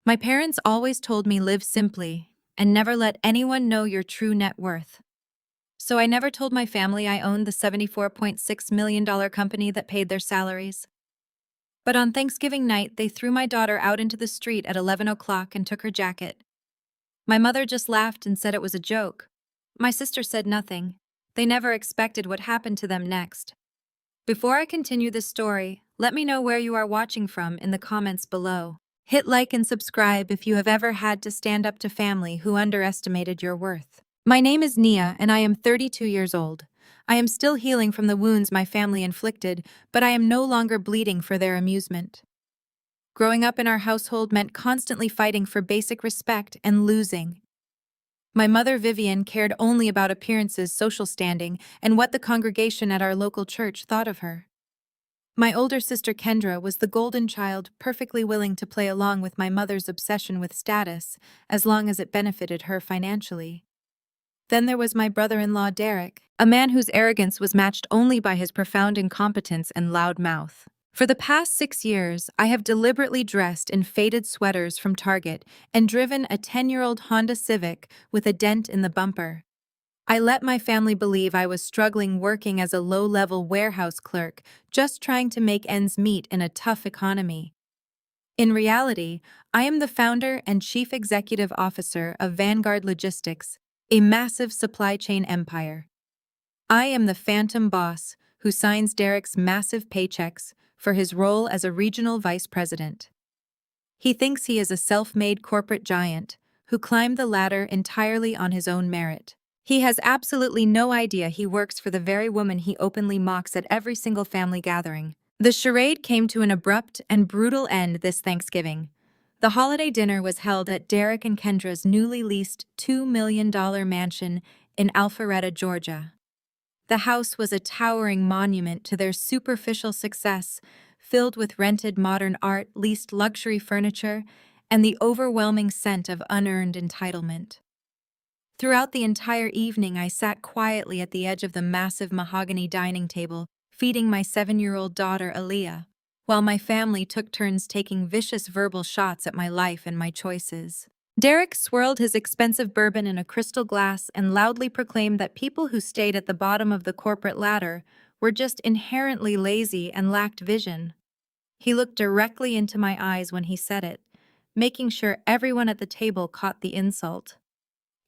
My parents always told me live simply and never let anyone know your true net worth. So I never told my family I owned the $74.6 million company that paid their salaries. But on Thanksgiving night, they threw my daughter out into the street at 11 o'clock and took her jacket. My mother just laughed and said it was a joke. My sister said nothing. They never expected what happened to them next. Before I continue this story, let me know where you are watching from in the comments below. Hit like and subscribe if you have ever had to stand up to family who underestimated your worth. My name is Nia and I am 32 years old. I am still healing from the wounds my family inflicted, but I am no longer bleeding for their amusement. Growing up in our household meant constantly fighting for basic respect and losing. My mother, Vivian, cared only about appearances, social standing, and what the congregation at our local church thought of her. My older sister, Kendra, was the golden child, perfectly willing to play along with my mother's obsession with status, as long as it benefited her financially. Then there was my brother-in-law, Derek, a man whose arrogance was matched only by his profound incompetence and loud mouth. For the past 6 years, I have deliberately dressed in faded sweaters from Target and driven a 10-year-old Honda Civic with a dent in the bumper. I let my family believe I was struggling working as a low-level warehouse clerk, just trying to make ends meet in a tough economy. In reality, I am the founder and chief executive officer of Vanguard Logistics, a massive supply chain empire. I am the phantom boss who signs Derek's massive paychecks for his role as a regional vice president. He thinks he is a self-made corporate giant who climbed the ladder entirely on his own merit. He has absolutely no idea he works for the very woman he openly mocks at every single family gathering. The charade came to an abrupt and brutal end this Thanksgiving. The holiday dinner was held at Derek and Kendra's newly leased $2 million mansion in Alpharetta, Georgia. The house was a towering monument to their superficial success, filled with rented modern art, leased luxury furniture, and the overwhelming scent of unearned entitlement. Throughout the entire evening, I sat quietly at the edge of the massive mahogany dining table, feeding my 7-year-old daughter, Aaliyah, while my family took turns taking vicious verbal shots at my life and my choices. Derek swirled his expensive bourbon in a crystal glass and loudly proclaimed that people who stayed at the bottom of the corporate ladder were just inherently lazy and lacked vision. He looked directly into my eyes when he said it, making sure everyone at the table caught the insult.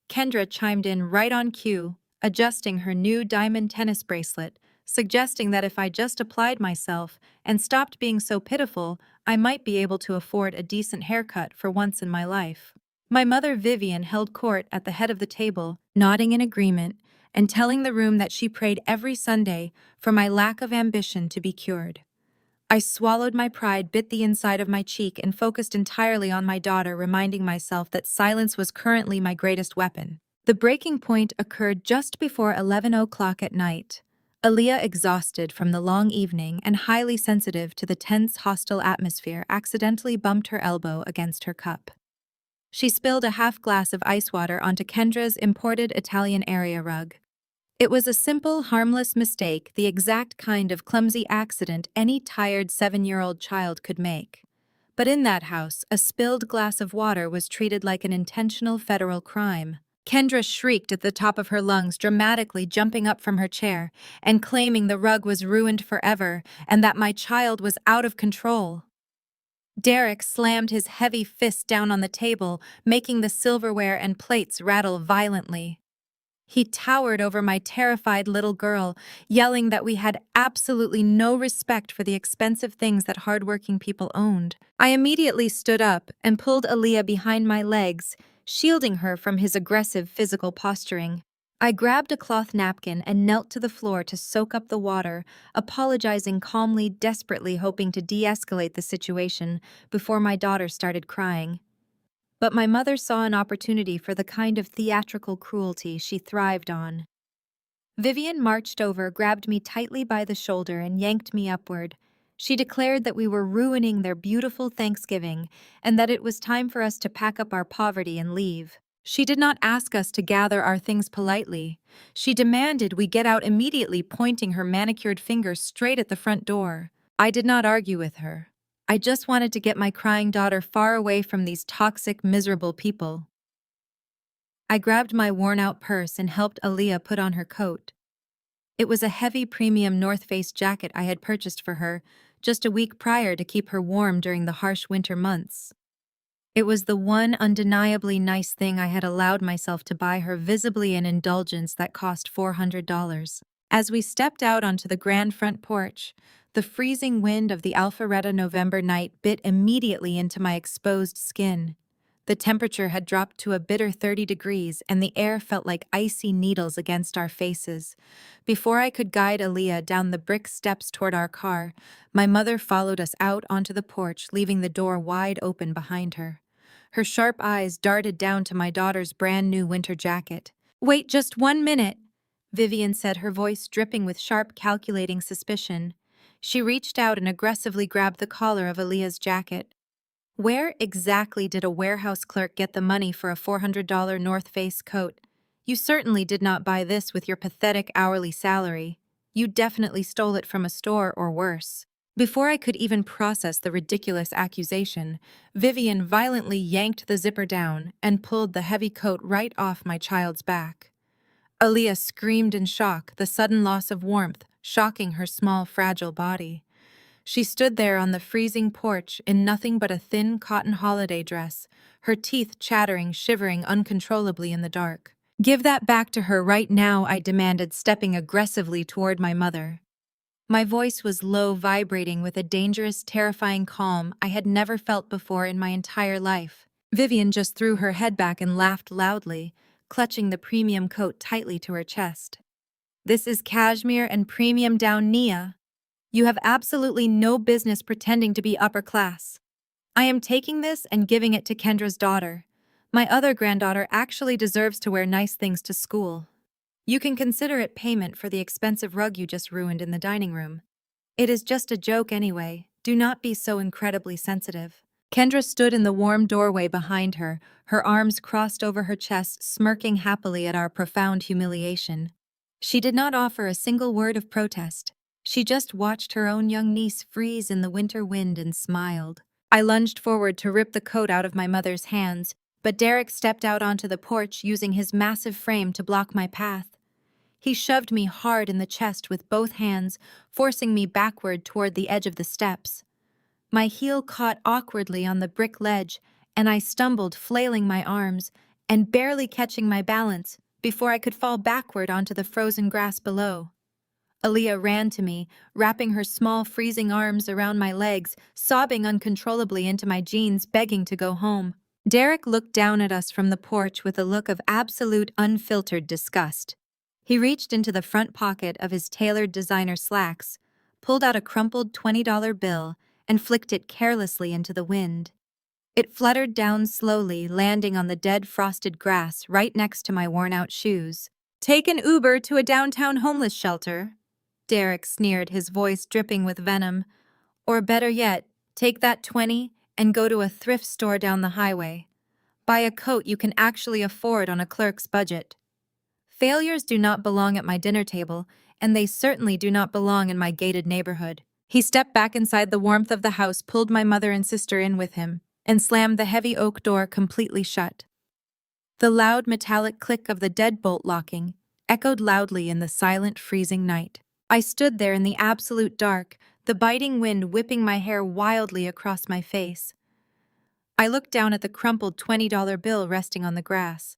Kendra chimed in right on cue, adjusting her new diamond tennis bracelet, suggesting that if I just applied myself and stopped being so pitiful, I might be able to afford a decent haircut for once in my life. My mother, Vivian, held court at the head of the table, nodding in agreement and telling the room that she prayed every Sunday for my lack of ambition to be cured. I swallowed my pride, bit the inside of my cheek, and focused entirely on my daughter, reminding myself that silence was currently my greatest weapon. The breaking point occurred just before 11 o'clock at night. Aaliyah, exhausted from the long evening and highly sensitive to the tense, hostile atmosphere, accidentally bumped her elbow against her cup. She spilled a half glass of ice water onto Kendra's imported Italian area rug. It was a simple, harmless mistake, the exact kind of clumsy accident any tired 7-year-old child could make. But in that house, a spilled glass of water was treated like an intentional federal crime. Kendra shrieked at the top of her lungs, dramatically jumping up from her chair and claiming the rug was ruined forever and that my child was out of control. Derek slammed his heavy fist down on the table, making the silverware and plates rattle violently. He towered over my terrified little girl, yelling that we had absolutely no respect for the expensive things that hardworking people owned. I immediately stood up and pulled Aaliyah behind my legs, shielding her from his aggressive physical posturing. I grabbed a cloth napkin and knelt to the floor to soak up the water, apologizing calmly, desperately hoping to de-escalate the situation before my daughter started crying. But my mother saw an opportunity for the kind of theatrical cruelty she thrived on. Vivian marched over, grabbed me tightly by the shoulder, and yanked me upward. She declared that we were ruining their beautiful Thanksgiving and that it was time for us to pack up our poverty and leave. She did not ask us to gather our things politely. She demanded we get out immediately, pointing her manicured finger straight at the front door. I did not argue with her. I just wanted to get my crying daughter far away from these toxic, miserable people. I grabbed my worn-out purse and helped Aaliyah put on her coat. It was a heavy premium North Face jacket I had purchased for her just a week prior to keep her warm during the harsh winter months. It was the one undeniably nice thing I had allowed myself to buy her, visibly an indulgence that cost $400. As we stepped out onto the grand front porch, the freezing wind of the Alpharetta November night bit immediately into my exposed skin. The temperature had dropped to a bitter 30 degrees, and the air felt like icy needles against our faces. Before I could guide Aaliyah down the brick steps toward our car, my mother followed us out onto the porch, leaving the door wide open behind her. Her sharp eyes darted down to my daughter's brand new winter jacket. "Wait just 1 minute," Vivian said, her voice dripping with sharp, calculating suspicion. She reached out and aggressively grabbed the collar of Aaliyah's jacket. "Where exactly did a warehouse clerk get the money for a $400 North Face coat? You certainly did not buy this with your pathetic hourly salary. You definitely stole it from a store or worse." Before I could even process the ridiculous accusation, Vivian violently yanked the zipper down and pulled the heavy coat right off my child's back. Aaliyah screamed in shock, the sudden loss of warmth shocking her small, fragile body. She stood there on the freezing porch in nothing but a thin cotton holiday dress, her teeth chattering, shivering uncontrollably in the dark. "Give that back to her right now," I demanded, stepping aggressively toward my mother. My voice was low, vibrating with a dangerous, terrifying calm I had never felt before in my entire life. Vivian just threw her head back and laughed loudly, clutching the premium coat tightly to her chest. "This is cashmere and premium down, Nia. You have absolutely no business pretending to be upper class. I am taking this and giving it to Kendra's daughter. My other granddaughter actually deserves to wear nice things to school. You can consider it payment for the expensive rug you just ruined in the dining room. It is just a joke anyway. Do not be so incredibly sensitive." Kendra stood in the warm doorway behind her, her arms crossed over her chest, smirking happily at our profound humiliation. She did not offer a single word of protest. She just watched her own young niece freeze in the winter wind and smiled. I lunged forward to rip the coat out of my mother's hands, but Derek stepped out onto the porch, using his massive frame to block my path. He shoved me hard in the chest with both hands, forcing me backward toward the edge of the steps. My heel caught awkwardly on the brick ledge, and I stumbled, flailing my arms and barely catching my balance before I could fall backward onto the frozen grass below. Aaliyah ran to me, wrapping her small, freezing arms around my legs, sobbing uncontrollably into my jeans, begging to go home. Derek looked down at us from the porch with a look of absolute, unfiltered disgust. He reached into the front pocket of his tailored designer slacks, pulled out a crumpled $20 bill, and flicked it carelessly into the wind. It fluttered down slowly, landing on the dead frosted grass right next to my worn-out shoes. "Take an Uber to a downtown homeless shelter," Derek sneered, his voice dripping with venom. "Or better yet, take that 20 and go to a thrift store down the highway. Buy a coat you can actually afford on a clerk's budget. Failures do not belong at my dinner table, and they certainly do not belong in my gated neighborhood." He stepped back inside the warmth of the house, pulled my mother and sister in with him, and slammed the heavy oak door completely shut. The loud metallic click of the deadbolt locking echoed loudly in the silent, freezing night. I stood there in the absolute dark, the biting wind whipping my hair wildly across my face. I looked down at the crumpled $20 bill resting on the grass.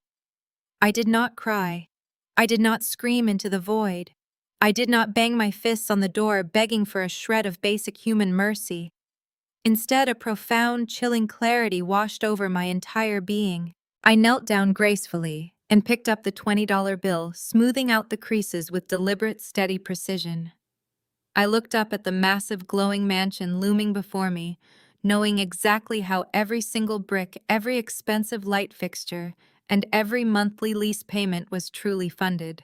I did not cry. I did not scream into the void. I did not bang my fists on the door begging for a shred of basic human mercy. Instead, a profound, chilling clarity washed over my entire being. I knelt down gracefully and picked up the $20 bill, smoothing out the creases with deliberate, steady precision. I looked up at the massive, glowing mansion looming before me, knowing exactly how every single brick, every expensive light fixture, and every monthly lease payment was truly funded.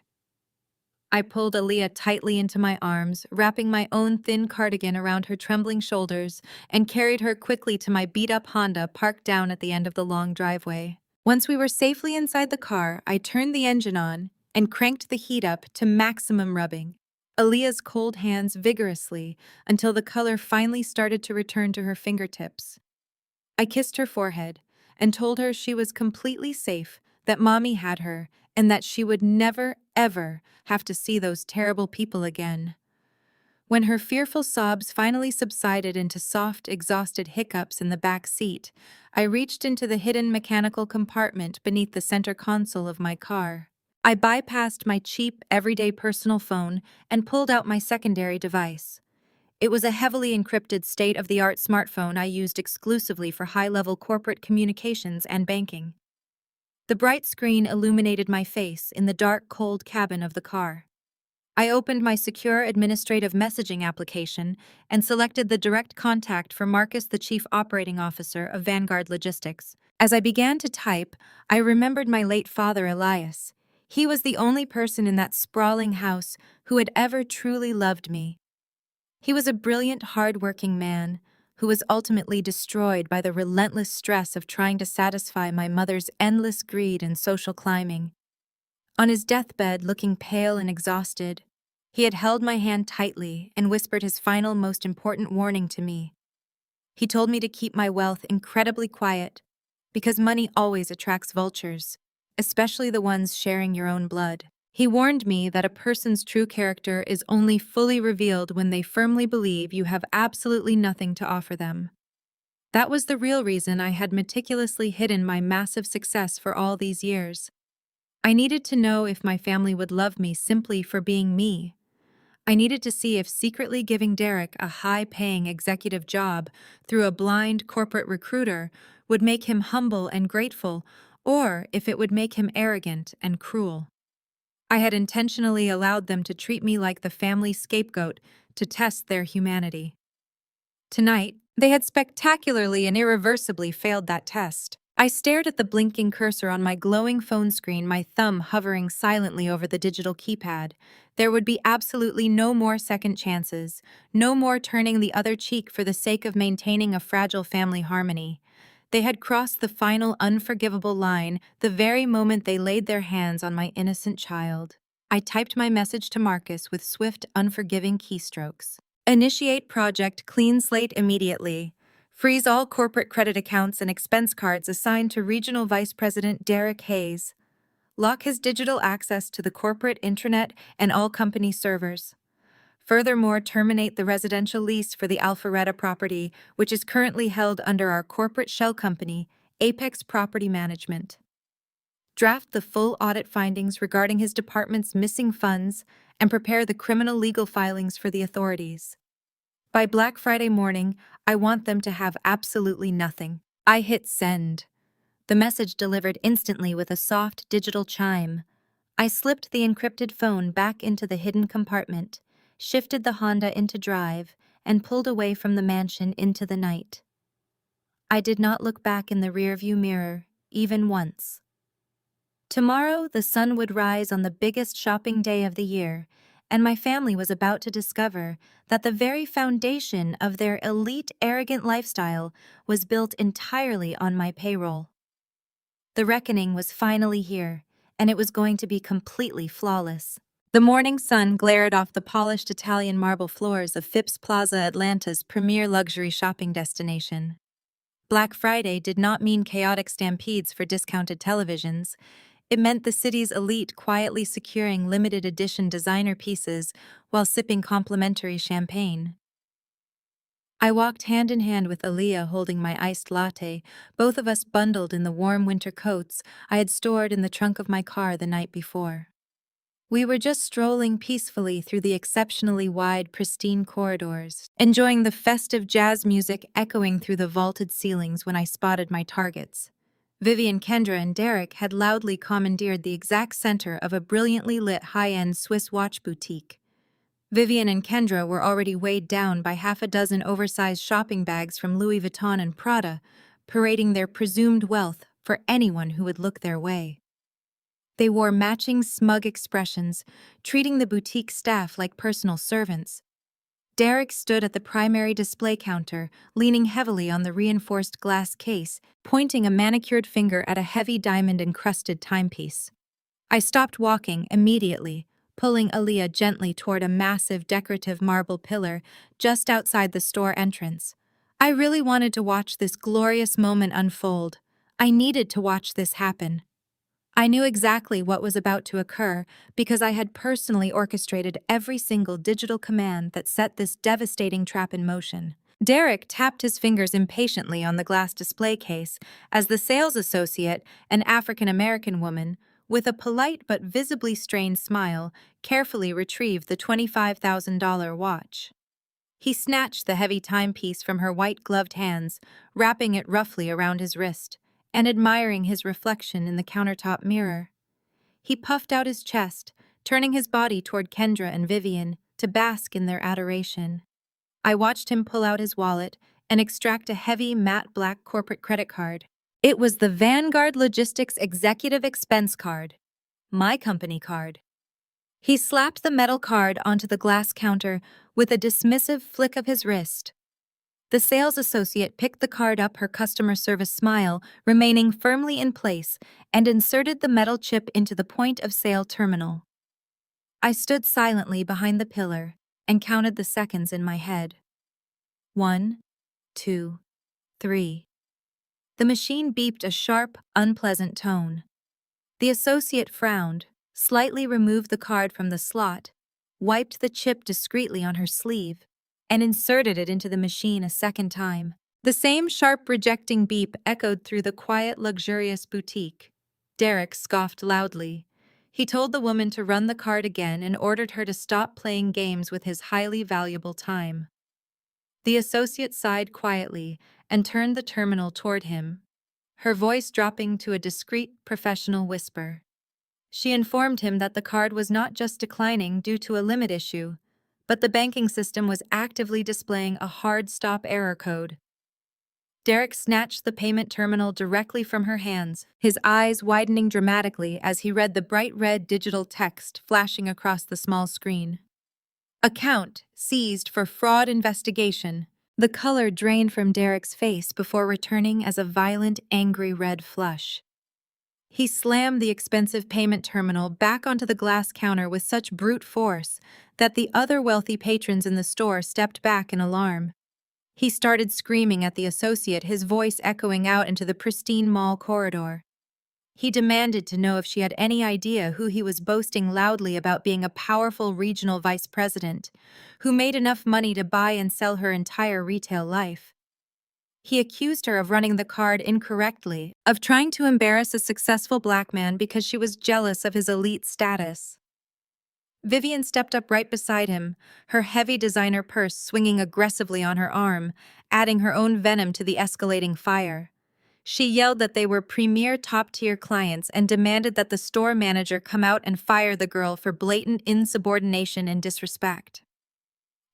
I pulled Aaliyah tightly into my arms, wrapping my own thin cardigan around her trembling shoulders, and carried her quickly to my beat-up Honda parked down at the end of the long driveway. Once we were safely inside the car, I turned the engine on and cranked the heat up to maximum rubbing. Aaliyah's cold hands vigorously until the color finally started to return to her fingertips. I kissed her forehead and told her she was completely safe, that Mommy had her, and that she would never, ever have to see those terrible people again. When her fearful sobs finally subsided into soft, exhausted hiccups in the back seat, I reached into the hidden mechanical compartment beneath the center console of my car. I bypassed my cheap, everyday personal phone and pulled out my secondary device. It was a heavily encrypted state-of-the-art smartphone I used exclusively for high-level corporate communications and banking. The bright screen illuminated my face in the dark, cold cabin of the car. I opened my secure administrative messaging application and selected the direct contact for Marcus, the Chief Operating Officer of Vanguard Logistics. As I began to type, I remembered my late father, Elias. He was the only person in that sprawling house who had ever truly loved me. He was a brilliant, hard-working man who was ultimately destroyed by the relentless stress of trying to satisfy my mother's endless greed and social climbing. On his deathbed, looking pale and exhausted, he had held my hand tightly and whispered his final, most important warning to me. He told me to keep my wealth incredibly quiet, because money always attracts vultures, especially the ones sharing your own blood. He warned me that a person's true character is only fully revealed when they firmly believe you have absolutely nothing to offer them. That was the real reason I had meticulously hidden my massive success for all these years. I needed to know if my family would love me simply for being me. I needed to see if secretly giving Derek a high-paying executive job through a blind corporate recruiter would make him humble and grateful, or if it would make him arrogant and cruel. I had intentionally allowed them to treat me like the family scapegoat to test their humanity. Tonight, they had spectacularly and irreversibly failed that test. I stared at the blinking cursor on my glowing phone screen, my thumb hovering silently over the digital keypad. There would be absolutely no more second chances, no more turning the other cheek for the sake of maintaining a fragile family harmony. They had crossed the final unforgivable line the very moment they laid their hands on my innocent child. I typed my message to Marcus with swift, unforgiving keystrokes. Initiate project clean slate immediately. Freeze all corporate credit accounts and expense cards assigned to Regional Vice President Derek Hayes. Lock his digital access to the corporate intranet and all company servers. Furthermore, terminate the residential lease for the Alpharetta property, which is currently held under our corporate shell company, Apex Property Management. Draft the full audit findings regarding his department's missing funds and prepare the criminal legal filings for the authorities. By Black Friday morning, I want them to have absolutely nothing. I hit send. The message delivered instantly with a soft digital chime. I slipped the encrypted phone back into the hidden compartment, shifted the Honda into drive, and pulled away from the mansion into the night. I did not look back in the rearview mirror, even once. Tomorrow, the sun would rise on the biggest shopping day of the year, and my family was about to discover that the very foundation of their elite, arrogant lifestyle was built entirely on my payroll. The reckoning was finally here, and it was going to be completely flawless. The morning sun glared off the polished Italian marble floors of Phipps Plaza, Atlanta's premier luxury shopping destination. Black Friday did not mean chaotic stampedes for discounted televisions. It meant the city's elite quietly securing limited edition designer pieces while sipping complimentary champagne. I walked hand in hand with Aaliyah holding my iced latte, both of us bundled in the warm winter coats I had stored in the trunk of my car the night before. We were just strolling peacefully through the exceptionally wide, pristine corridors, enjoying the festive jazz music echoing through the vaulted ceilings when I spotted my targets. Vivian, Kendra, and Derek had loudly commandeered the exact center of a brilliantly lit high-end Swiss watch boutique. Vivian and Kendra were already weighed down by half a dozen oversized shopping bags from Louis Vuitton and Prada, parading their presumed wealth for anyone who would look their way. They wore matching smug expressions, treating the boutique staff like personal servants. Derek stood at the primary display counter, leaning heavily on the reinforced glass case, pointing a manicured finger at a heavy diamond-encrusted timepiece. I stopped walking immediately, pulling Aaliyah gently toward a massive decorative marble pillar just outside the store entrance. I really wanted to watch this glorious moment unfold. I needed to watch this happen. I knew exactly what was about to occur because I had personally orchestrated every single digital command that set this devastating trap in motion. Derek tapped his fingers impatiently on the glass display case as the sales associate, an African-American woman, with a polite but visibly strained smile, carefully retrieved the $25,000 watch. He snatched the heavy timepiece from her white-gloved hands, wrapping it roughly around his wrist, and admiring his reflection in the countertop mirror. He puffed out his chest, turning his body toward Kendra and Vivian to bask in their adoration. I watched him pull out his wallet and extract a heavy matte black corporate credit card. It was the Vanguard Logistics Executive Expense Card, my company card. He slapped the metal card onto the glass counter with a dismissive flick of his wrist. The sales associate picked the card up, her customer service smile remaining firmly in place, and inserted the metal chip into the point-of-sale terminal. I stood silently behind the pillar and counted the seconds in my head. 1, 2, 3. The machine beeped a sharp, unpleasant tone. The associate frowned, slightly removed the card from the slot, wiped the chip discreetly on her sleeve, and inserted it into the machine a second time. The same sharp rejecting beep echoed through the quiet, luxurious boutique. Derek scoffed loudly. He told the woman to run the card again and ordered her to stop playing games with his highly valuable time. The associate sighed quietly and turned the terminal toward him, her voice dropping to a discreet, professional whisper. She informed him that the card was not just declining due to a limit issue, but the banking system was actively displaying a hard stop error code. Derek snatched the payment terminal directly from her hands, his eyes widening dramatically as he read the bright red digital text flashing across the small screen. Account seized for fraud investigation. The color drained from Derek's face before returning as a violent, angry red flush. He slammed the expensive payment terminal back onto the glass counter with such brute force that the other wealthy patrons in the store stepped back in alarm. He started screaming at the associate, his voice echoing out into the pristine mall corridor. He demanded to know if she had any idea who he was boasting loudly about being a powerful regional vice president, who made enough money to buy and sell her entire retail life. He accused her of running the card incorrectly, of trying to embarrass a successful black man because she was jealous of his elite status. Vivian stepped up right beside him, her heavy designer purse swinging aggressively on her arm, adding her own venom to the escalating fire. She yelled that they were premier top-tier clients and demanded that the store manager come out and fire the girl for blatant insubordination and disrespect.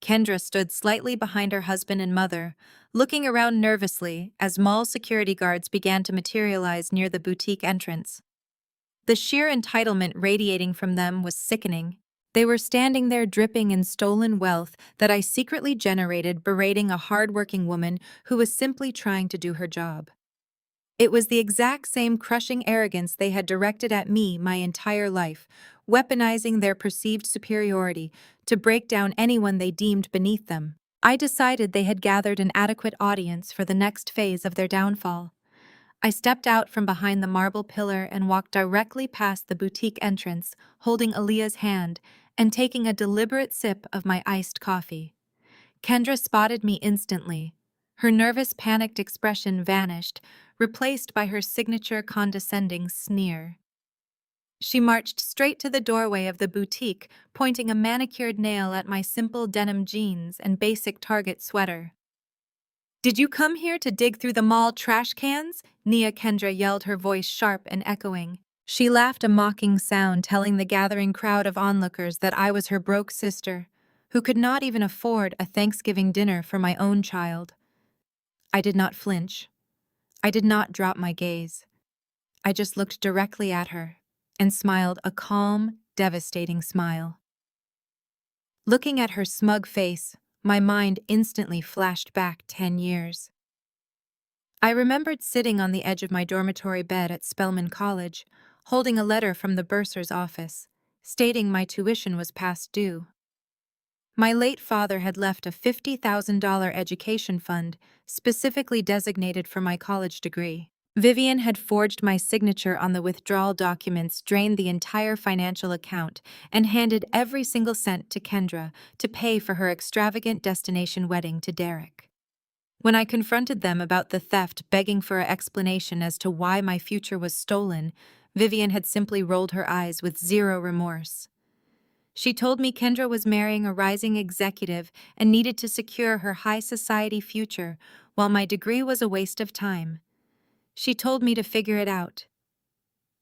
Kendra stood slightly behind her husband and mother, looking around nervously as mall security guards began to materialize near the boutique entrance. The sheer entitlement radiating from them was sickening. They were standing there dripping in stolen wealth that I secretly generated, berating a hard-working woman who was simply trying to do her job. It was the exact same crushing arrogance they had directed at me my entire life, weaponizing their perceived superiority to break down anyone they deemed beneath them. I decided they had gathered an adequate audience for the next phase of their downfall. I stepped out from behind the marble pillar and walked directly past the boutique entrance, holding Aaliyah's hand and taking a deliberate sip of my iced coffee. Kendra spotted me instantly. Her nervous, panicked expression vanished, replaced by her signature condescending sneer. She marched straight to the doorway of the boutique, pointing a manicured nail at my simple denim jeans and basic Target sweater. "Did you come here to dig through the mall trash cans?" Nia Kendra yelled, her voice sharp and echoing. She laughed a mocking sound, telling the gathering crowd of onlookers that I was her broke sister, who could not even afford a Thanksgiving dinner for my own child. I did not flinch. I did not drop my gaze. I just looked directly at her and smiled a calm, devastating smile. Looking at her smug face, my mind instantly flashed back 10 years. I remembered sitting on the edge of my dormitory bed at Spelman College, holding a letter from the bursar's office, stating my tuition was past due. My late father had left a $50,000 education fund specifically designated for my college degree. Vivian had forged my signature on the withdrawal documents, drained the entire financial account, and handed every single cent to Kendra to pay for her extravagant destination wedding to Derek. When I confronted them about the theft, begging for an explanation as to why my future was stolen, Vivian had simply rolled her eyes with zero remorse. She told me Kendra was marrying a rising executive and needed to secure her high society future, while my degree was a waste of time. She told me to figure it out.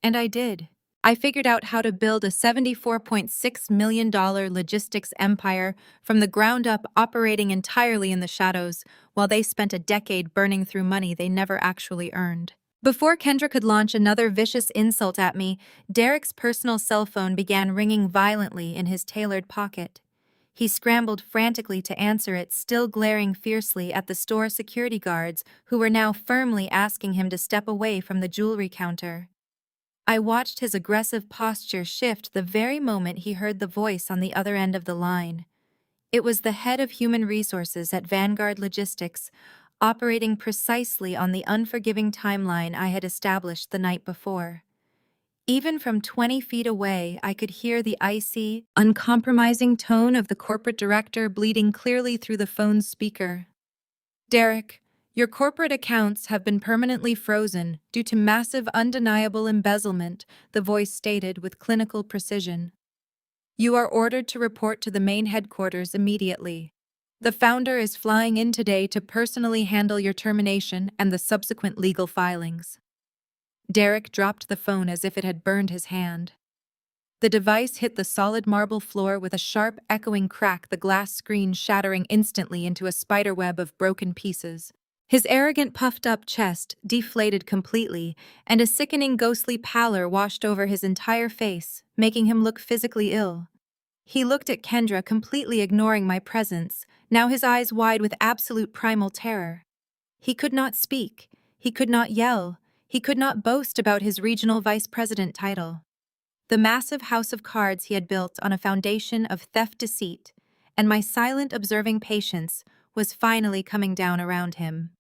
And I did. I figured out how to build a $74.6 million logistics empire from the ground up, operating entirely in the shadows, while they spent a decade burning through money they never actually earned. Before Kendra could launch another vicious insult at me, Derek's personal cell phone began ringing violently in his tailored pocket. He scrambled frantically to answer it, still glaring fiercely at the store security guards who were now firmly asking him to step away from the jewelry counter. I watched his aggressive posture shift the very moment he heard the voice on the other end of the line. It was the head of human resources at Vanguard Logistics, operating precisely on the unforgiving timeline I had established the night before. Even from 20 feet away, I could hear the icy, uncompromising tone of the corporate director bleeding clearly through the phone's speaker. Derek, your corporate accounts have been permanently frozen due to massive, undeniable embezzlement, the voice stated with clinical precision. You are ordered to report to the main headquarters immediately. The founder is flying in today to personally handle your termination and the subsequent legal filings. Derek dropped the phone as if it had burned his hand. The device hit the solid marble floor with a sharp, echoing crack, the glass screen shattering instantly into a spiderweb of broken pieces. His arrogant, puffed-up chest deflated completely, and a sickening, ghostly pallor washed over his entire face, making him look physically ill. He looked at Kendra, completely ignoring my presence, now his eyes wide with absolute primal terror. He could not speak. He could not yell. He could not boast about his regional vice president title. The massive house of cards he had built on a foundation of theft, deceit, and my silent, observing patience was finally coming down around him.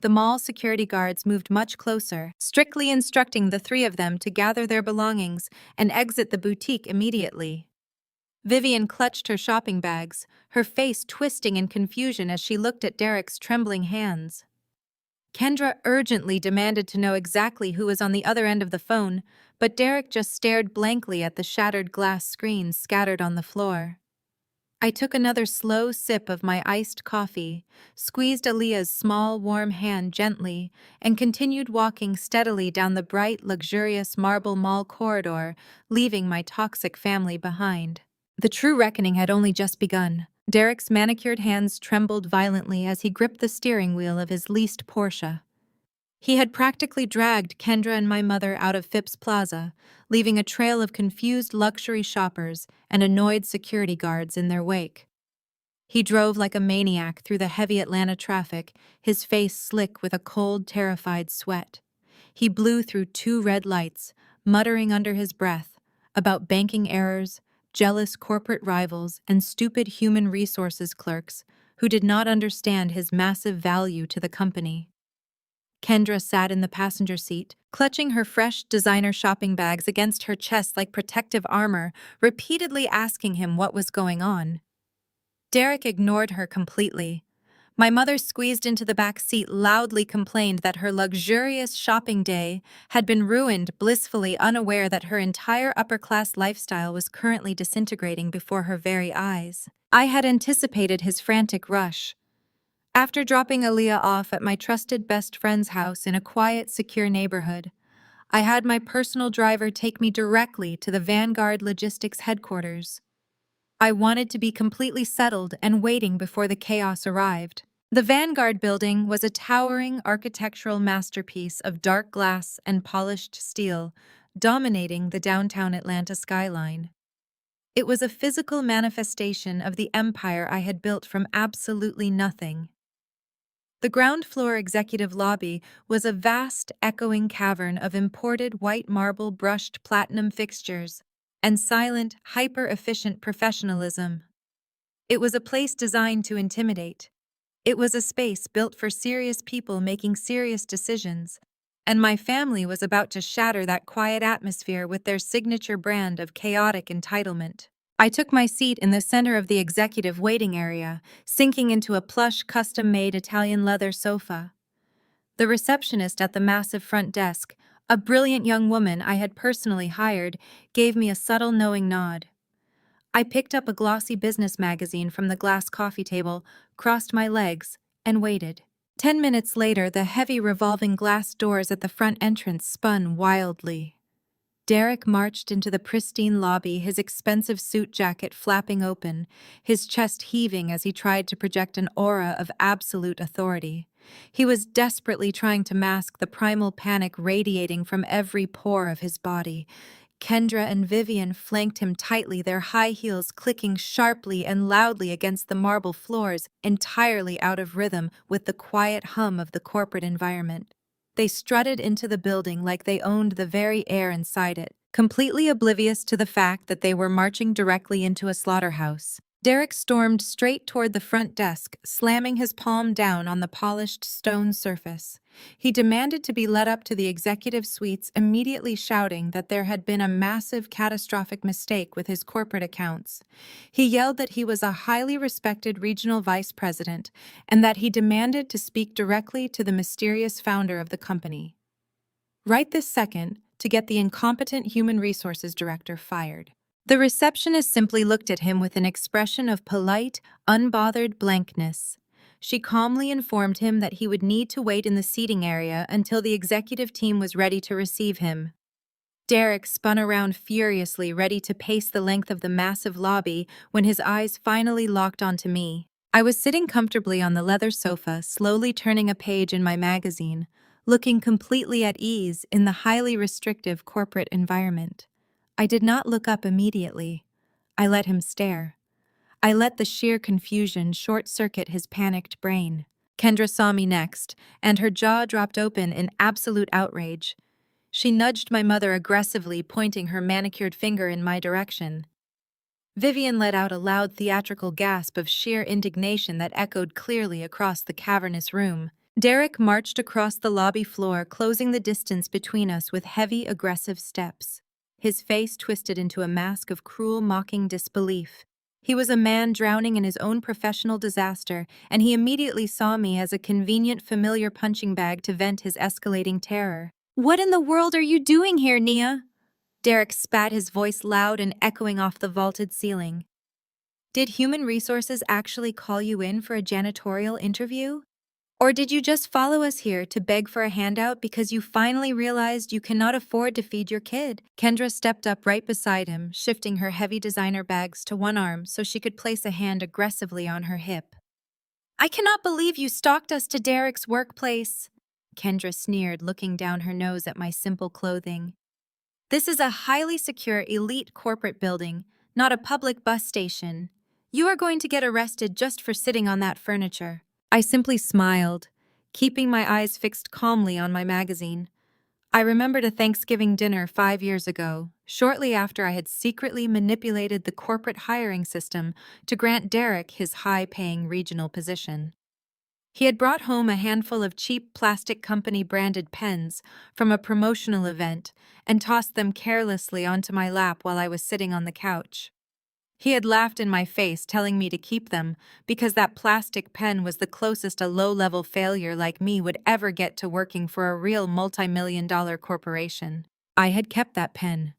The mall security guards moved much closer, strictly instructing the three of them to gather their belongings and exit the boutique immediately. Vivian clutched her shopping bags, her face twisting in confusion as she looked at Derek's trembling hands. Kendra urgently demanded to know exactly who was on the other end of the phone, but Derek just stared blankly at the shattered glass screens scattered on the floor. I took another slow sip of my iced coffee, squeezed Aaliyah's small, warm hand gently, and continued walking steadily down the bright, luxurious marble mall corridor, leaving my toxic family behind. The true reckoning had only just begun. Derek's manicured hands trembled violently as he gripped the steering wheel of his leased Porsche. He had practically dragged Kendra and my mother out of Phipps Plaza, leaving a trail of confused luxury shoppers and annoyed security guards in their wake. He drove like a maniac through the heavy Atlanta traffic, his face slick with a cold, terrified sweat. He blew through 2 red lights, muttering under his breath about banking errors, jealous corporate rivals, and stupid human resources clerks who did not understand his massive value to the company. Kendra sat in the passenger seat, clutching her fresh designer shopping bags against her chest like protective armor, repeatedly asking him what was going on. Derek ignored her completely. My mother, squeezed into the back seat, loudly complained that her luxurious shopping day had been ruined, blissfully unaware that her entire upper-class lifestyle was currently disintegrating before her very eyes. I had anticipated his frantic rush. After dropping Aaliyah off at my trusted best friend's house in a quiet, secure neighborhood, I had my personal driver take me directly to the Vanguard Logistics headquarters. I wanted to be completely settled and waiting before the chaos arrived. The Vanguard building was a towering architectural masterpiece of dark glass and polished steel, dominating the downtown Atlanta skyline. It was a physical manifestation of the empire I had built from absolutely nothing. The ground floor executive lobby was a vast, echoing cavern of imported white marble brushed platinum fixtures, and silent, hyper-efficient professionalism. It was a place designed to intimidate. It was a space built for serious people making serious decisions, and my family was about to shatter that quiet atmosphere with their signature brand of chaotic entitlement. I took my seat in the center of the executive waiting area, sinking into a plush, custom-made Italian leather sofa. The receptionist at the massive front desk, a brilliant young woman I had personally hired, gave me a subtle knowing nod. I picked up a glossy business magazine from the glass coffee table, crossed my legs, and waited. 10 minutes later, the heavy revolving glass doors at the front entrance spun wildly. Derek marched into the pristine lobby, his expensive suit jacket flapping open, his chest heaving as he tried to project an aura of absolute authority. He was desperately trying to mask the primal panic radiating from every pore of his body. Kendra and Vivian flanked him tightly, their high heels clicking sharply and loudly against the marble floors, entirely out of rhythm with the quiet hum of the corporate environment. They strutted into the building like they owned the very air inside it, completely oblivious to the fact that they were marching directly into a slaughterhouse. Derek stormed straight toward the front desk, slamming his palm down on the polished stone surface. He demanded to be led up to the executive suites, immediately shouting that there had been a massive, catastrophic mistake with his corporate accounts. He yelled that he was a highly respected regional vice president and that he demanded to speak directly to the mysterious founder of the company. Right this second, to get the incompetent human resources director fired. The receptionist simply looked at him with an expression of polite, unbothered blankness. She calmly informed him that he would need to wait in the seating area until the executive team was ready to receive him. Derek spun around furiously, ready to pace the length of the massive lobby when his eyes finally locked onto me. I was sitting comfortably on the leather sofa, slowly turning a page in my magazine, looking completely at ease in the highly restrictive corporate environment. I did not look up immediately. I let him stare. I let the sheer confusion short-circuit his panicked brain. Kendra saw me next, and her jaw dropped open in absolute outrage. She nudged my mother aggressively, pointing her manicured finger in my direction. Vivian let out a loud theatrical gasp of sheer indignation that echoed clearly across the cavernous room. Derek marched across the lobby floor, closing the distance between us with heavy, aggressive steps. His face twisted into a mask of cruel, mocking disbelief. He was a man drowning in his own professional disaster, and he immediately saw me as a convenient, familiar punching bag to vent his escalating terror. "What in the world are you doing here, Nia?" Derek spat, his voice loud and echoing off the vaulted ceiling. "Did Human Resources actually call you in for a janitorial interview? Or did you just follow us here to beg for a handout because you finally realized you cannot afford to feed your kid?" Kendra stepped up right beside him, shifting her heavy designer bags to one arm so she could place a hand aggressively on her hip. "I cannot believe you stalked us to Derek's workplace," Kendra sneered, looking down her nose at my simple clothing. "This is a highly secure, elite corporate building, not a public bus station. You are going to get arrested just for sitting on that furniture." I simply smiled, keeping my eyes fixed calmly on my magazine. I remembered a Thanksgiving dinner 5 years ago, shortly after I had secretly manipulated the corporate hiring system to grant Derek his high-paying regional position. He had brought home a handful of cheap plastic company-branded pens from a promotional event and tossed them carelessly onto my lap while I was sitting on the couch. He had laughed in my face, telling me to keep them because that plastic pen was the closest a low-level failure like me would ever get to working for a real multi-million-dollar corporation. I had kept that pen.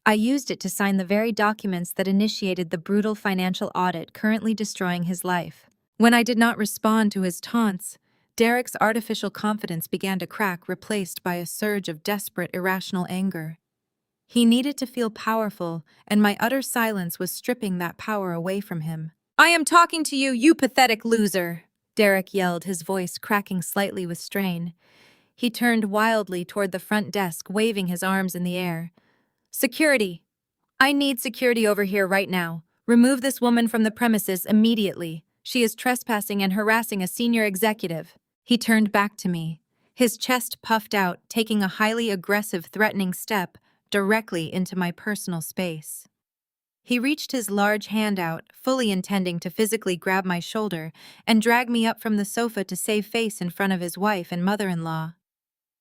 I used it to sign the very documents that initiated the brutal financial audit currently destroying his life. When I did not respond to his taunts, Derek's artificial confidence began to crack, replaced by a surge of desperate, irrational anger. He needed to feel powerful, and my utter silence was stripping that power away from him. "I am talking to you, you pathetic loser!" Derek yelled, his voice cracking slightly with strain. He turned wildly toward the front desk, waving his arms in the air. "Security! I need security over here right now. Remove this woman from the premises immediately. She is trespassing and harassing a senior executive." He turned back to me, his chest puffed out, taking a highly aggressive, threatening step directly into my personal space. He reached his large hand out, fully intending to physically grab my shoulder and drag me up from the sofa to save face in front of his wife and mother-in-law.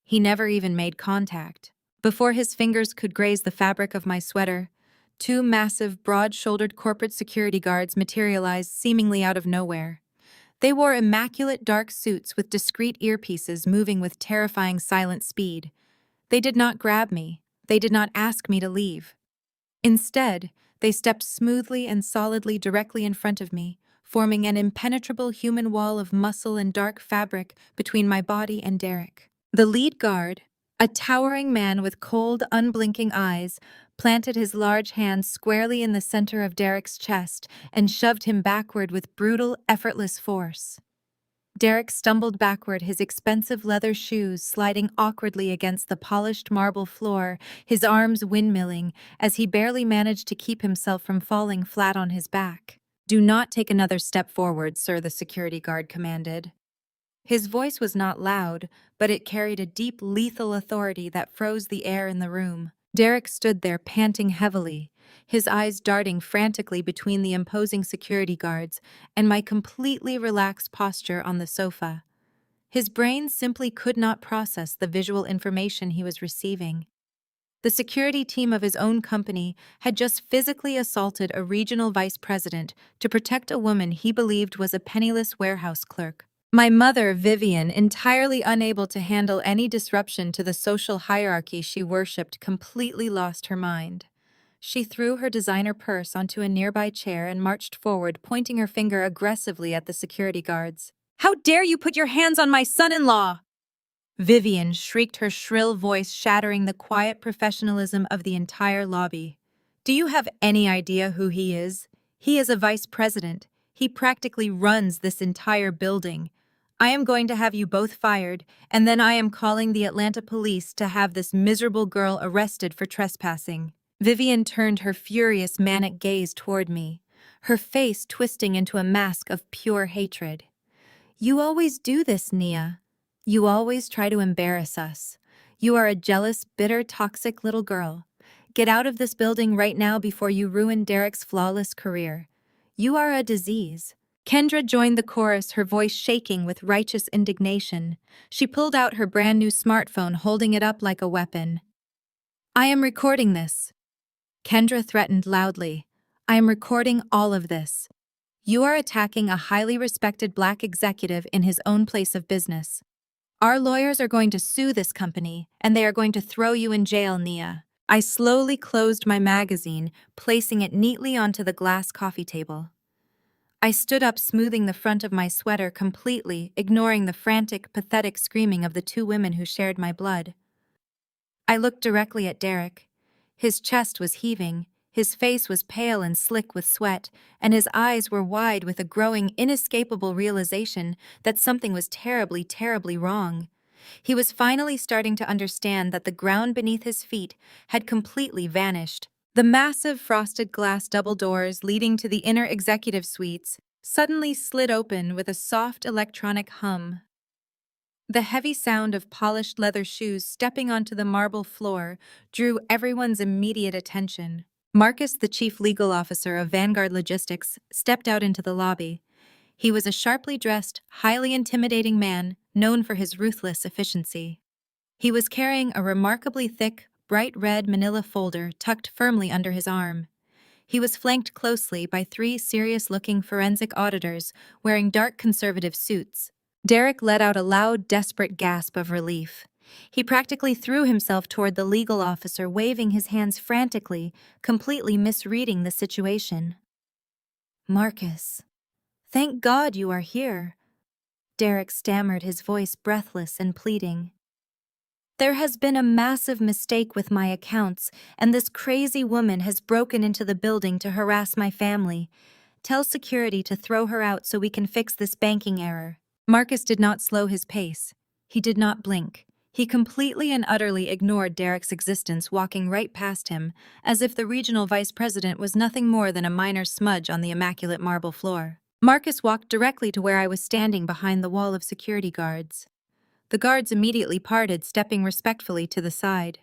He never even made contact. Before his fingers could graze the fabric of my sweater, two massive, broad-shouldered corporate security guards materialized seemingly out of nowhere. They wore immaculate dark suits with discreet earpieces moving with terrifying silent speed. They did not grab me. They did not ask me to leave. Instead, they stepped smoothly and solidly directly in front of me, forming an impenetrable human wall of muscle and dark fabric between my body and Derek. The lead guard, a towering man with cold, unblinking eyes, planted his large hand squarely in the center of Derek's chest and shoved him backward with brutal, effortless force. Derek stumbled backward, his expensive leather shoes sliding awkwardly against the polished marble floor, his arms windmilling as he barely managed to keep himself from falling flat on his back. "Do not take another step forward, sir," the security guard commanded. His voice was not loud, but it carried a deep, lethal authority that froze the air in the room. Derek stood there panting heavily, his eyes darting frantically between the imposing security guards and my completely relaxed posture on the sofa. His brain simply could not process the visual information he was receiving. The security team of his own company had just physically assaulted a regional vice president to protect a woman he believed was a penniless warehouse clerk. My mother, Vivian, entirely unable to handle any disruption to the social hierarchy she worshipped, completely lost her mind. She threw her designer purse onto a nearby chair and marched forward, pointing her finger aggressively at the security guards. "How dare you put your hands on my son-in-law?" Vivian shrieked, her shrill voice shattering the quiet professionalism of the entire lobby. "Do you have any idea who he is? He is a vice president. He practically runs this entire building. I am going to have you both fired, and then I am calling the Atlanta police to have this miserable girl arrested for trespassing." Vivian turned her furious, manic gaze toward me, her face twisting into a mask of pure hatred. "You always do this, Nia. You always try to embarrass us. You are a jealous, bitter, toxic little girl. Get out of this building right now before you ruin Derek's flawless career. You are a disease." Kendra joined the chorus, her voice shaking with righteous indignation. She pulled out her brand new smartphone, holding it up like a weapon. "I am recording this," Kendra threatened loudly. "I am recording all of this. You are attacking a highly respected Black executive in his own place of business. Our lawyers are going to sue this company, and they are going to throw you in jail, Nia." I slowly closed my magazine, placing it neatly onto the glass coffee table. I stood up, smoothing the front of my sweater completely, ignoring the frantic, pathetic screaming of the two women who shared my blood. I looked directly at Derek. His chest was heaving, his face was pale and slick with sweat, and his eyes were wide with a growing, inescapable realization that something was terribly, terribly wrong. He was finally starting to understand that the ground beneath his feet had completely vanished. The massive frosted glass double doors leading to the inner executive suites suddenly slid open with a soft electronic hum. The heavy sound of polished leather shoes stepping onto the marble floor drew everyone's immediate attention. Marcus, the chief legal officer of Vanguard Logistics, stepped out into the lobby. He was a sharply dressed, highly intimidating man known for his ruthless efficiency. He was carrying a remarkably thick, bright red manila folder tucked firmly under his arm. He was flanked closely by three serious-looking forensic auditors wearing dark conservative suits. Derek let out a loud, desperate gasp of relief. He practically threw himself toward the legal officer, waving his hands frantically, completely misreading the situation. "Marcus, thank God you are here," Derek stammered, his voice breathless and pleading. "There has been a massive mistake with my accounts, and this crazy woman has broken into the building to harass my family. Tell security to throw her out so we can fix this banking error." Marcus did not slow his pace. He did not blink. He completely and utterly ignored Derek's existence, walking right past him, as if the regional vice president was nothing more than a minor smudge on the immaculate marble floor. Marcus walked directly to where I was standing behind the wall of security guards. The guards immediately parted, stepping respectfully to the side.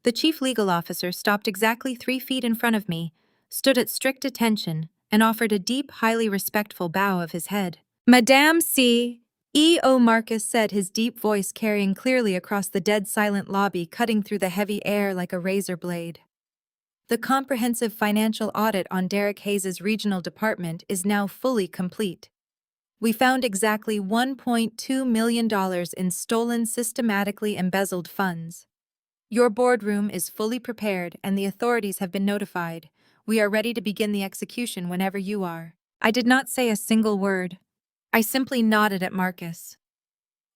The chief legal officer stopped exactly 3 feet in front of me, stood at strict attention, and offered a deep, highly respectful bow of his head. Madame C.E.O. Marcus said, his deep voice carrying clearly across the dead-silent lobby, cutting through the heavy air like a razor blade. The comprehensive financial audit on Derek Hayes's regional department is now fully complete. We found exactly $1.2 million in stolen, systematically embezzled funds. Your boardroom is fully prepared and the authorities have been notified. We are ready to begin the execution whenever you are. I did not say a single word. I simply nodded at Marcus,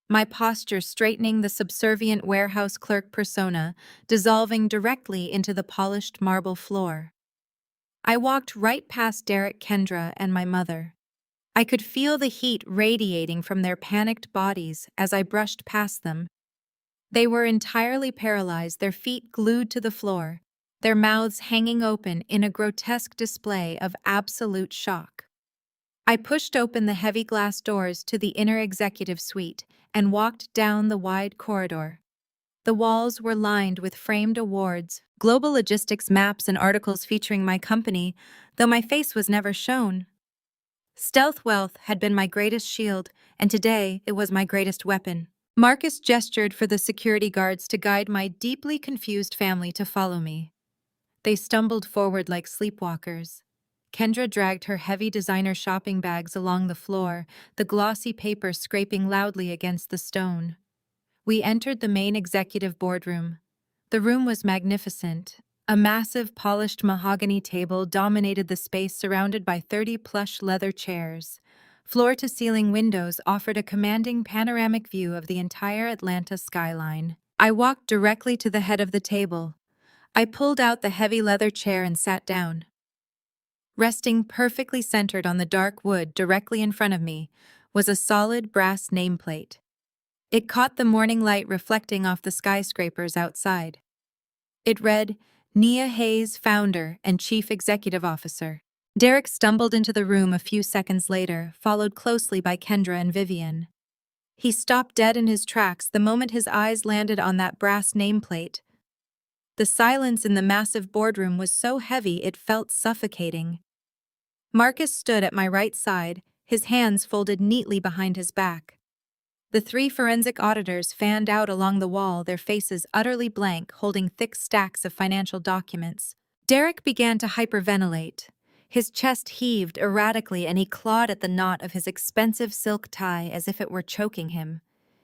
my posture straightening the subservient warehouse clerk persona, dissolving directly into the polished marble floor. I walked right past Derek, Kendra, and my mother. I could feel the heat radiating from their panicked bodies as I brushed past them. They were entirely paralyzed, their feet glued to the floor, their mouths hanging open in a grotesque display of absolute shock. I pushed open the heavy glass doors to the inner executive suite and walked down the wide corridor. The walls were lined with framed awards, global logistics maps, and articles featuring my company, though my face was never shown. Stealth wealth had been my greatest shield, and today it was my greatest weapon. Marcus gestured for the security guards to guide my deeply confused family to follow me. They stumbled forward like sleepwalkers. Kendra dragged her heavy designer shopping bags along the floor, the glossy paper scraping loudly against the stone. We entered the main executive boardroom. The room was magnificent. A massive, polished mahogany table dominated the space, surrounded by 30 plush leather chairs. Floor-to-ceiling windows offered a commanding panoramic view of the entire Atlanta skyline. I walked directly to the head of the table. I pulled out the heavy leather chair and sat down. Resting perfectly centered on the dark wood directly in front of me was a solid brass nameplate. It caught the morning light reflecting off the skyscrapers outside. It read, Nia Hayes, Founder and Chief Executive Officer. Derek stumbled into the room a few seconds later, followed closely by Kendra and Vivian. He stopped dead in his tracks the moment his eyes landed on that brass nameplate. The silence in the massive boardroom was so heavy it felt suffocating. Marcus stood at my right side, his hands folded neatly behind his back. The 3 forensic auditors fanned out along the wall, their faces utterly blank, holding thick stacks of financial documents. Derek began to hyperventilate. His chest heaved erratically and he clawed at the knot of his expensive silk tie as if it were choking him.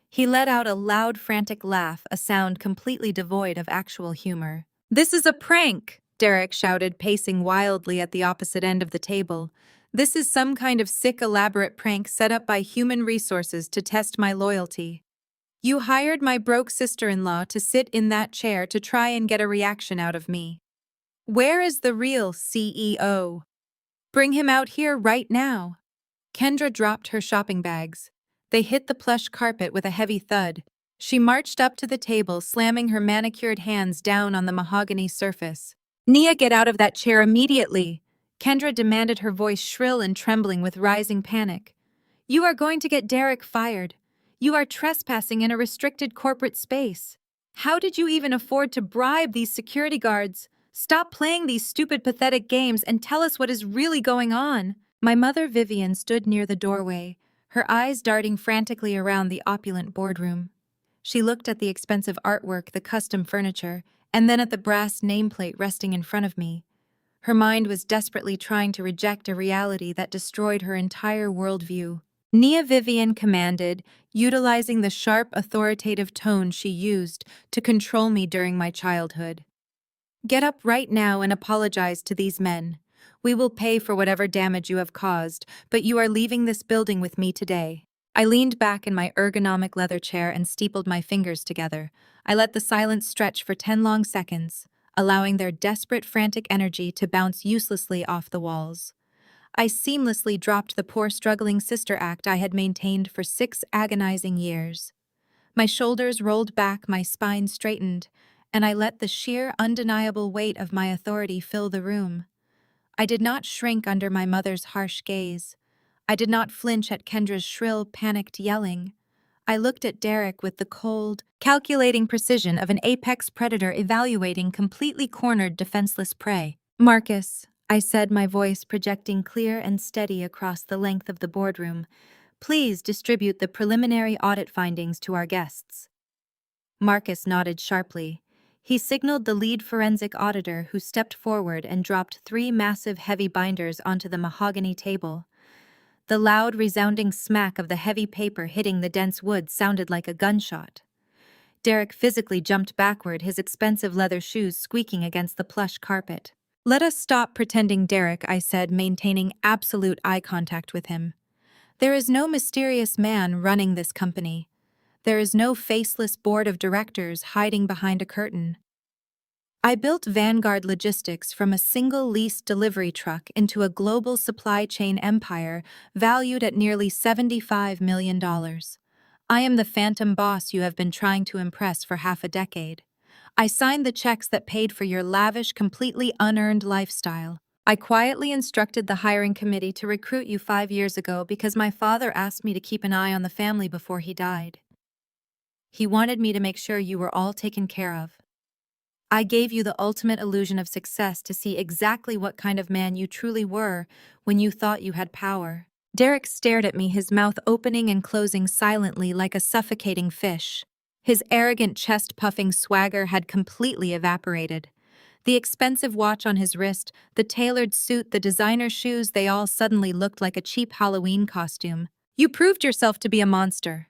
He let out a loud, frantic laugh, a sound completely devoid of actual humor. "This is a prank!" Derek shouted, pacing wildly at the opposite end of the table. "This is some kind of sick, elaborate prank set up by human resources to test my loyalty. You hired my broke sister-in-law to sit in that chair to try and get a reaction out of me. Where is the real CEO? Bring him out here right now." Kendra dropped her shopping bags. They hit the plush carpet with a heavy thud. She marched up to the table, slamming her manicured hands down on the mahogany surface. "Nia, get out of that chair immediately!" Kendra demanded, her voice shrill and trembling with rising panic. "You are going to get Derek fired. You are trespassing in a restricted corporate space. How did you even afford to bribe these security guards? Stop playing these stupid, pathetic games and tell us what is really going on." My mother, Vivian, stood near the doorway, her eyes darting frantically around the opulent boardroom. She looked at the expensive artwork, the custom furniture, and then at the brass nameplate resting in front of me. Her mind was desperately trying to reject a reality that destroyed her entire worldview. "Nia," Vivian commanded, utilizing the sharp, authoritative tone she used to control me during my childhood. "Get up right now and apologize to these men. We will pay for whatever damage you have caused, but you are leaving this building with me today." I leaned back in my ergonomic leather chair and steepled my fingers together. I let the silence stretch for 10 long seconds, allowing their desperate, frantic energy to bounce uselessly off the walls. I seamlessly dropped the poor, struggling sister act I had maintained for 6 agonizing years. My shoulders rolled back, my spine straightened, and I let the sheer, undeniable weight of my authority fill the room. I did not shrink under my mother's harsh gaze. I did not flinch at Kendra's shrill, panicked yelling. I looked at Derek with the cold, calculating precision of an apex predator evaluating completely cornered, defenseless prey. "Marcus, I said, my voice projecting clear and steady across the length of the boardroom. Please distribute the preliminary audit findings to our guests. Marcus nodded sharply. He signaled the lead forensic auditor, who stepped forward and dropped 3 massive heavy binders onto the mahogany table. The loud, resounding smack of the heavy paper hitting the dense wood sounded like a gunshot. Derek physically jumped backward, his expensive leather shoes squeaking against the plush carpet. Let us stop pretending, Derek, I said, maintaining absolute eye contact with him. There is no mysterious man running this company. There is no faceless board of directors hiding behind a curtain. I built Vanguard Logistics from a single leased delivery truck into a global supply chain empire valued at nearly $75 million. I am the phantom boss you have been trying to impress for half a decade. I signed the checks that paid for your lavish, completely unearned lifestyle. I quietly instructed the hiring committee to recruit you 5 years ago because my father asked me to keep an eye on the family before he died. He wanted me to make sure you were all taken care of. I gave you the ultimate illusion of success to see exactly what kind of man you truly were when you thought you had power. Derek stared at me, his mouth opening and closing silently like a suffocating fish. His arrogant, chest-puffing swagger had completely evaporated. The expensive watch on his wrist, the tailored suit, the designer shoes, they all suddenly looked like a cheap Halloween costume. You proved yourself to be a monster.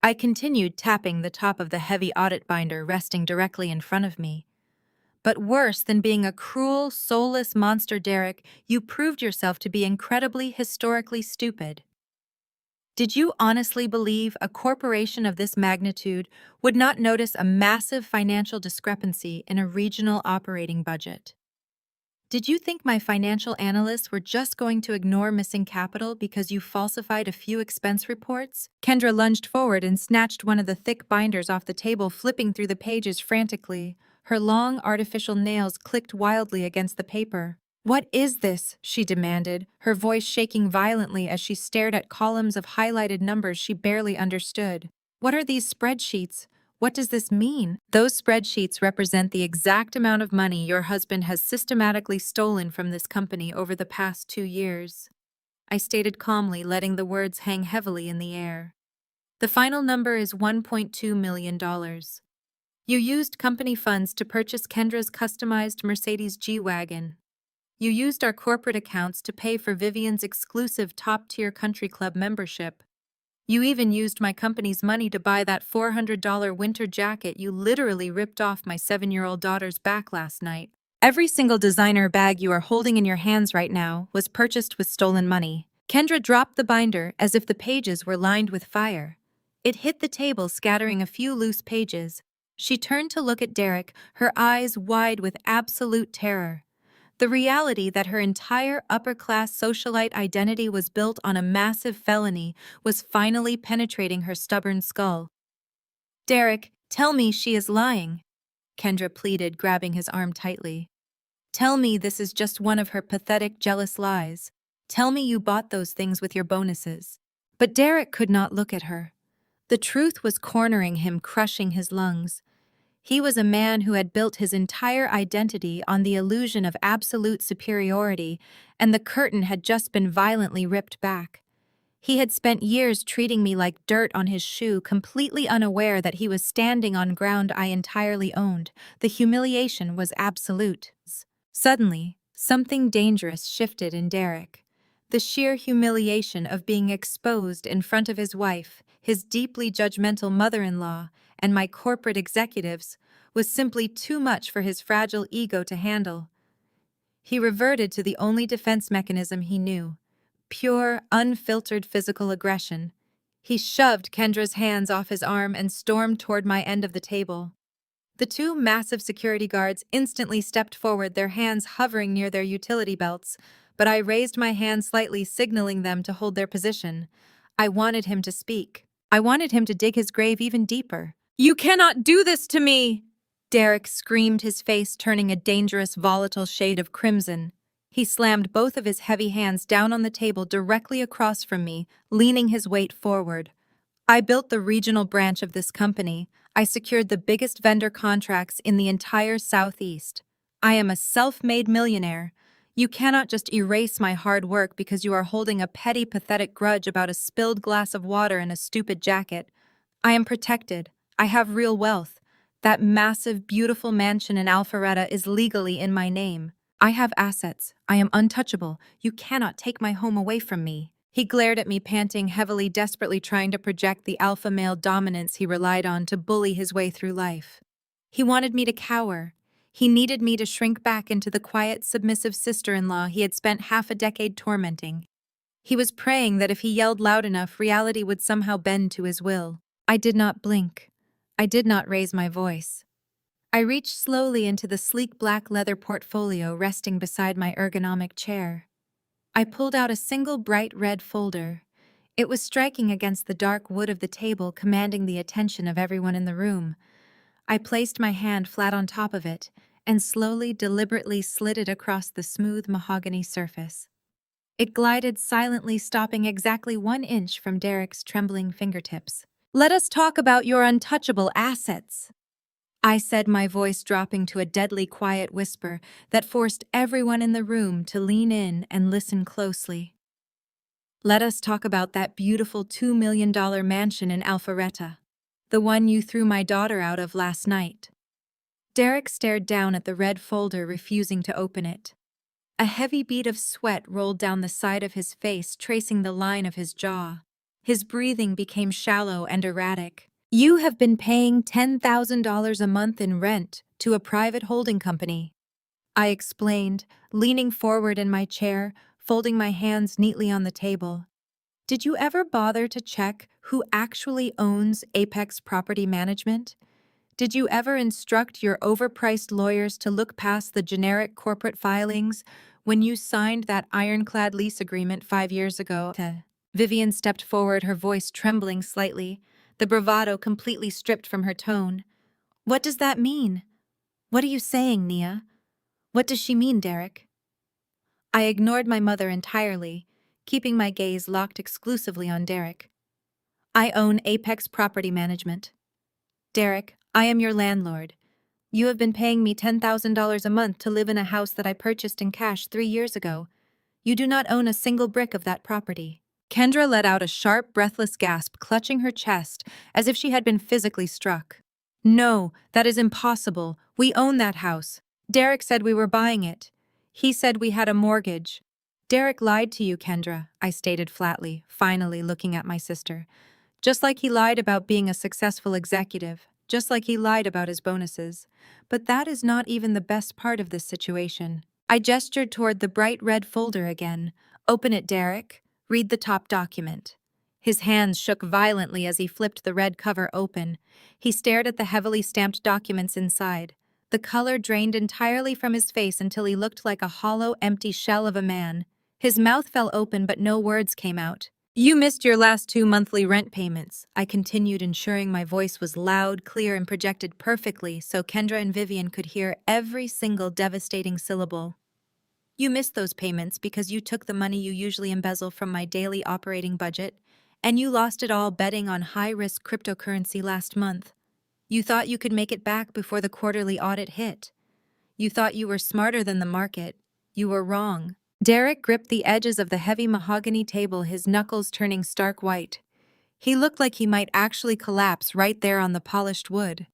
I continued tapping the top of the heavy audit binder resting directly in front of me. But worse than being a cruel, soulless monster, Derek, you proved yourself to be incredibly, historically stupid. Did you honestly believe a corporation of this magnitude would not notice a massive financial discrepancy in a regional operating budget? Did you think my financial analysts were just going to ignore missing capital because you falsified a few expense reports? Kendra lunged forward and snatched one of the thick binders off the table, flipping through the pages frantically. Her long, artificial nails clicked wildly against the paper. What is this? She demanded, her voice shaking violently as she stared at columns of highlighted numbers she barely understood. What are these spreadsheets? What does this mean? Those spreadsheets represent the exact amount of money your husband has systematically stolen from this company over the past 2 years. I stated calmly, letting the words hang heavily in the air. The final number is $1.2 million. You used company funds to purchase Kendra's customized Mercedes G-Wagon. You used our corporate accounts to pay for Vivian's exclusive top-tier country club membership. You even used my company's money to buy that $400 winter jacket you literally ripped off my 7-year-old daughter's back last night. Every single designer bag you are holding in your hands right now was purchased with stolen money. Kendra dropped the binder as if the pages were lined with fire. It hit the table, scattering a few loose pages. She turned to look at Derek, her eyes wide with absolute terror. The reality that her entire upper-class socialite identity was built on a massive felony was finally penetrating her stubborn skull. Derek, tell me she is lying, Kendra pleaded, grabbing his arm tightly. Tell me this is just one of her pathetic, jealous lies. Tell me you bought those things with your bonuses. But Derek could not look at her. The truth was cornering him, crushing his lungs. He was a man who had built his entire identity on the illusion of absolute superiority, and the curtain had just been violently ripped back. He had spent years treating me like dirt on his shoe, completely unaware that he was standing on ground I entirely owned. The humiliation was absolute. Suddenly, something dangerous shifted in Derek. The sheer humiliation of being exposed in front of his wife, his deeply judgmental mother-in-law, and my corporate executives was simply too much for his fragile ego to handle. He reverted to the only defense mechanism he knew: pure, unfiltered physical aggression. He shoved Kendra's hands off his arm and stormed toward my end of the table. The 2 massive security guards instantly stepped forward, their hands hovering near their utility belts, but I raised my hand slightly, signaling them to hold their position. I wanted him to speak. I wanted him to dig his grave even deeper. "You cannot do this to me!" Derek screamed, his face turning a dangerous, volatile shade of crimson. He slammed both of his heavy hands down on the table directly across from me, leaning his weight forward. I built the regional branch of this company. I secured the biggest vendor contracts in the entire Southeast. I am a self-made millionaire. You cannot just erase my hard work because you are holding a petty, pathetic grudge about a spilled glass of water and a stupid jacket. I am protected. I have real wealth. That massive, beautiful mansion in Alpharetta is legally in my name. I have assets. I am untouchable. You cannot take my home away from me. He glared at me, panting heavily, desperately trying to project the alpha male dominance he relied on to bully his way through life. He wanted me to cower. He needed me to shrink back into the quiet, submissive sister-in-law he had spent half a decade tormenting. He was praying that if he yelled loud enough, reality would somehow bend to his will. I did not blink. I did not raise my voice. I reached slowly into the sleek black leather portfolio resting beside my ergonomic chair. I pulled out a single bright red folder. It was striking against the dark wood of the table, commanding the attention of everyone in the room. I placed my hand flat on top of it and slowly, deliberately slid it across the smooth mahogany surface. It glided silently, stopping exactly 1 inch from Derek's trembling fingertips. "Let us talk about your untouchable assets," I said, my voice dropping to a deadly quiet whisper that forced everyone in the room to lean in and listen closely. "Let us talk about that beautiful $2 million mansion in Alpharetta, the one you threw my daughter out of last night." Derek stared down at the red folder, refusing to open it. A heavy bead of sweat rolled down the side of his face, tracing the line of his jaw. His breathing became shallow and erratic. "You have been paying $10,000 a month in rent to a private holding company," I explained, leaning forward in my chair, folding my hands neatly on the table. "Did you ever bother to check who actually owns Apex Property Management? Did you ever instruct your overpriced lawyers to look past the generic corporate filings when you signed that ironclad lease agreement 5 years ago?" Vivian stepped forward, her voice trembling slightly, the bravado completely stripped from her tone. "What does that mean? What are you saying, Nia? What does she mean, Derek?" I ignored my mother entirely, keeping my gaze locked exclusively on Derek. "I own Apex Property Management. Derek, I am your landlord. You have been paying me $10,000 a month to live in a house that I purchased in cash 3 years ago. You do not own a single brick of that property." Kendra let out a sharp, breathless gasp, clutching her chest as if she had been physically struck. "No, that is impossible. We own that house. Derek said we were buying it. He said we had a mortgage." "Derek lied to you, Kendra," I stated flatly, finally looking at my sister. "Just like he lied about being a successful executive, just like he lied about his bonuses. But that is not even the best part of this situation." I gestured toward the bright red folder again. "Open it, Derek. Read the top document." His hands shook violently as he flipped the red cover open. He stared at the heavily stamped documents inside. The color drained entirely from his face until he looked like a hollow, empty shell of a man. His mouth fell open, but no words came out. "You missed your last 2 monthly rent payments," I continued, ensuring my voice was loud, clear, and projected perfectly so Kendra and Vivian could hear every single devastating syllable. "You missed those payments because you took the money you usually embezzle from my daily operating budget, and you lost it all betting on high-risk cryptocurrency last month. You thought you could make it back before the quarterly audit hit. You thought you were smarter than the market. You were wrong." Derek gripped the edges of the heavy mahogany table, his knuckles turning stark white. He looked like he might actually collapse right there on the polished wood.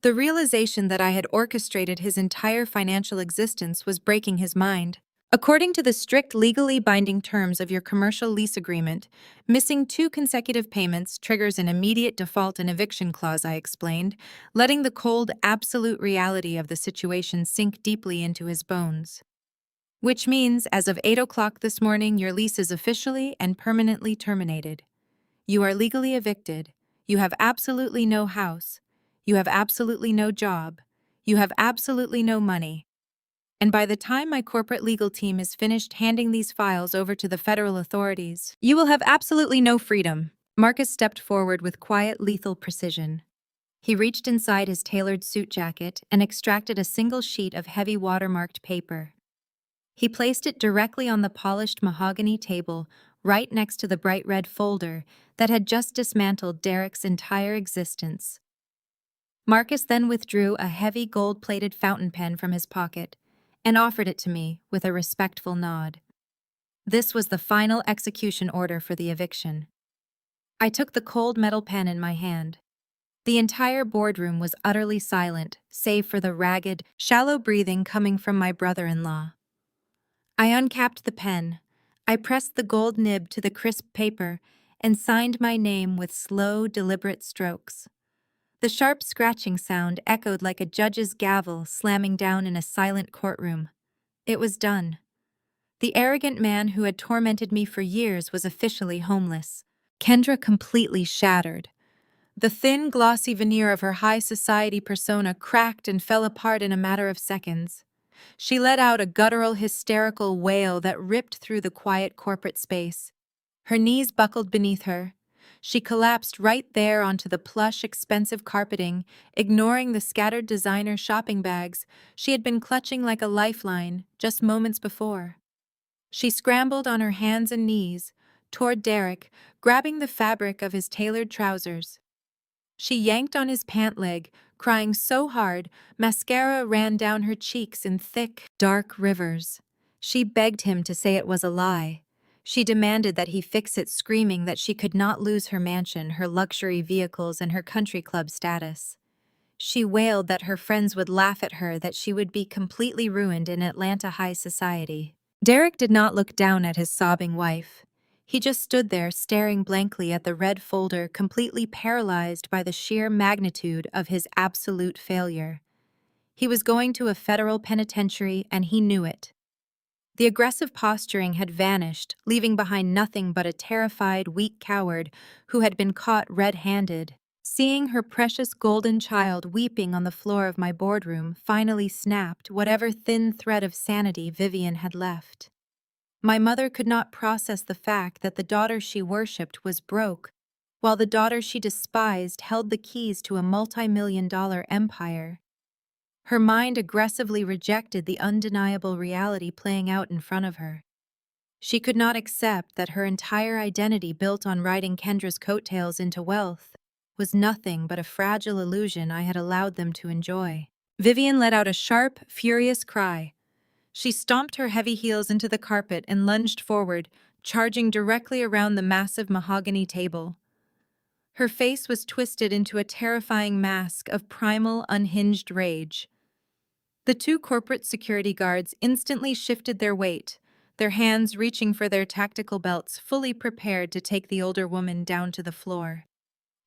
The realization that I had orchestrated his entire financial existence was breaking his mind. "According to the strict legally binding terms of your commercial lease agreement, missing 2 consecutive payments triggers an immediate default and eviction clause," I explained, letting the cold, absolute reality of the situation sink deeply into his bones. "Which means, as of 8 o'clock this morning, your lease is officially and permanently terminated. You are legally evicted. You have absolutely no house. You have absolutely no job. You have absolutely no money. And by the time my corporate legal team is finished handing these files over to the federal authorities, you will have absolutely no freedom." Marcus stepped forward with quiet, lethal precision. He reached inside his tailored suit jacket and extracted a single sheet of heavy watermarked paper. He placed it directly on the polished mahogany table, right next to the bright red folder that had just dismantled Derek's entire existence. Marcus then withdrew a heavy gold-plated fountain pen from his pocket and offered it to me with a respectful nod. This was the final execution order for the eviction. I took the cold metal pen in my hand. The entire boardroom was utterly silent, save for the ragged, shallow breathing coming from my brother-in-law. I uncapped the pen. I pressed the gold nib to the crisp paper and signed my name with slow, deliberate strokes. The sharp scratching sound echoed like a judge's gavel slamming down in a silent courtroom. It was done. The arrogant man who had tormented me for years was officially homeless. Kendra completely shattered. The thin, glossy veneer of her high society persona cracked and fell apart in a matter of seconds. She let out a guttural, hysterical wail that ripped through the quiet corporate space. Her knees buckled beneath her. She collapsed right there onto the plush, expensive carpeting, ignoring the scattered designer shopping bags she had been clutching like a lifeline just moments before. She scrambled on her hands and knees toward Derek, grabbing the fabric of his tailored trousers. She yanked on his pant leg, crying so hard, mascara ran down her cheeks in thick, dark rivers. She begged him to say it was a lie. She demanded that he fix it, screaming that she could not lose her mansion, her luxury vehicles, and her country club status. She wailed that her friends would laugh at her, that she would be completely ruined in Atlanta high society. Derek did not look down at his sobbing wife. He just stood there staring blankly at the red folder, completely paralyzed by the sheer magnitude of his absolute failure. He was going to a federal penitentiary, and he knew it. The aggressive posturing had vanished, leaving behind nothing but a terrified, weak coward who had been caught red-handed. Seeing her precious golden child weeping on the floor of my boardroom finally snapped whatever thin thread of sanity Vivian had left. My mother could not process the fact that the daughter she worshipped was broke, while the daughter she despised held the keys to a multi-million-dollar empire. Her mind aggressively rejected the undeniable reality playing out in front of her. She could not accept that her entire identity, built on riding Kendra's coattails into wealth, was nothing but a fragile illusion I had allowed them to enjoy. Vivian let out a sharp, furious cry. She stomped her heavy heels into the carpet and lunged forward, charging directly around the massive mahogany table. Her face was twisted into a terrifying mask of primal, unhinged rage. The two corporate security guards instantly shifted their weight, their hands reaching for their tactical belts, fully prepared to take the older woman down to the floor.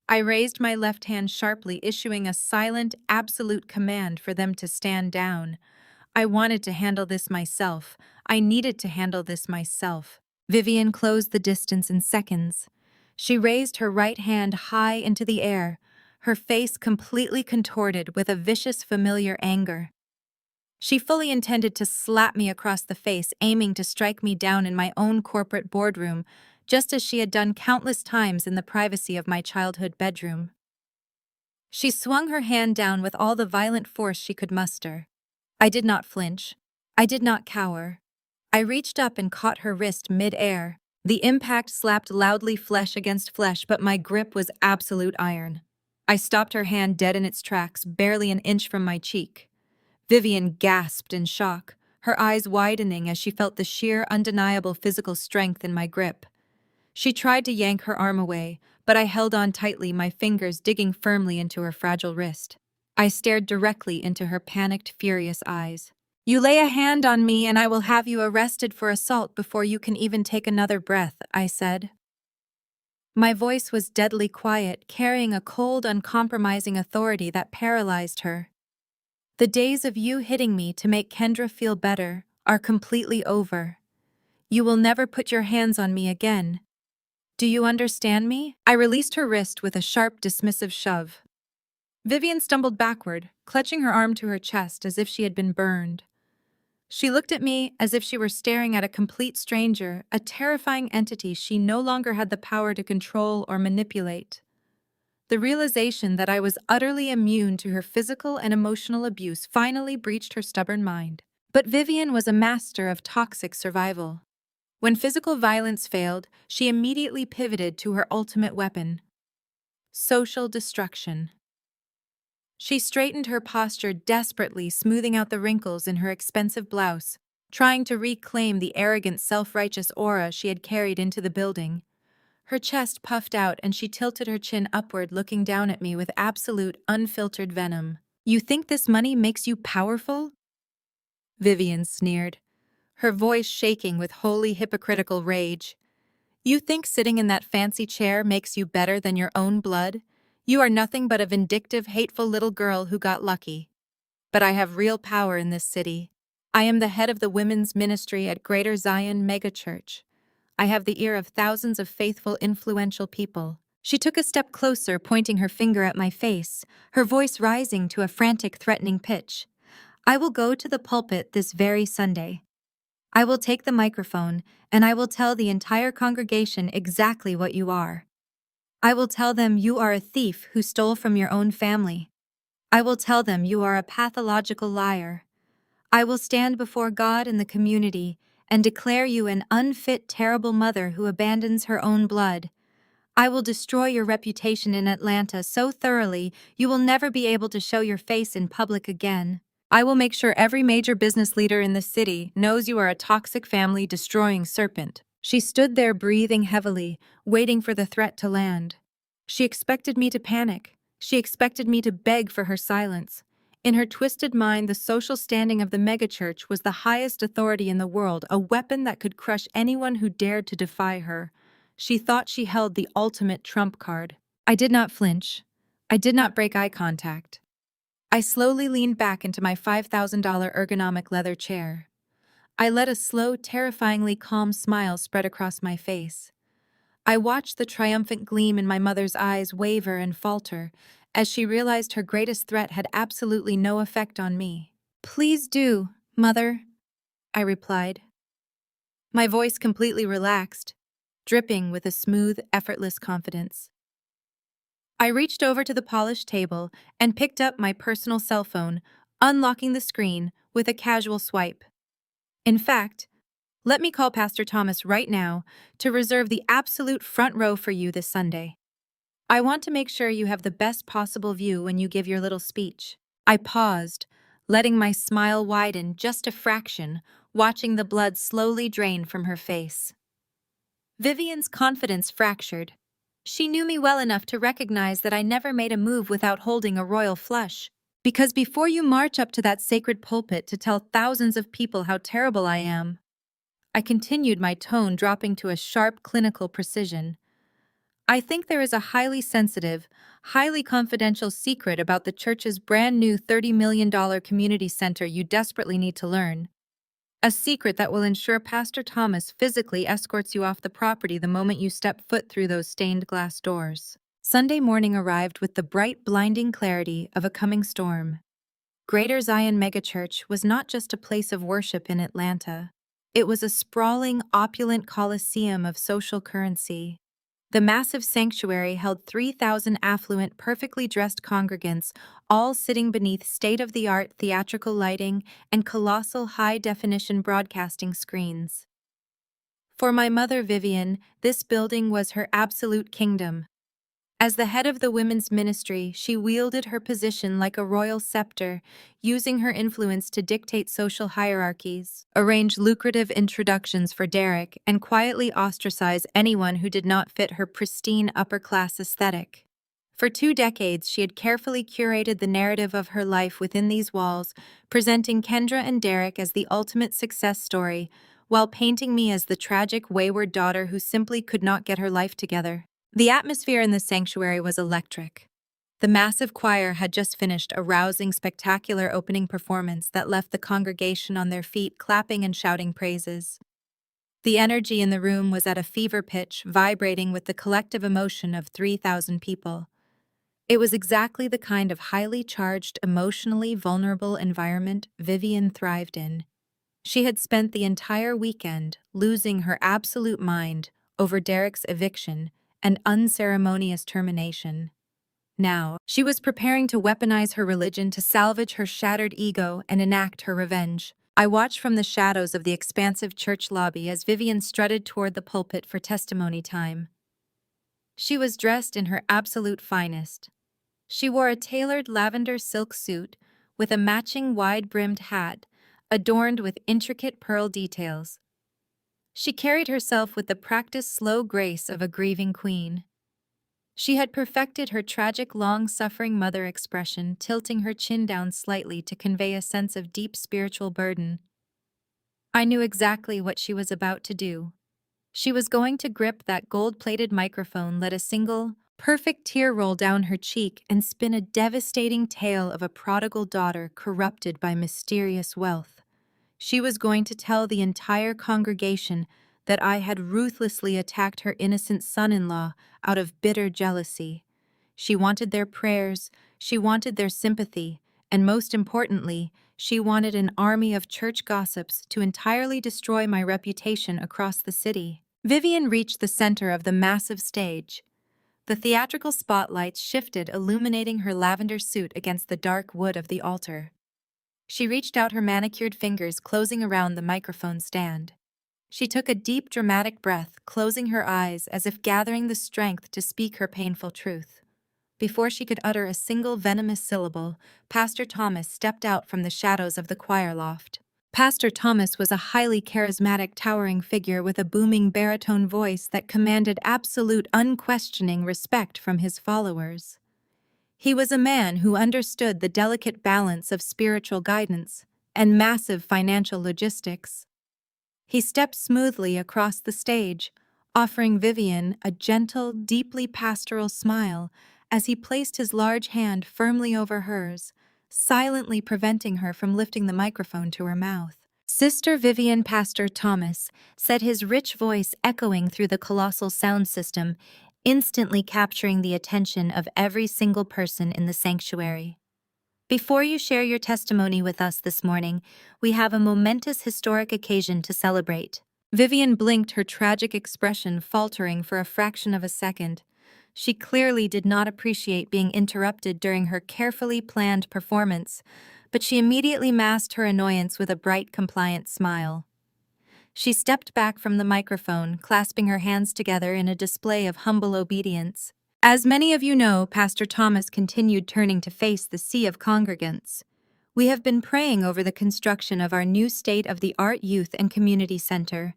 I raised my left hand sharply, issuing a silent, absolute command for them to stand down. I wanted to handle this myself. I needed to handle this myself. Vivian closed the distance in seconds. She raised her right hand high into the air, her face completely contorted with a vicious, familiar anger. She fully intended to slap me across the face, aiming to strike me down in my own corporate boardroom, just as she had done countless times in the privacy of my childhood bedroom. She swung her hand down with all the violent force she could muster. I did not flinch. I did not cower. I reached up and caught her wrist mid-air. The impact slapped loudly, flesh against flesh, but my grip was absolute iron. I stopped her hand dead in its tracks, barely an inch from my cheek. Vivian gasped in shock, her eyes widening as she felt the sheer, undeniable physical strength in my grip. She tried to yank her arm away, but I held on tightly, my fingers digging firmly into her fragile wrist. I stared directly into her panicked, furious eyes. "You lay a hand on me and I will have you arrested for assault before you can even take another breath," I said. My voice was deadly quiet, carrying a cold, uncompromising authority that paralyzed her. "The days of you hitting me to make Kendra feel better are completely over. You will never put your hands on me again. Do you understand me?" I released her wrist with a sharp, dismissive shove. Vivian stumbled backward, clutching her arm to her chest as if she had been burned. She looked at me as if she were staring at a complete stranger, a terrifying entity she no longer had the power to control or manipulate. The realization that I was utterly immune to her physical and emotional abuse finally breached her stubborn mind. But Vivian was a master of toxic survival. When physical violence failed, she immediately pivoted to her ultimate weapon: social destruction. She straightened her posture desperately, smoothing out the wrinkles in her expensive blouse, trying to reclaim the arrogant, self-righteous aura she had carried into the building. Her chest puffed out and she tilted her chin upward, looking down at me with absolute, unfiltered venom. "You think this money makes you powerful?" Vivian sneered, her voice shaking with wholly hypocritical rage. "You think sitting in that fancy chair makes you better than your own blood? You are nothing but a vindictive, hateful little girl who got lucky. But I have real power in this city. I am the head of the women's ministry at Greater Zion Megachurch. I have the ear of thousands of faithful, influential people." She took a step closer, pointing her finger at my face, her voice rising to a frantic, threatening pitch. "I will go to the pulpit this very Sunday. I will take the microphone, and I will tell the entire congregation exactly what you are. I will tell them you are a thief who stole from your own family. I will tell them you are a pathological liar. I will stand before God and the community and declare you an unfit, terrible mother who abandons her own blood. I will destroy your reputation in Atlanta so thoroughly you will never be able to show your face in public again. I will make sure every major business leader in the city knows you are a toxic family-destroying serpent." She stood there breathing heavily, waiting for the threat to land. She expected me to panic. She expected me to beg for her silence. In her twisted mind, the social standing of the megachurch was the highest authority in the world, a weapon that could crush anyone who dared to defy her. She thought she held the ultimate trump card. I did not flinch. I did not break eye contact. I slowly leaned back into my $5,000 ergonomic leather chair. I let a slow, terrifyingly calm smile spread across my face. I watched the triumphant gleam in my mother's eyes waver and falter as she realized her greatest threat had absolutely no effect on me. "Please do, Mother," I replied. My voice completely relaxed, dripping with a smooth, effortless confidence. I reached over to the polished table and picked up my personal cell phone, unlocking the screen with a casual swipe. "In fact, let me call Pastor Thomas right now to reserve the absolute front row for you this Sunday. I want to make sure you have the best possible view when you give your little speech." I paused, letting my smile widen just a fraction, watching the blood slowly drain from her face. Vivian's confidence fractured. She knew me well enough to recognize that I never made a move without holding a royal flush. "Because before you march up to that sacred pulpit to tell thousands of people how terrible I am," I continued, my tone dropping to a sharp, clinical precision, "I think there is a highly sensitive, highly confidential secret about the church's brand new $30 million community center you desperately need to learn. A secret that will ensure Pastor Thomas physically escorts you off the property the moment you step foot through those stained glass doors." Sunday morning arrived with the bright, blinding clarity of a coming storm. Greater Zion Megachurch was not just a place of worship in Atlanta. It was a sprawling, opulent coliseum of social currency. The massive sanctuary held 3,000 affluent, perfectly dressed congregants, all sitting beneath state-of-the-art theatrical lighting and colossal high-definition broadcasting screens. For my mother, Vivian, this building was her absolute kingdom. As the head of the women's ministry, she wielded her position like a royal scepter, using her influence to dictate social hierarchies, arrange lucrative introductions for Derek, and quietly ostracize anyone who did not fit her pristine upper-class aesthetic. For 2 decades, she had carefully curated the narrative of her life within these walls, presenting Kendra and Derek as the ultimate success story, while painting me as the tragic, wayward daughter who simply could not get her life together. The atmosphere in the sanctuary was electric. The massive choir had just finished a rousing, spectacular opening performance that left the congregation on their feet, clapping and shouting praises. The energy in the room was at a fever pitch, vibrating with the collective emotion of 3,000 people. It was exactly the kind of highly charged, emotionally vulnerable environment Vivian thrived in. She had spent the entire weekend losing her absolute mind over Derek's eviction and unceremonious termination. Now, she was preparing to weaponize her religion to salvage her shattered ego and enact her revenge. I watched from the shadows of the expansive church lobby as Vivian strutted toward the pulpit for testimony time. She was dressed in her absolute finest. She wore a tailored lavender silk suit with a matching wide-brimmed hat adorned with intricate pearl details. She carried herself with the practiced slow grace of a grieving queen. She had perfected her tragic long-suffering mother expression, tilting her chin down slightly to convey a sense of deep spiritual burden. I knew exactly what she was about to do. She was going to grip that gold-plated microphone, let a single, perfect tear roll down her cheek, and spin a devastating tale of a prodigal daughter corrupted by mysterious wealth. She was going to tell the entire congregation that I had ruthlessly attacked her innocent son-in-law out of bitter jealousy. She wanted their prayers, she wanted their sympathy, and most importantly, she wanted an army of church gossips to entirely destroy my reputation across the city. Vivian reached the center of the massive stage. The theatrical spotlights shifted, illuminating her lavender suit against the dark wood of the altar. She reached out her manicured fingers, closing around the microphone stand. She took a deep, dramatic breath, closing her eyes as if gathering the strength to speak her painful truth. Before she could utter a single venomous syllable, Pastor Thomas stepped out from the shadows of the choir loft. Pastor Thomas was a highly charismatic, towering figure with a booming baritone voice that commanded absolute, unquestioning respect from his followers. He was a man who understood the delicate balance of spiritual guidance and massive financial logistics. He stepped smoothly across the stage, offering Vivian a gentle, deeply pastoral smile as he placed his large hand firmly over hers, silently preventing her from lifting the microphone to her mouth. "Sister Vivian," Pastor Thomas said, his rich voice echoing through the colossal sound system, instantly capturing the attention of every single person in the sanctuary. "Before you share your testimony with us this morning, we have a momentous historic occasion to celebrate." Vivian blinked, her tragic expression faltering for a fraction of a second. She clearly did not appreciate being interrupted during her carefully planned performance, but she immediately masked her annoyance with a bright, compliant smile. She stepped back from the microphone, clasping her hands together in a display of humble obedience. "As many of you know," Pastor Thomas continued, turning to face the sea of congregants, "we have been praying over the construction of our new state-of-the-art youth and community center.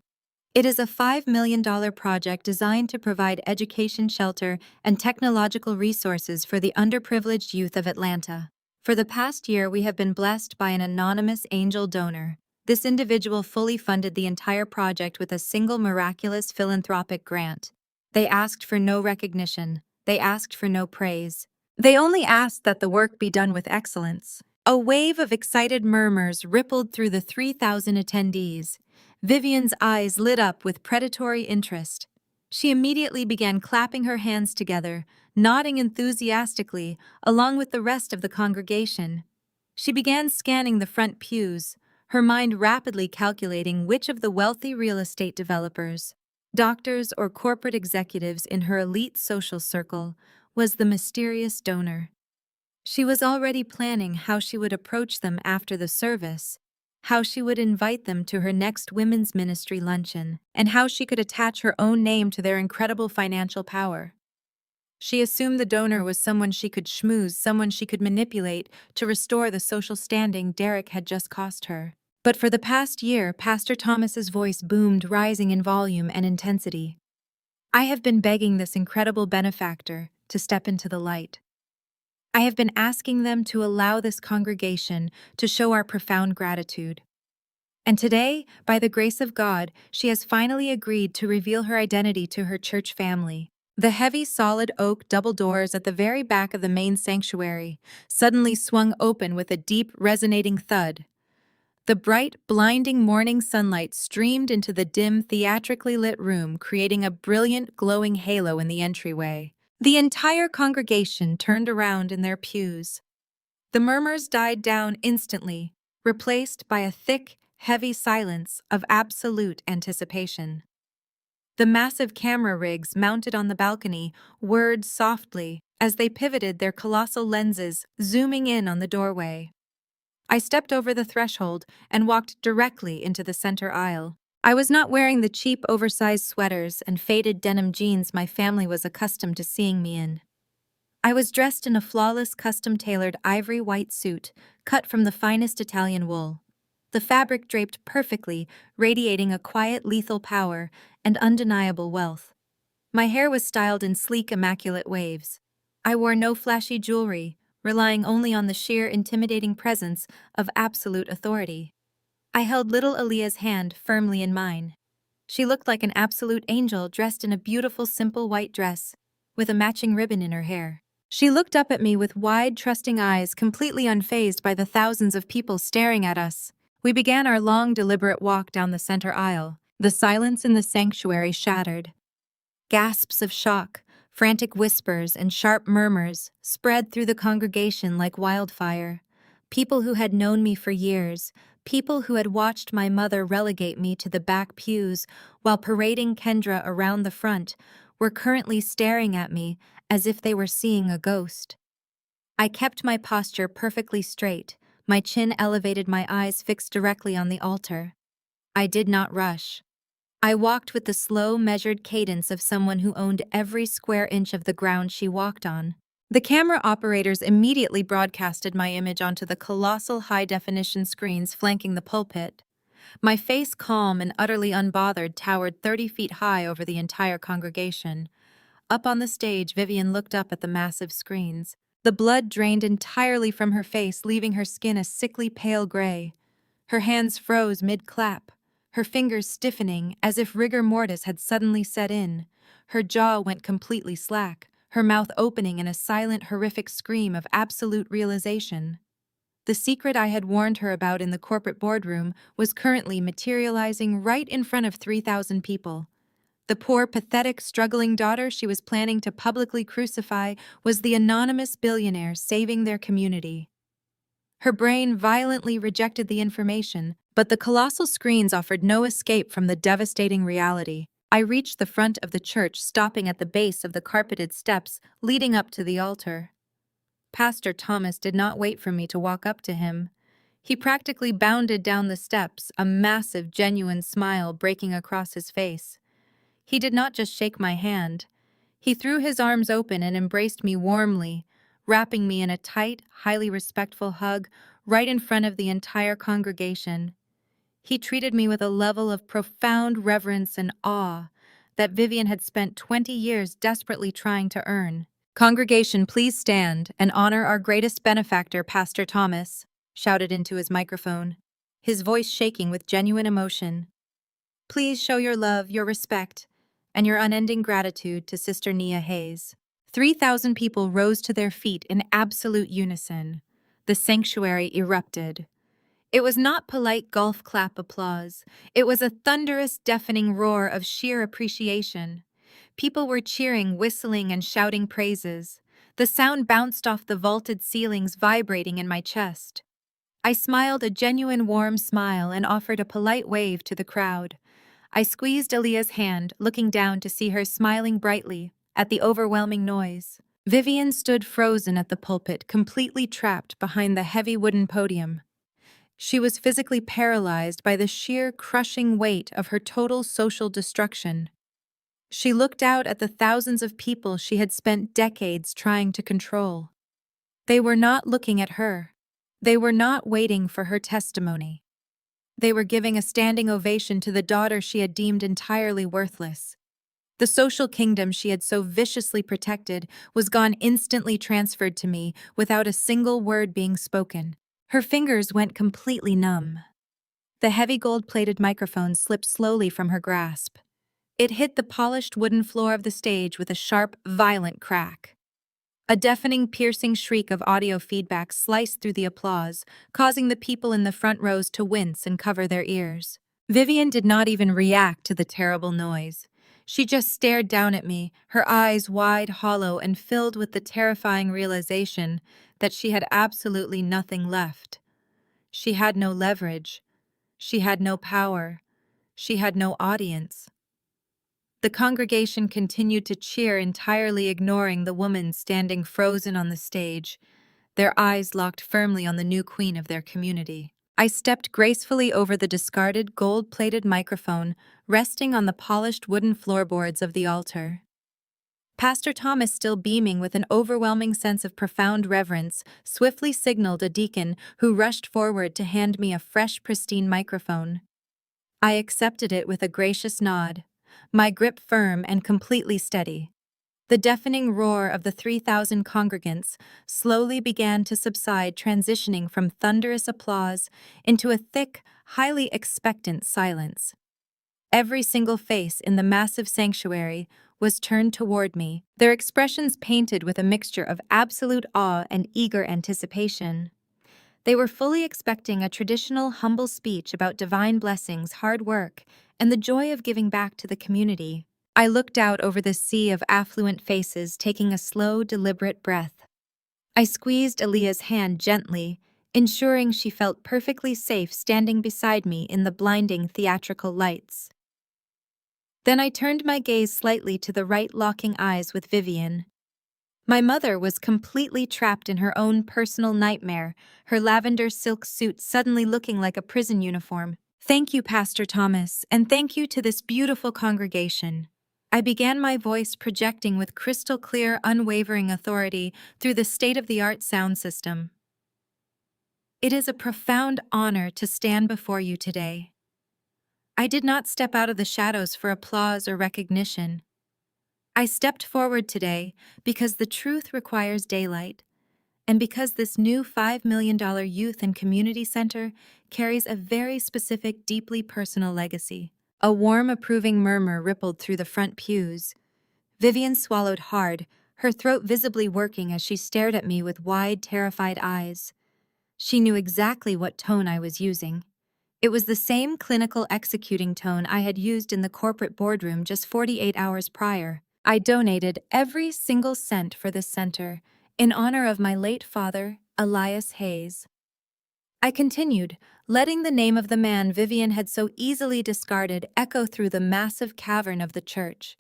It is a $5 million project designed to provide education, shelter, and technological resources for the underprivileged youth of Atlanta. For the past year, we have been blessed by an anonymous angel donor. This individual fully funded the entire project with a single miraculous philanthropic grant. They asked for no recognition. They asked for no praise. They only asked that the work be done with excellence." A wave of excited murmurs rippled through the 3,000 attendees. Vivian's eyes lit up with predatory interest. She immediately began clapping her hands together, nodding enthusiastically, along with the rest of the congregation. She began scanning the front pews, her mind rapidly calculating which of the wealthy real estate developers, doctors, or corporate executives in her elite social circle was the mysterious donor. She was already planning how she would approach them after the service, how she would invite them to her next women's ministry luncheon, and how she could attach her own name to their incredible financial power. She assumed the donor was someone she could schmooze, someone she could manipulate to restore the social standing Derek had just cost her. But for the past year, Pastor Thomas's voice boomed, rising in volume and intensity. "I have been begging this incredible benefactor to step into the light. I have been asking them to allow this congregation to show our profound gratitude. And today, by the grace of God, she has finally agreed to reveal her identity to her church family." The heavy, solid oak double doors at the very back of the main sanctuary suddenly swung open with a deep, resonating thud. The bright, blinding morning sunlight streamed into the dim, theatrically lit room, creating a brilliant, glowing halo in the entryway. The entire congregation turned around in their pews. The murmurs died down instantly, replaced by a thick, heavy silence of absolute anticipation. The massive camera rigs mounted on the balcony whirred softly as they pivoted their colossal lenses, zooming in on the doorway. I stepped over the threshold and walked directly into the center aisle. I was not wearing the cheap, oversized sweaters and faded denim jeans my family was accustomed to seeing me in. I was dressed in a flawless custom-tailored ivory white suit, cut from the finest Italian wool. The fabric draped perfectly, radiating a quiet, lethal power and undeniable wealth. My hair was styled in sleek, immaculate waves. I wore no flashy jewelry, relying only on the sheer, intimidating presence of absolute authority. I held little Aaliyah's hand firmly in mine. She looked like an absolute angel dressed in a beautiful, simple white dress, with a matching ribbon in her hair. She looked up at me with wide, trusting eyes, completely unfazed by the thousands of people staring at us. We began our long, deliberate walk down the center aisle. The silence in the sanctuary shattered. Gasps of shock, frantic whispers, and sharp murmurs spread through the congregation like wildfire. People who had known me for years, people who had watched my mother relegate me to the back pews while parading Kendra around the front, were currently staring at me as if they were seeing a ghost. I kept my posture perfectly straight, my chin elevated, my eyes fixed directly on the altar. I did not rush. I walked with the slow, measured cadence of someone who owned every square inch of the ground she walked on. The camera operators immediately broadcasted my image onto the colossal high-definition screens flanking the pulpit. My face, calm and utterly unbothered, towered 30 feet high over the entire congregation. Up on the stage, Vivian looked up at the massive screens. The blood drained entirely from her face, leaving her skin a sickly pale gray. Her hands froze mid-clap, her fingers stiffening as if rigor mortis had suddenly set in. Her jaw went completely slack, her mouth opening in a silent, horrific scream of absolute realization. The secret I had warned her about in the corporate boardroom was currently materializing right in front of 3,000 people. The poor, pathetic, struggling daughter she was planning to publicly crucify was the anonymous billionaire saving their community. Her brain violently rejected the information, but the colossal screens offered no escape from the devastating reality. I reached the front of the church, stopping at the base of the carpeted steps leading up to the altar. Pastor Thomas did not wait for me to walk up to him. He practically bounded down the steps, a massive, genuine smile breaking across his face. He did not just shake my hand. He threw his arms open and embraced me warmly, wrapping me in a tight, highly respectful hug right in front of the entire congregation. He treated me with a level of profound reverence and awe that Vivian had spent 20 years desperately trying to earn. "Congregation, please stand and honor our greatest benefactor, Pastor Thomas," shouted into his microphone, his voice shaking with genuine emotion. "Please show your love, your respect, and your unending gratitude to Sister Nia Hayes." 3,000 people rose to their feet in absolute unison. The sanctuary erupted. It was not polite golf clap applause. It was a thunderous, deafening roar of sheer appreciation. People were cheering, whistling, and shouting praises. The sound bounced off the vaulted ceilings, vibrating in my chest. I smiled a genuine warm smile and offered a polite wave to the crowd. I squeezed Aaliyah's hand, looking down to see her smiling brightly at the overwhelming noise. Vivian stood frozen at the pulpit, completely trapped behind the heavy wooden podium. She was physically paralyzed by the sheer, crushing weight of her total social destruction. She looked out at the thousands of people she had spent decades trying to control. They were not looking at her. They were not waiting for her testimony. They were giving a standing ovation to the daughter she had deemed entirely worthless. The social kingdom she had so viciously protected was gone, instantly transferred to me without a single word being spoken. Her fingers went completely numb. The heavy gold-plated microphone slipped slowly from her grasp. It hit the polished wooden floor of the stage with a sharp, violent crack. A deafening, piercing shriek of audio feedback sliced through the applause, causing the people in the front rows to wince and cover their ears. Vivian did not even react to the terrible noise. She just stared down at me, her eyes wide, hollow, and filled with the terrifying realization that she had absolutely nothing left. She had no leverage. She had no power. She had no audience. The congregation continued to cheer, entirely ignoring the woman standing frozen on the stage, their eyes locked firmly on the new queen of their community. I stepped gracefully over the discarded gold-plated microphone, resting on the polished wooden floorboards of the altar. Pastor Thomas, still beaming with an overwhelming sense of profound reverence, swiftly signaled a deacon who rushed forward to hand me a fresh, pristine microphone. I accepted it with a gracious nod, my grip firm and completely steady. The deafening roar of the 3,000 congregants slowly began to subside, transitioning from thunderous applause into a thick, highly expectant silence. Every single face in the massive sanctuary was turned toward me, their expressions painted with a mixture of absolute awe and eager anticipation. They were fully expecting a traditional, humble speech about divine blessings, hard work, and the joy of giving back to the community. I looked out over the sea of affluent faces, taking a slow, deliberate breath. I squeezed Aaliyah's hand gently, ensuring she felt perfectly safe standing beside me in the blinding theatrical lights. Then I turned my gaze slightly to the right, locking eyes with Vivian. My mother was completely trapped in her own personal nightmare, her lavender silk suit suddenly looking like a prison uniform. "Thank you, Pastor Thomas, and thank you to this beautiful congregation." I began, my voice projecting with crystal clear, unwavering authority through the state-of-the-art sound system. "It is a profound honor to stand before you today. I did not step out of the shadows for applause or recognition. I stepped forward today because the truth requires daylight, and because this new $5 million youth and community center carries a very specific, deeply personal legacy." A warm, approving murmur rippled through the front pews. Vivian swallowed hard, her throat visibly working as she stared at me with wide, terrified eyes. She knew exactly what tone I was using. It was the same clinical, executing tone I had used in the corporate boardroom just 48 hours prior. "I donated every single cent for this center in honor of my late father, Elias Hayes." I continued, letting the name of the man Vivian had so easily discarded echo through the massive cavern of the church.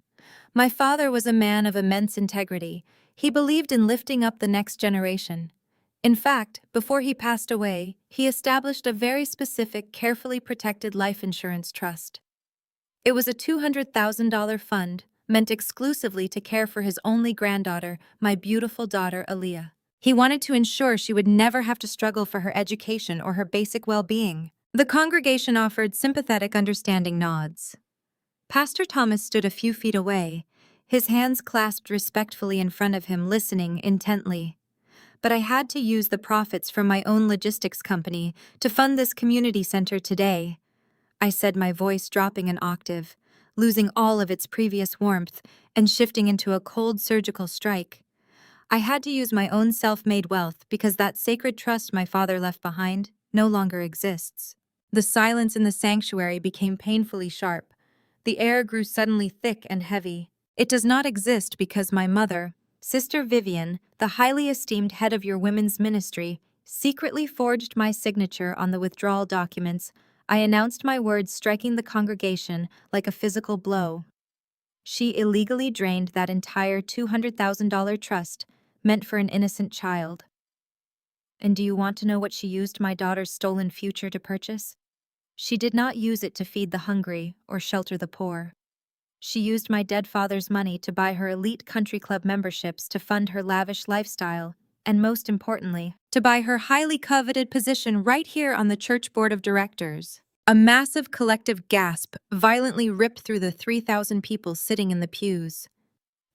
My father was a man of immense integrity. He believed in lifting up the next generation. In fact, before he passed away, he established a very specific, carefully protected life insurance trust. It was a $200,000 fund, meant exclusively to care for his only granddaughter, my beautiful daughter, Aaliyah. He wanted to ensure she would never have to struggle for her education or her basic well-being. The congregation offered sympathetic, understanding nods. Pastor Thomas stood a few feet away, his hands clasped respectfully in front of him, listening intently. But I had to use the profits from my own logistics company to fund this community center today, I said, my voice dropping an octave, losing all of its previous warmth and shifting into a cold surgical strike. I had to use my own self-made wealth because that sacred trust my father left behind no longer exists. The silence in the sanctuary became painfully sharp. The air grew suddenly thick and heavy. It does not exist because my mother, Sister Vivian, the highly esteemed head of your women's ministry, secretly forged my signature on the withdrawal documents. I announced, my words striking the congregation like a physical blow. She illegally drained that entire $200,000 trust meant for an innocent child. And do you want to know what she used my daughter's stolen future to purchase? She did not use it to feed the hungry or shelter the poor. She used my dead father's money to buy her elite country club memberships, to fund her lavish lifestyle, and most importantly, to buy her highly coveted position right here on the church board of directors. A massive collective gasp violently ripped through the 3,000 people sitting in the pews.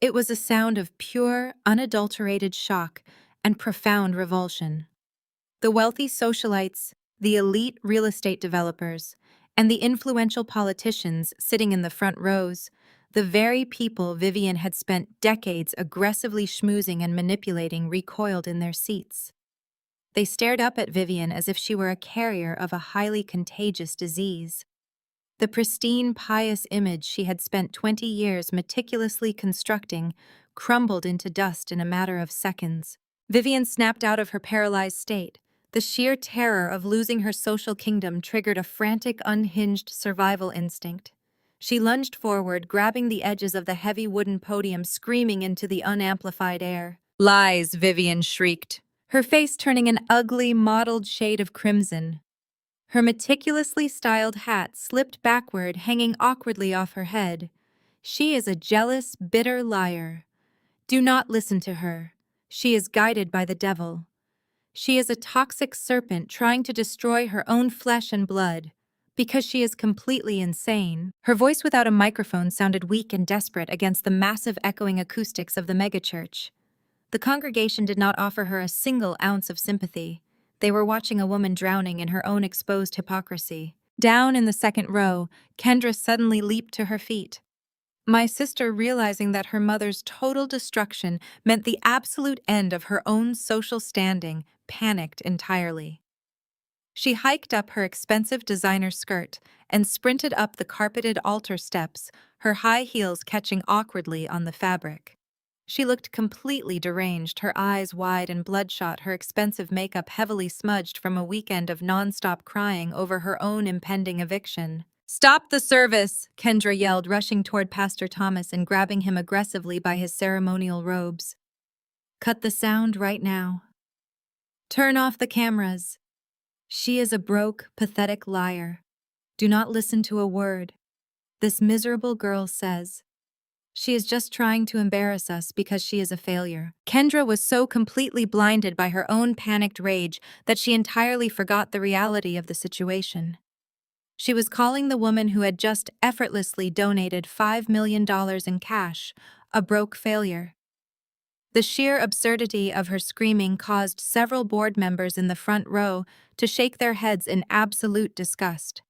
It was a sound of pure, unadulterated shock and profound revulsion. The wealthy socialites, the elite real estate developers, and the influential politicians sitting in the front rows, the very people Vivian had spent decades aggressively schmoozing and manipulating, recoiled in their seats. They stared up at Vivian as if she were a carrier of a highly contagious disease. The pristine, pious image she had spent 20 years meticulously constructing crumbled into dust in a matter of seconds. Vivian snapped out of her paralyzed state. The sheer terror of losing her social kingdom triggered a frantic, unhinged survival instinct. She lunged forward, grabbing the edges of the heavy wooden podium, screaming into the unamplified air. "Lies!" Vivian shrieked, her face turning an ugly, mottled shade of crimson. Her meticulously styled hat slipped backward, hanging awkwardly off her head. "She is a jealous, bitter liar. Do not listen to her. She is guided by the devil. She is a toxic serpent trying to destroy her own flesh and blood, because she is completely insane. Her voice without a microphone sounded weak and desperate against the massive echoing acoustics of the megachurch. The congregation did not offer her a single ounce of sympathy. They were watching a woman drowning in her own exposed hypocrisy. Down in the second row, Kendra suddenly leaped to her feet. My sister, realizing that her mother's total destruction meant the absolute end of her own social standing, panicked entirely. She hiked up her expensive designer skirt and sprinted up the carpeted altar steps, her high heels catching awkwardly on the fabric. She looked completely deranged, her eyes wide and bloodshot, her expensive makeup heavily smudged from a weekend of nonstop crying over her own impending eviction. "Stop the service!" Kendra yelled, rushing toward Pastor Thomas and grabbing him aggressively by his ceremonial robes. "Cut the sound right now. Turn off the cameras. She is a broke, pathetic liar. Do not listen to a word this miserable girl says. She is just trying to embarrass us because she is a failure." Kendra was so completely blinded by her own panicked rage that she entirely forgot the reality of the situation. She was calling the woman who had just effortlessly donated $5 million in cash a broke failure. The sheer absurdity of her screaming caused several board members in the front row to shake their heads in absolute disgust.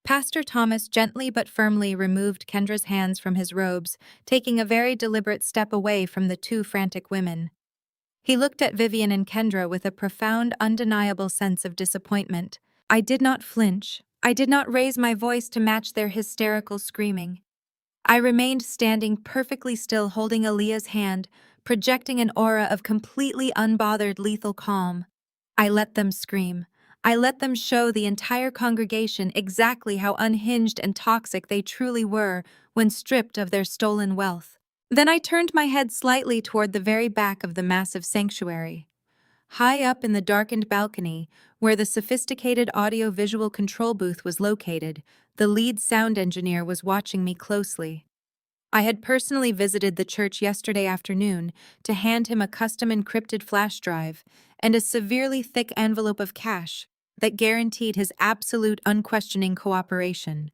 Pastor Thomas gently but firmly removed Kendra's hands from his robes, taking a very deliberate step away from the two frantic women. He looked at Vivian and Kendra with a profound, undeniable sense of disappointment. I did not flinch. I did not raise my voice to match their hysterical screaming. I remained standing perfectly still, holding Aaliyah's hand, projecting an aura of completely unbothered lethal calm. I let them scream. I let them show the entire congregation exactly how unhinged and toxic they truly were when stripped of their stolen wealth. Then I turned my head slightly toward the very back of the massive sanctuary. High up in the darkened balcony, where the sophisticated audio-visual control booth was located, the lead sound engineer was watching me closely. I had personally visited the church yesterday afternoon to hand him a custom encrypted flash drive and a severely thick envelope of cash that guaranteed his absolute unquestioning cooperation.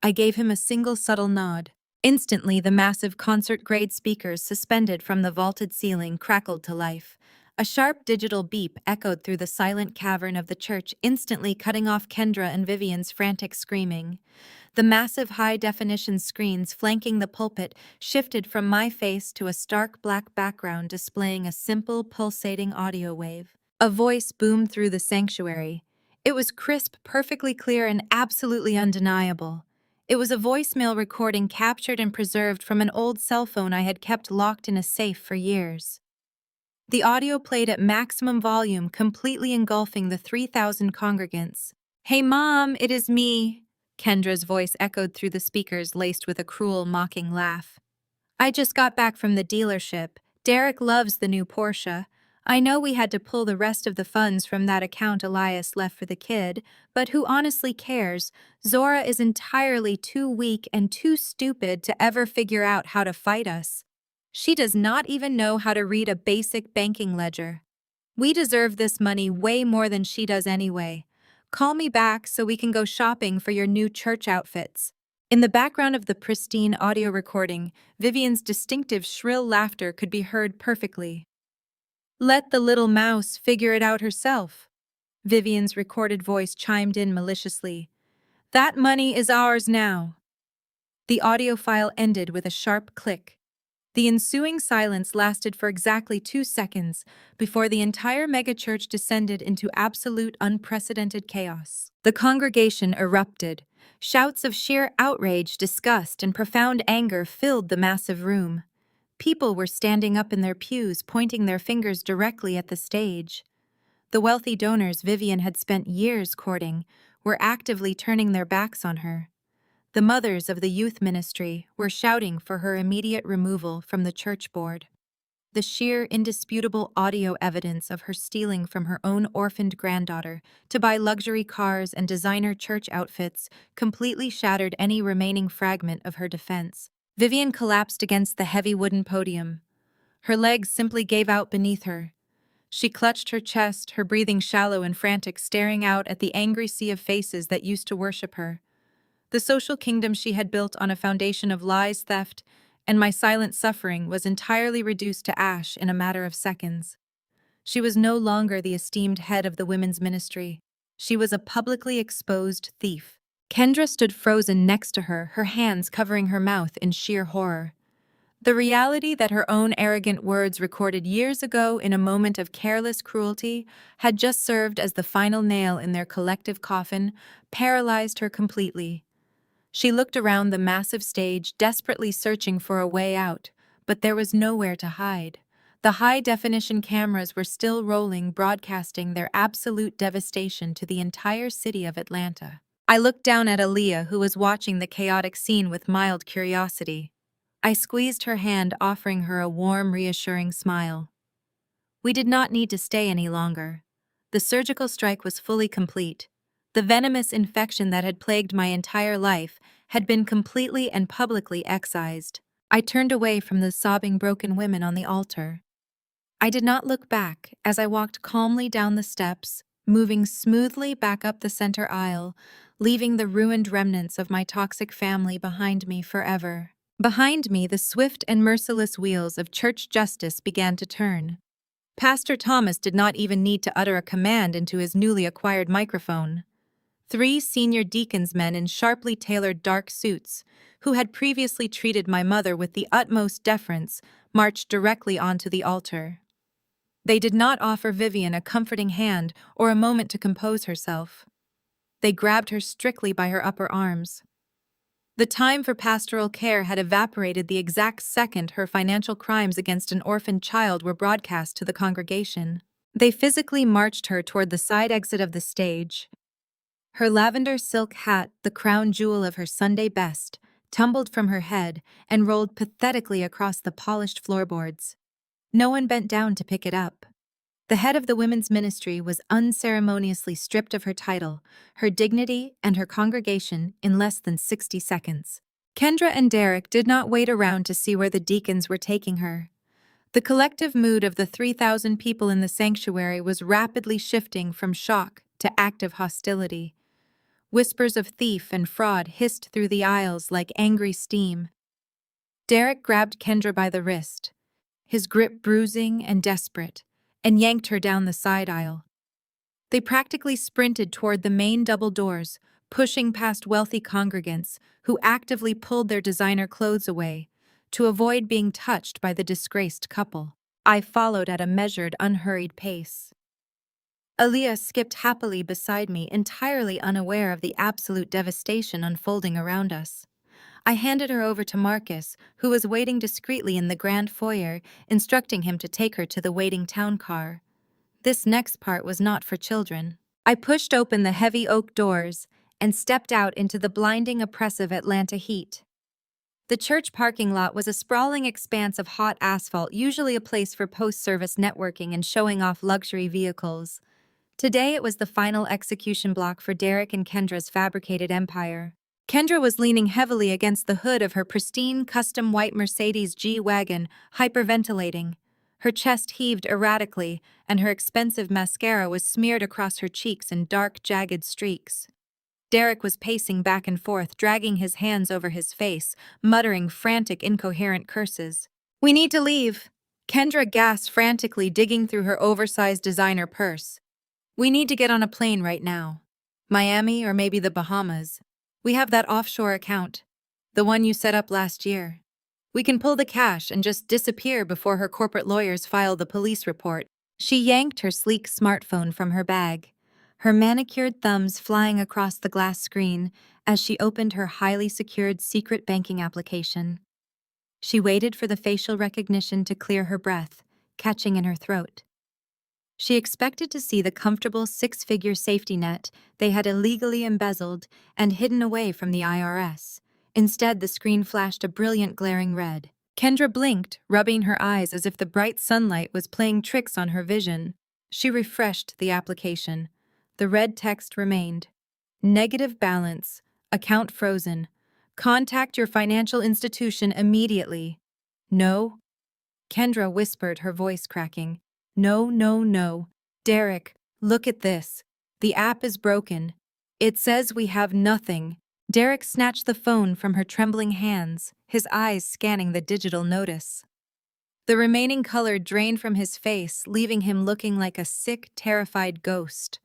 I gave him a single subtle nod. Instantly, the massive concert-grade speakers suspended from the vaulted ceiling crackled to life. A sharp digital beep echoed through the silent cavern of the church, instantly cutting off Kendra and Vivian's frantic screaming. The massive high-definition screens flanking the pulpit shifted from my face to a stark black background displaying a simple, pulsating audio wave. A voice boomed through the sanctuary. It was crisp, perfectly clear, and absolutely undeniable. It was a voicemail recording captured and preserved from an old cell phone I had kept locked in a safe for years. The audio played at maximum volume, completely engulfing the 3,000 congregants. "Hey, Mom, it is me." Kendra's voice echoed through the speakers, laced with a cruel, mocking laugh. "I just got back from the dealership. Derek loves the new Porsche. I know we had to pull the rest of the funds from that account Elias left for the kid, but who honestly cares? Zora is entirely too weak and too stupid to ever figure out how to fight us. She does not even know how to read a basic banking ledger. We deserve this money way more than she does anyway. Call me back so we can go shopping for your new church outfits." In the background of the pristine audio recording, Vivian's distinctive shrill laughter could be heard perfectly. "Let the little mouse figure it out herself," Vivian's recorded voice chimed in maliciously. "That money is ours now." The audio file ended with a sharp click. The ensuing silence lasted for exactly 2 seconds before the entire megachurch descended into absolute unprecedented chaos. The congregation erupted. Shouts of sheer outrage, disgust, and profound anger filled the massive room. People were standing up in their pews, pointing their fingers directly at the stage. The wealthy donors Vivian had spent years courting were actively turning their backs on her. The mothers of the youth ministry were shouting for her immediate removal from the church board. The sheer, indisputable audio evidence of her stealing from her own orphaned granddaughter to buy luxury cars and designer church outfits completely shattered any remaining fragment of her defense. Vivian collapsed against the heavy wooden podium. Her legs simply gave out beneath her. She clutched her chest, her breathing shallow and frantic, staring out at the angry sea of faces that used to worship her. The social kingdom she had built on a foundation of lies, theft, and my silent suffering was entirely reduced to ash in a matter of seconds. She was no longer the esteemed head of the women's ministry. She was a publicly exposed thief. Kendra stood frozen next to her, her hands covering her mouth in sheer horror. The reality that her own arrogant words recorded years ago in a moment of careless cruelty had just served as the final nail in their collective coffin paralyzed her completely. She looked around the massive stage, desperately searching for a way out, but there was nowhere to hide. The high-definition cameras were still rolling, broadcasting their absolute devastation to the entire city of Atlanta. I looked down at Aaliyah, who was watching the chaotic scene with mild curiosity. I squeezed her hand, offering her a warm, reassuring smile. We did not need to stay any longer. The surgical strike was fully complete. The venomous infection that had plagued my entire life had been completely and publicly excised. I turned away from the sobbing, broken women on the altar. I did not look back as I walked calmly down the steps, moving smoothly back up the center aisle, leaving the ruined remnants of my toxic family behind me forever. Behind me, the swift and merciless wheels of church justice began to turn. Pastor Thomas did not even need to utter a command into his newly acquired microphone. 3 senior deacons men in sharply tailored dark suits, who had previously treated my mother with the utmost deference, marched directly onto the altar. They did not offer Vivian a comforting hand or a moment to compose herself. They grabbed her strictly by her upper arms. The time for pastoral care had evaporated the exact second her financial crimes against an orphaned child were broadcast to the congregation. They physically marched her toward the side exit of the stage. Her lavender silk hat, the crown jewel of her Sunday best, tumbled from her head and rolled pathetically across the polished floorboards. No one bent down to pick it up. The head of the women's ministry was unceremoniously stripped of her title, her dignity, and her congregation in less than 60 seconds. Kendra and Derek did not wait around to see where the deacons were taking her. The collective mood of the 3,000 people in the sanctuary was rapidly shifting from shock to active hostility. Whispers of thief and fraud hissed through the aisles like angry steam. Derek grabbed Kendra by the wrist, his grip bruising and desperate, and yanked her down the side aisle. They practically sprinted toward the main double doors, pushing past wealthy congregants who actively pulled their designer clothes away to avoid being touched by the disgraced couple. I followed at a measured, unhurried pace. Aaliyah skipped happily beside me, entirely unaware of the absolute devastation unfolding around us. I handed her over to Marcus, who was waiting discreetly in the grand foyer, instructing him to take her to the waiting town car. This next part was not for children. I pushed open the heavy oak doors and stepped out into the blinding, oppressive Atlanta heat. The church parking lot was a sprawling expanse of hot asphalt, usually a place for post-service networking and showing off luxury vehicles. Today it was the final execution block for Derek and Kendra's fabricated empire. Kendra was leaning heavily against the hood of her pristine, custom white Mercedes G-Wagon, hyperventilating. Her chest heaved erratically, and her expensive mascara was smeared across her cheeks in dark, jagged streaks. Derek was pacing back and forth, dragging his hands over his face, muttering frantic, incoherent curses. "We need to leave," Kendra gasped frantically, digging through her oversized designer purse. "We need to get on a plane right now. Miami or maybe the Bahamas. We have that offshore account, the one you set up last year. We can pull the cash and just disappear before her corporate lawyers file the police report." She yanked her sleek smartphone from her bag, her manicured thumbs flying across the glass screen as she opened her highly secured secret banking application. She waited for the facial recognition to clear her breath, catching in her throat. She expected to see the comfortable 6-figure safety net they had illegally embezzled and hidden away from the IRS. Instead, the screen flashed a brilliant glaring red. Kendra blinked, rubbing her eyes as if the bright sunlight was playing tricks on her vision. She refreshed the application. The red text remained. "Negative balance. Account frozen. Contact your financial institution immediately." No. Kendra whispered, her voice cracking. No, no, no. Derek, look at this. The app is broken. It says we have nothing. Derek snatched the phone from her trembling hands, his eyes scanning the digital notice. The remaining color drained from his face, leaving him looking like a sick, terrified ghost.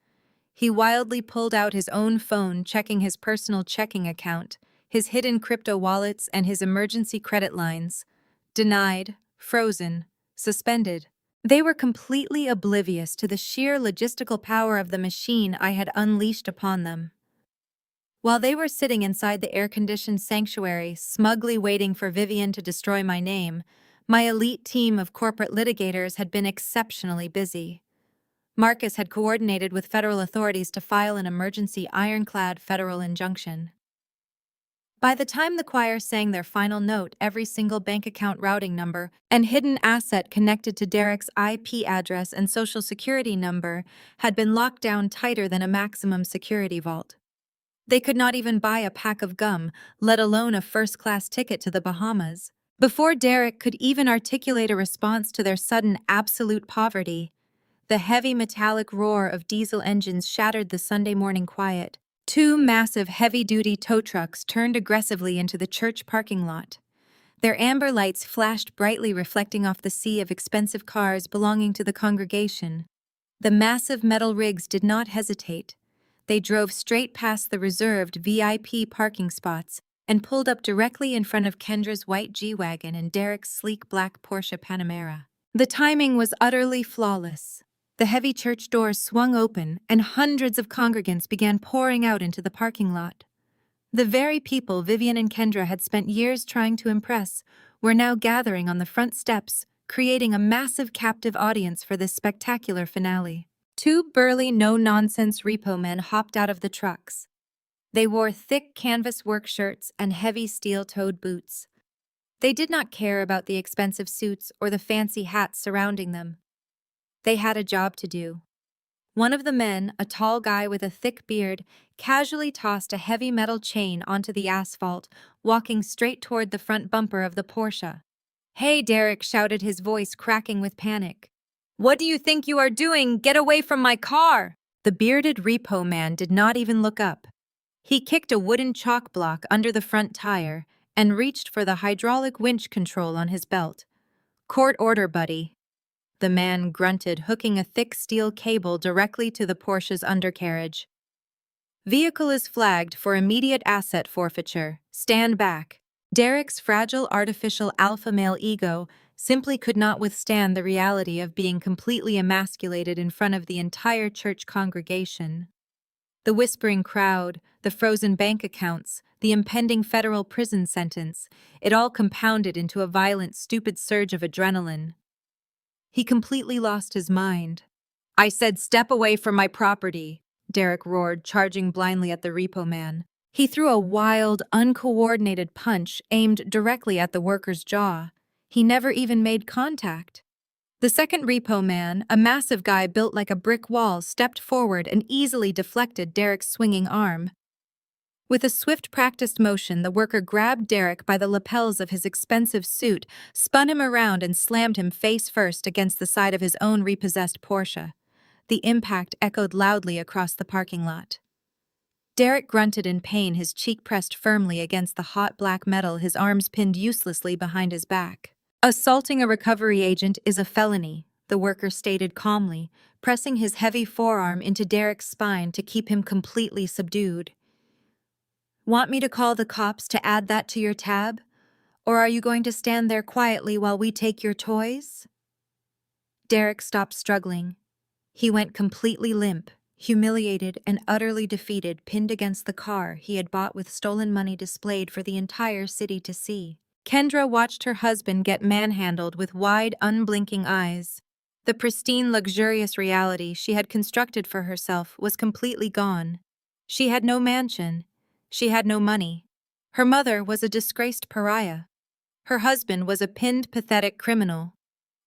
He wildly pulled out his own phone, checking his personal checking account, his hidden crypto wallets, and his emergency credit lines. Denied, frozen, suspended. They were completely oblivious to the sheer logistical power of the machine I had unleashed upon them. While they were sitting inside the air-conditioned sanctuary, smugly waiting for Vivian to destroy my name, my elite team of corporate litigators had been exceptionally busy. Marcus had coordinated with federal authorities to file an emergency ironclad federal injunction. By the time the choir sang their final note, every single bank account routing number and hidden asset connected to Derek's IP address and social security number had been locked down tighter than a maximum security vault. They could not even buy a pack of gum, let alone a first-class ticket to the Bahamas. Before Derek could even articulate a response to their sudden absolute poverty, the heavy metallic roar of diesel engines shattered the Sunday morning quiet. Two massive heavy-duty tow trucks turned aggressively into the church parking lot. Their amber lights flashed brightly, reflecting off the sea of expensive cars belonging to the congregation. The massive metal rigs did not hesitate. They drove straight past the reserved VIP parking spots and pulled up directly in front of Kendra's white G-Wagon and Derek's sleek black Porsche Panamera. The timing was utterly flawless. The heavy church doors swung open, and hundreds of congregants began pouring out into the parking lot. The very people Vivian and Kendra had spent years trying to impress were now gathering on the front steps, creating a massive captive audience for this spectacular finale. Two burly, no-nonsense repo men hopped out of the trucks. They wore thick canvas work shirts and heavy steel-toed boots. They did not care about the expensive suits or the fancy hats surrounding them. They had a job to do. One of the men, a tall guy with a thick beard, casually tossed a heavy metal chain onto the asphalt, walking straight toward the front bumper of the Porsche. "Hey, Derek," shouted, his voice cracking with panic. "What do you think you are doing? Get away from my car!" The bearded repo man did not even look up. He kicked a wooden chalk block under the front tire and reached for the hydraulic winch control on his belt. "Court order, buddy." The man grunted, hooking a thick steel cable directly to the Porsche's undercarriage. "Vehicle is flagged for immediate asset forfeiture. Stand back." Derek's fragile artificial alpha male ego simply could not withstand the reality of being completely emasculated in front of the entire church congregation. The whispering crowd, the frozen bank accounts, the impending federal prison sentence, it all compounded into a violent, stupid surge of adrenaline. He completely lost his mind. "I said step away from my property," Derek roared, charging blindly at the repo man. He threw a wild, uncoordinated punch aimed directly at the worker's jaw. He never even made contact. The second repo man, a massive guy built like a brick wall, stepped forward and easily deflected Derek's swinging arm. With a swift, practiced motion, the worker grabbed Derek by the lapels of his expensive suit, spun him around, and slammed him face first against the side of his own repossessed Porsche. The impact echoed loudly across the parking lot. Derek grunted in pain, his cheek pressed firmly against the hot black metal, his arms pinned uselessly behind his back. "Assaulting a recovery agent is a felony," the worker stated calmly, pressing his heavy forearm into Derek's spine to keep him completely subdued. "Want me to call the cops to add that to your tab? Or are you going to stand there quietly while we take your toys?" Derek stopped struggling. He went completely limp, humiliated and utterly defeated, pinned against the car he had bought with stolen money displayed for the entire city to see. Kendra watched her husband get manhandled with wide, unblinking eyes. The pristine, luxurious reality she had constructed for herself was completely gone. She had no mansion. She had no money. Her mother was a disgraced pariah. Her husband was a pinned, pathetic criminal.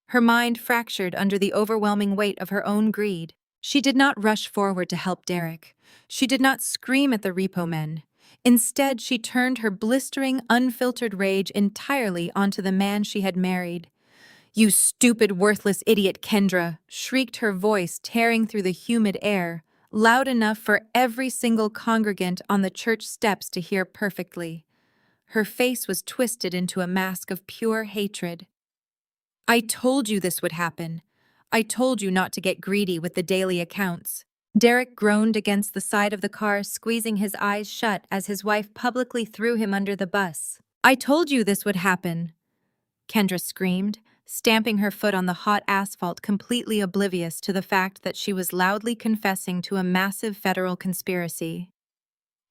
Her mind fractured under the overwhelming weight of her own greed. She did not rush forward to help Derek. She did not scream at the repo men. Instead, she turned her blistering, unfiltered rage entirely onto the man she had married. "You stupid, worthless idiot, Kendra!" shrieked her voice, tearing through the humid air, loud enough for every single congregant on the church steps to hear perfectly. Her face was twisted into a mask of pure hatred. "I told you this would happen. I told you not to get greedy with the daily accounts." Derek groaned against the side of the car, squeezing his eyes shut as his wife publicly threw him under the bus. "I told you this would happen," Kendra screamed, stamping her foot on the hot asphalt, completely oblivious to the fact that she was loudly confessing to a massive federal conspiracy.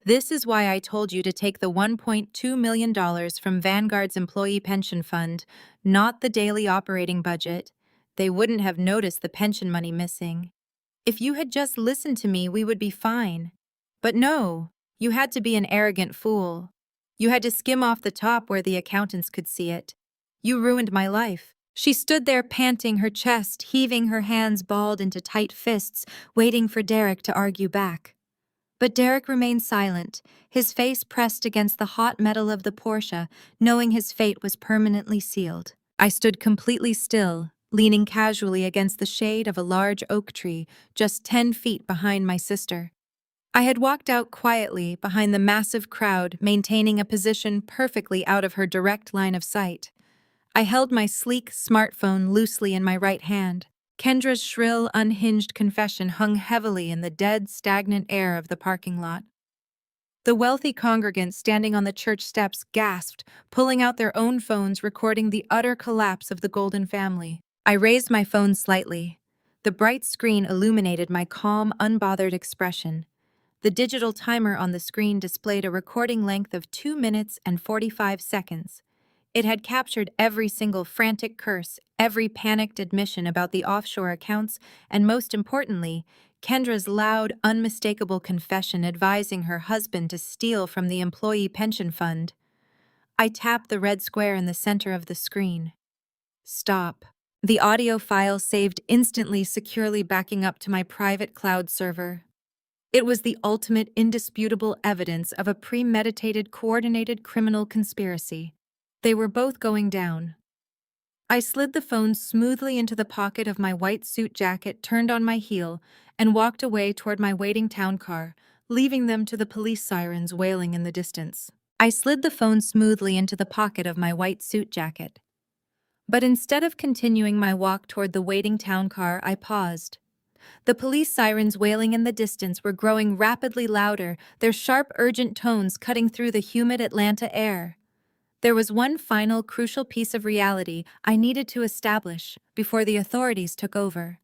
"This is why I told you to take the $1.2 million from Vanguard's employee pension fund, not the daily operating budget. They wouldn't have noticed the pension money missing. If you had just listened to me, we would be fine. But no, you had to be an arrogant fool. You had to skim off the top where the accountants could see it. You ruined my life." She stood there panting, her chest heaving, her hands balled into tight fists, waiting for Derek to argue back. But Derek remained silent, his face pressed against the hot metal of the Porsche, knowing his fate was permanently sealed. I stood completely still, leaning casually against the shade of a large oak tree just 10 feet behind my sister. I had walked out quietly behind the massive crowd, maintaining a position perfectly out of her direct line of sight. I held my sleek smartphone loosely in my right hand. Kendra's shrill, unhinged confession hung heavily in the dead, stagnant air of the parking lot. The wealthy congregants standing on the church steps gasped, pulling out their own phones, recording the utter collapse of the Golden family. I raised my phone slightly. The bright screen illuminated my calm, unbothered expression. The digital timer on the screen displayed a recording length of 2 minutes and 45 seconds. It had captured every single frantic curse, every panicked admission about the offshore accounts, and most importantly, Kendra's loud, unmistakable confession advising her husband to steal from the employee pension fund. I tapped the red square in the center of the screen. Stop. The audio file saved instantly, securely backing up to my private cloud server. It was the ultimate, indisputable evidence of a premeditated, coordinated criminal conspiracy. They were both going down. I slid the phone smoothly into the pocket of my white suit jacket, turned on my heel, and walked away toward my waiting town car, leaving them to the police sirens wailing in the distance. I slid the phone smoothly into the pocket of my white suit jacket. But instead of continuing my walk toward the waiting town car, I paused. The police sirens wailing in the distance were growing rapidly louder, their sharp, urgent tones cutting through the humid Atlanta air. There was one final, crucial piece of reality I needed to establish before the authorities took over.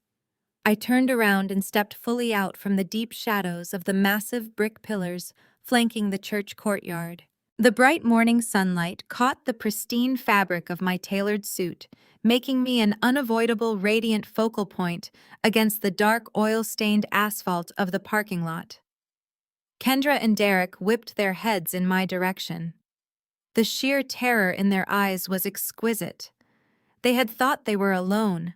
I turned around and stepped fully out from the deep shadows of the massive brick pillars flanking the church courtyard. The bright morning sunlight caught the pristine fabric of my tailored suit, making me an unavoidable, radiant focal point against the dark, oil-stained asphalt of the parking lot. Kendra and Derek whipped their heads in my direction. The sheer terror in their eyes was exquisite. They had thought they were alone.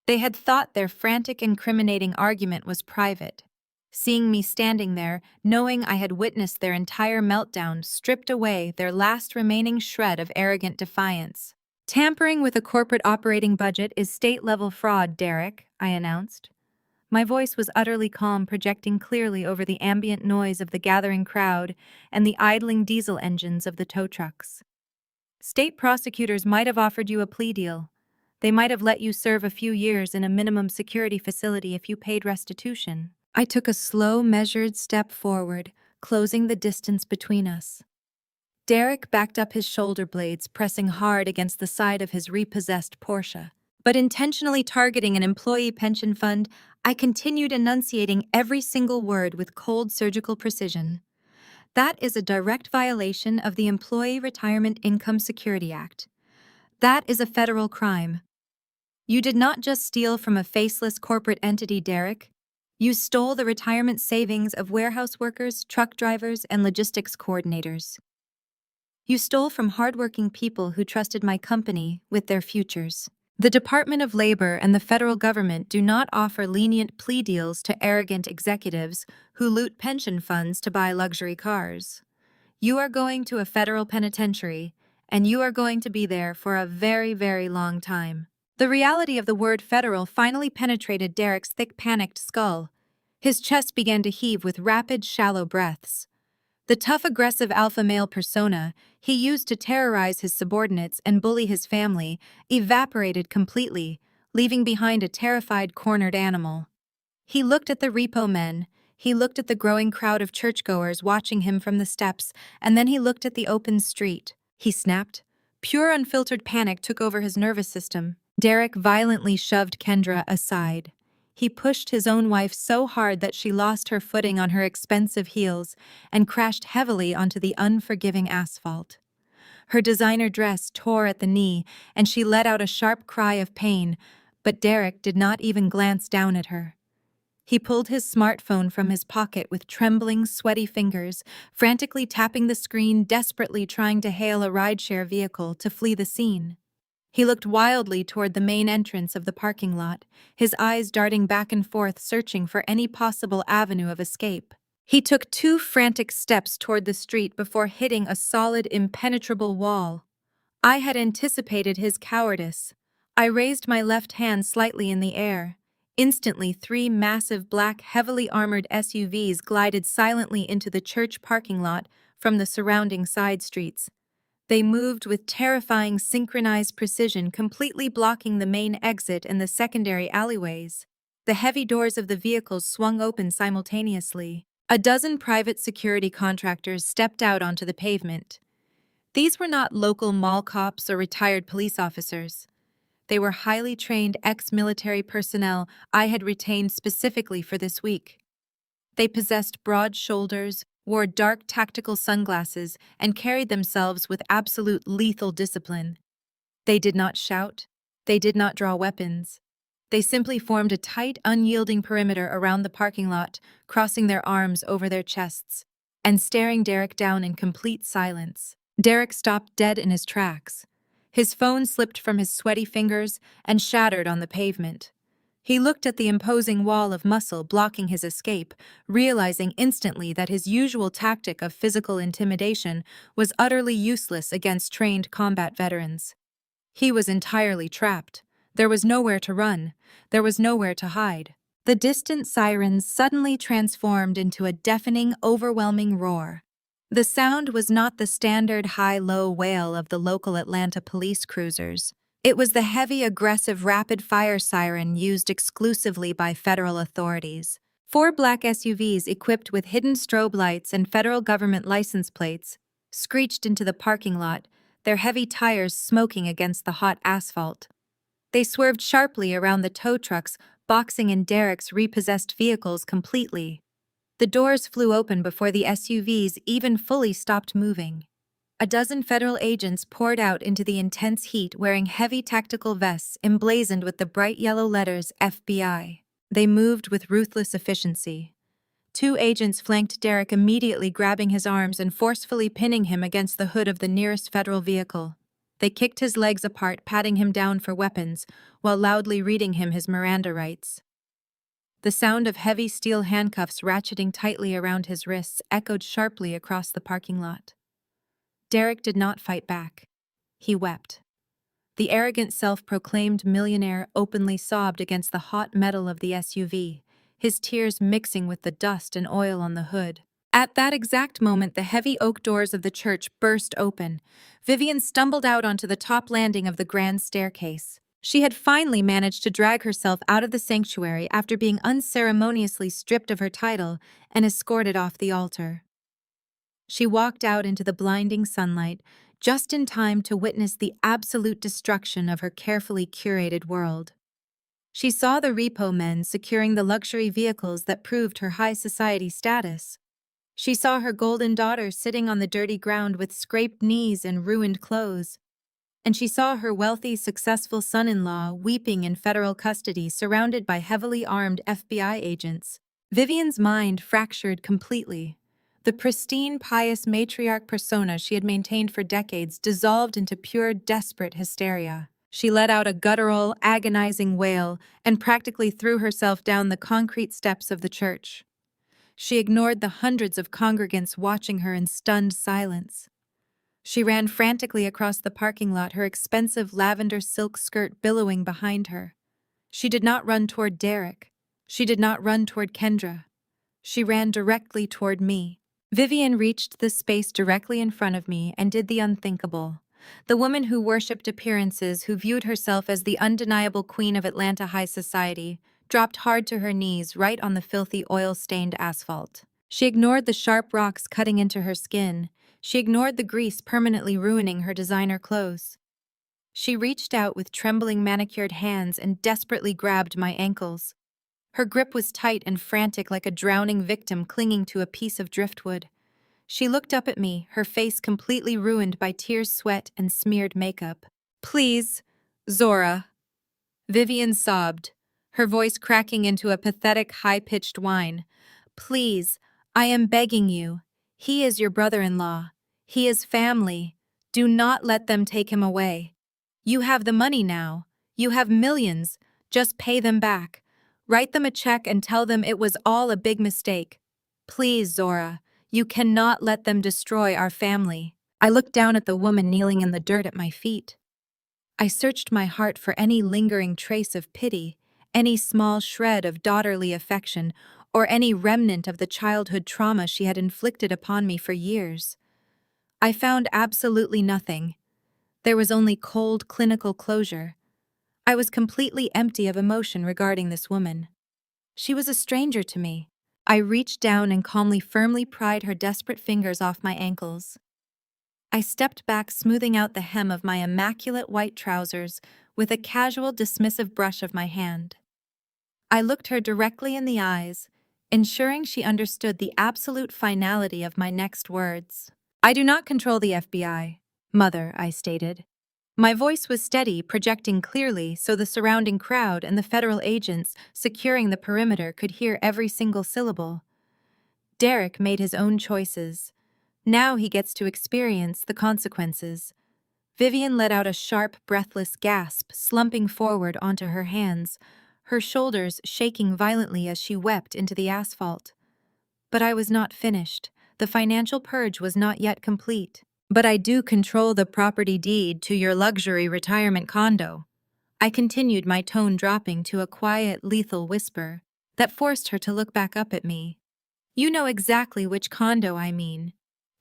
They had thought their frantic, incriminating argument was private. Seeing me standing there, knowing I had witnessed their entire meltdown, stripped away their last remaining shred of arrogant defiance. "Tampering with a corporate operating budget is state-level fraud, Derek," I announced. My voice was utterly calm, projecting clearly over the ambient noise of the gathering crowd and the idling diesel engines of the tow trucks. "State prosecutors might have offered you a plea deal. They might have let you serve a few years in a minimum security facility if you paid restitution." I took a slow, measured step forward, closing the distance between us. Derek backed up his shoulder blades, pressing hard against the side of his repossessed Porsche. But intentionally targeting an employee pension fund, I continued enunciating every single word with cold surgical precision. "That is a direct violation of the Employee Retirement Income Security Act. That is a federal crime. You did not just steal from a faceless corporate entity, Derek. You stole the retirement savings of warehouse workers, truck drivers, and logistics coordinators. You stole from hardworking people who trusted my company with their futures. The Department of Labor and the federal government do not offer lenient plea deals to arrogant executives who loot pension funds to buy luxury cars. You are going to a federal penitentiary, and you are going to be there for a very, very long time." The reality of the word federal finally penetrated Derek's thick, panicked skull. His chest began to heave with rapid, shallow breaths. The tough, aggressive alpha male persona he used to terrorize his subordinates and bully his family evaporated completely, leaving behind a terrified, cornered animal. He looked at the repo men, he looked at the growing crowd of churchgoers watching him from the steps, and then he looked at the open street. He snapped. Pure, unfiltered panic took over his nervous system. Derek violently shoved Kendra aside. He pushed his own wife so hard that she lost her footing on her expensive heels and crashed heavily onto the unforgiving asphalt. Her designer dress tore at the knee, and she let out a sharp cry of pain, but Derek did not even glance down at her. He pulled his smartphone from his pocket with trembling, sweaty fingers, frantically tapping the screen, desperately trying to hail a rideshare vehicle to flee the scene. He looked wildly toward the main entrance of the parking lot, his eyes darting back and forth, searching for any possible avenue of escape. He took 2 frantic steps toward the street before hitting a solid, impenetrable wall. I had anticipated his cowardice. I raised my left hand slightly in the air. Instantly, 3 massive black, heavily armored SUVs glided silently into the church parking lot from the surrounding side streets. They moved with terrifying synchronized precision, completely blocking the main exit and the secondary alleyways. The heavy doors of the vehicles swung open simultaneously. A dozen private security contractors stepped out onto the pavement. These were not local mall cops or retired police officers. They were highly trained ex-military personnel I had retained specifically for this week. They possessed broad shoulders, wore dark tactical sunglasses, and carried themselves with absolute lethal discipline. They did not shout. They did not draw weapons. They simply formed a tight, unyielding perimeter around the parking lot, crossing their arms over their chests, and staring Derek down in complete silence. Derek stopped dead in his tracks. His phone slipped from his sweaty fingers and shattered on the pavement. He looked at the imposing wall of muscle blocking his escape, realizing instantly that his usual tactic of physical intimidation was utterly useless against trained combat veterans. He was entirely trapped. There was nowhere to run. There was nowhere to hide. The distant sirens suddenly transformed into a deafening, overwhelming roar. The sound was not the standard high-low wail of the local Atlanta police cruisers. It was the heavy, aggressive, rapid-fire siren used exclusively by federal authorities. 4 black SUVs equipped with hidden strobe lights and federal government license plates screeched into the parking lot, their heavy tires smoking against the hot asphalt. They swerved sharply around the tow trucks, boxing in Derek's repossessed vehicles completely. The doors flew open before the SUVs even fully stopped moving. A dozen federal agents poured out into the intense heat wearing heavy tactical vests emblazoned with the bright yellow letters FBI. They moved with ruthless efficiency. 2 agents flanked Derek, immediately grabbing his arms and forcefully pinning him against the hood of the nearest federal vehicle. They kicked his legs apart, patting him down for weapons, while loudly reading him his Miranda rights. The sound of heavy steel handcuffs ratcheting tightly around his wrists echoed sharply across the parking lot. Derek did not fight back. He wept. The arrogant self-proclaimed millionaire openly sobbed against the hot metal of the SUV, his tears mixing with the dust and oil on the hood. At that exact moment, the heavy oak doors of the church burst open. Vivian stumbled out onto the top landing of the grand staircase. She had finally managed to drag herself out of the sanctuary after being unceremoniously stripped of her title and escorted off the altar. She walked out into the blinding sunlight, just in time to witness the absolute destruction of her carefully curated world. She saw the repo men securing the luxury vehicles that proved her high society status. She saw her golden daughter sitting on the dirty ground with scraped knees and ruined clothes. And she saw her wealthy, successful son-in-law weeping in federal custody, surrounded by heavily armed FBI agents. Vivian's mind fractured completely. The pristine, pious matriarch persona she had maintained for decades dissolved into pure, desperate hysteria. She let out a guttural, agonizing wail and practically threw herself down the concrete steps of the church. She ignored the hundreds of congregants watching her in stunned silence. She ran frantically across the parking lot, her expensive lavender silk skirt billowing behind her. She did not run toward Derek. She did not run toward Kendra. She ran directly toward me. Vivian reached the space directly in front of me and did the unthinkable. The woman who worshipped appearances, who viewed herself as the undeniable queen of Atlanta high society, dropped hard to her knees right on the filthy oil-stained asphalt. She ignored the sharp rocks cutting into her skin. She ignored the grease permanently ruining her designer clothes. She reached out with trembling manicured hands and desperately grabbed my ankles. Her grip was tight and frantic, like a drowning victim clinging to a piece of driftwood. She looked up at me, her face completely ruined by tears, sweat, and smeared makeup. "Please, Zora," Vivian sobbed, her voice cracking into a pathetic, high-pitched whine. "Please, I am begging you. He is your brother-in-law. He is family. Do not let them take him away. You have the money now. You have millions. Just pay them back. Write them a check and tell them it was all a big mistake. Please, Zora, you cannot let them destroy our family." I looked down at the woman kneeling in the dirt at my feet. I searched my heart for any lingering trace of pity, any small shred of daughterly affection, or any remnant of the childhood trauma she had inflicted upon me for years. I found absolutely nothing. There was only cold, clinical closure. I was completely empty of emotion regarding this woman. She was a stranger to me. I reached down and calmly, firmly pried her desperate fingers off my ankles. I stepped back, smoothing out the hem of my immaculate white trousers with a casual, dismissive brush of my hand. I looked her directly in the eyes, ensuring she understood the absolute finality of my next words. "I do not control the FBI, Mother," I stated. My voice was steady, projecting clearly so the surrounding crowd and the federal agents securing the perimeter could hear every single syllable. Derek made his own choices. Now he gets to experience the consequences. Vivian let out a sharp, breathless gasp, slumping forward onto her hands, her shoulders shaking violently as she wept into the asphalt. But I was not finished. The financial purge was not yet complete. "But I do control the property deed to your luxury retirement condo," I continued, my tone dropping to a quiet, lethal whisper that forced her to look back up at me. "You know exactly which condo I mean.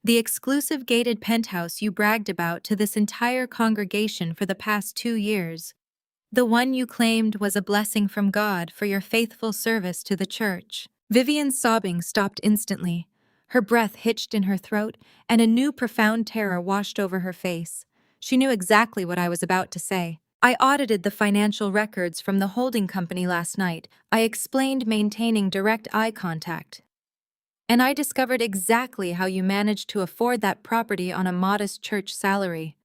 The exclusive gated penthouse you bragged about to this entire congregation for the past 2 years. The one you claimed was a blessing from God for your faithful service to the church." Vivian's sobbing stopped instantly. Her breath hitched in her throat, and a new profound terror washed over her face. She knew exactly what I was about to say. "I audited the financial records from the holding company last night," I explained, maintaining direct eye contact. "And I discovered exactly how you managed to afford that property on a modest church salary.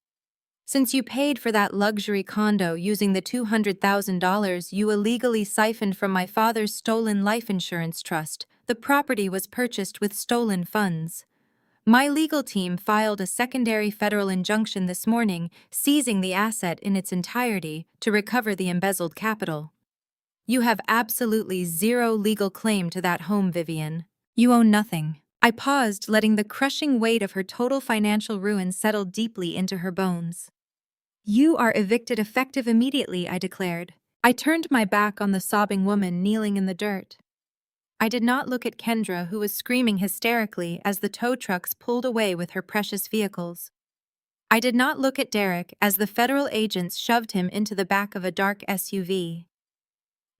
Since you paid for that luxury condo using the $200,000 you illegally siphoned from my father's stolen life insurance trust, the property was purchased with stolen funds. My legal team filed a secondary federal injunction this morning, seizing the asset in its entirety to recover the embezzled capital. You have absolutely zero legal claim to that home, Vivian. You own nothing." I paused, letting the crushing weight of her total financial ruin settle deeply into her bones. "You are evicted effective immediately," I declared. I turned my back on the sobbing woman kneeling in the dirt. I did not look at Kendra, who was screaming hysterically as the tow trucks pulled away with her precious vehicles. I did not look at Derek as the federal agents shoved him into the back of a dark SUV.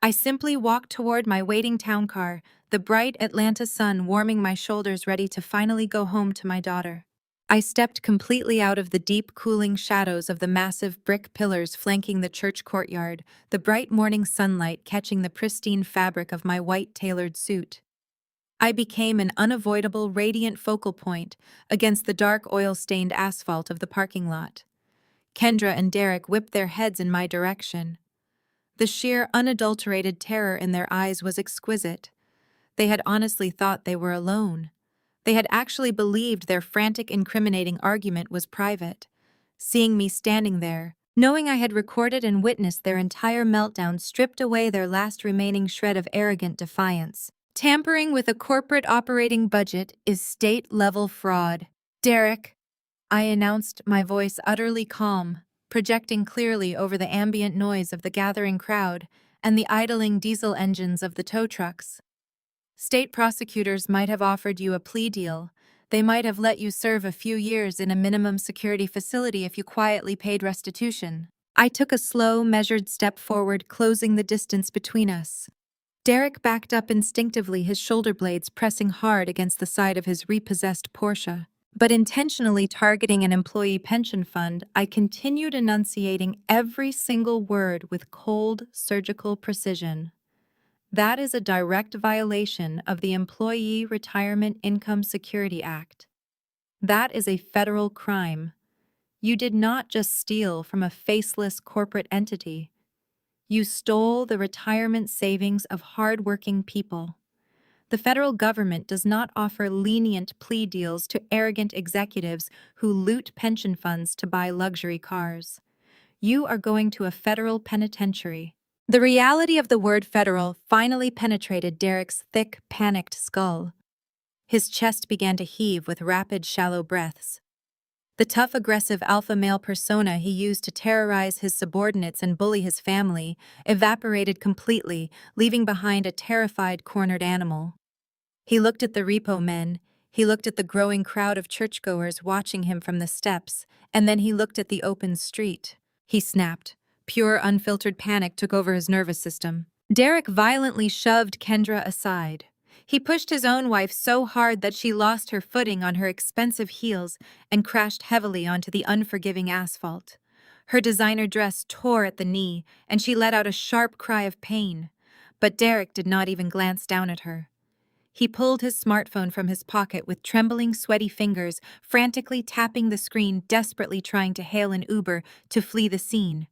I simply walked toward my waiting town car, the bright Atlanta sun warming my shoulders, ready to finally go home to my daughter. I stepped completely out of the deep, cooling shadows of the massive brick pillars flanking the church courtyard, the bright morning sunlight catching the pristine fabric of my white tailored suit. I became an unavoidable, radiant focal point against the dark, oil-stained asphalt of the parking lot. Kendra and Derek whipped their heads in my direction. The sheer, unadulterated terror in their eyes was exquisite. They had honestly thought they were alone. They had actually believed their frantic, incriminating argument was private. Seeing me standing there, knowing I had recorded and witnessed their entire meltdown, stripped away their last remaining shred of arrogant defiance. Tampering with a corporate operating budget is state-level fraud. "Derek," I announced, my voice utterly calm, projecting clearly over the ambient noise of the gathering crowd and the idling diesel engines of the tow trucks. State prosecutors might have offered you a plea deal. They might have let you serve a few years in a minimum security facility if you quietly paid restitution. I took a slow, measured step forward, closing the distance between us. Derek backed up instinctively, his shoulder blades pressing hard against the side of his repossessed Porsche. But intentionally targeting an employee pension fund, I continued enunciating every single word with cold, surgical precision. That is a direct violation of the Employee Retirement Income Security Act. That is a federal crime. You did not just steal from a faceless corporate entity. You stole the retirement savings of hardworking people. The federal government does not offer lenient plea deals to arrogant executives who loot pension funds to buy luxury cars. You are going to a federal penitentiary. The reality of the word federal finally penetrated Derek's thick, panicked skull. His chest began to heave with rapid, shallow breaths. The tough, aggressive alpha male persona he used to terrorize his subordinates and bully his family evaporated completely, leaving behind a terrified, cornered animal. He looked at the repo men, he looked at the growing crowd of churchgoers watching him from the steps, and then he looked at the open street. He snapped. Pure, unfiltered panic took over his nervous system. Derek violently shoved Kendra aside. He pushed his own wife so hard that she lost her footing on her expensive heels and crashed heavily onto the unforgiving asphalt. Her designer dress tore at the knee, and she let out a sharp cry of pain. But Derek did not even glance down at her. He pulled his smartphone from his pocket with trembling, sweaty fingers, frantically tapping the screen, desperately trying to hail an Uber to flee the scene.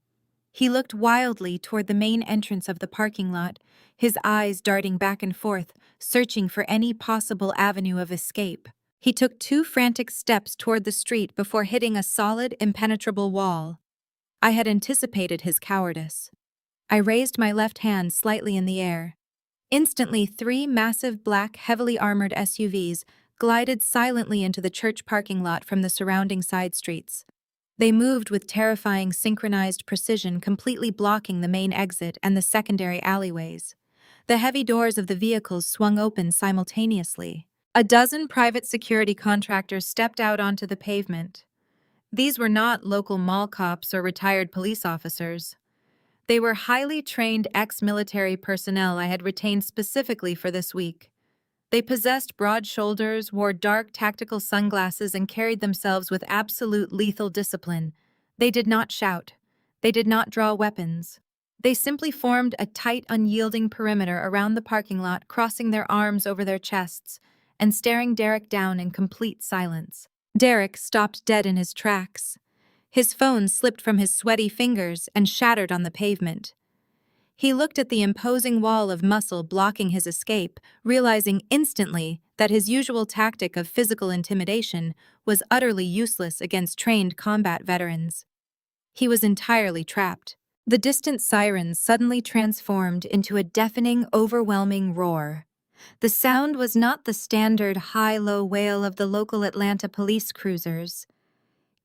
He looked wildly toward the main entrance of the parking lot, his eyes darting back and forth, searching for any possible avenue of escape. He took 2 frantic steps toward the street before hitting a solid, impenetrable wall. I had anticipated his cowardice. I raised my left hand slightly in the air. Instantly, 3 massive black, heavily armored SUVs glided silently into the church parking lot from the surrounding side streets. They moved with terrifying synchronized precision, completely blocking the main exit and the secondary alleyways. The heavy doors of the vehicles swung open simultaneously. A dozen private security contractors stepped out onto the pavement. These were not local mall cops or retired police officers. They were highly trained ex-military personnel I had retained specifically for this week. They possessed broad shoulders, wore dark tactical sunglasses, and carried themselves with absolute lethal discipline. They did not shout. They did not draw weapons. They simply formed a tight, unyielding perimeter around the parking lot, crossing their arms over their chests and staring Derek down in complete silence. Derek stopped dead in his tracks. His phone slipped from his sweaty fingers and shattered on the pavement. He looked at the imposing wall of muscle blocking his escape, realizing instantly that his usual tactic of physical intimidation was utterly useless against trained combat veterans. He was entirely trapped. The distant sirens suddenly transformed into a deafening, overwhelming roar. The sound was not the standard high-low wail of the local Atlanta police cruisers.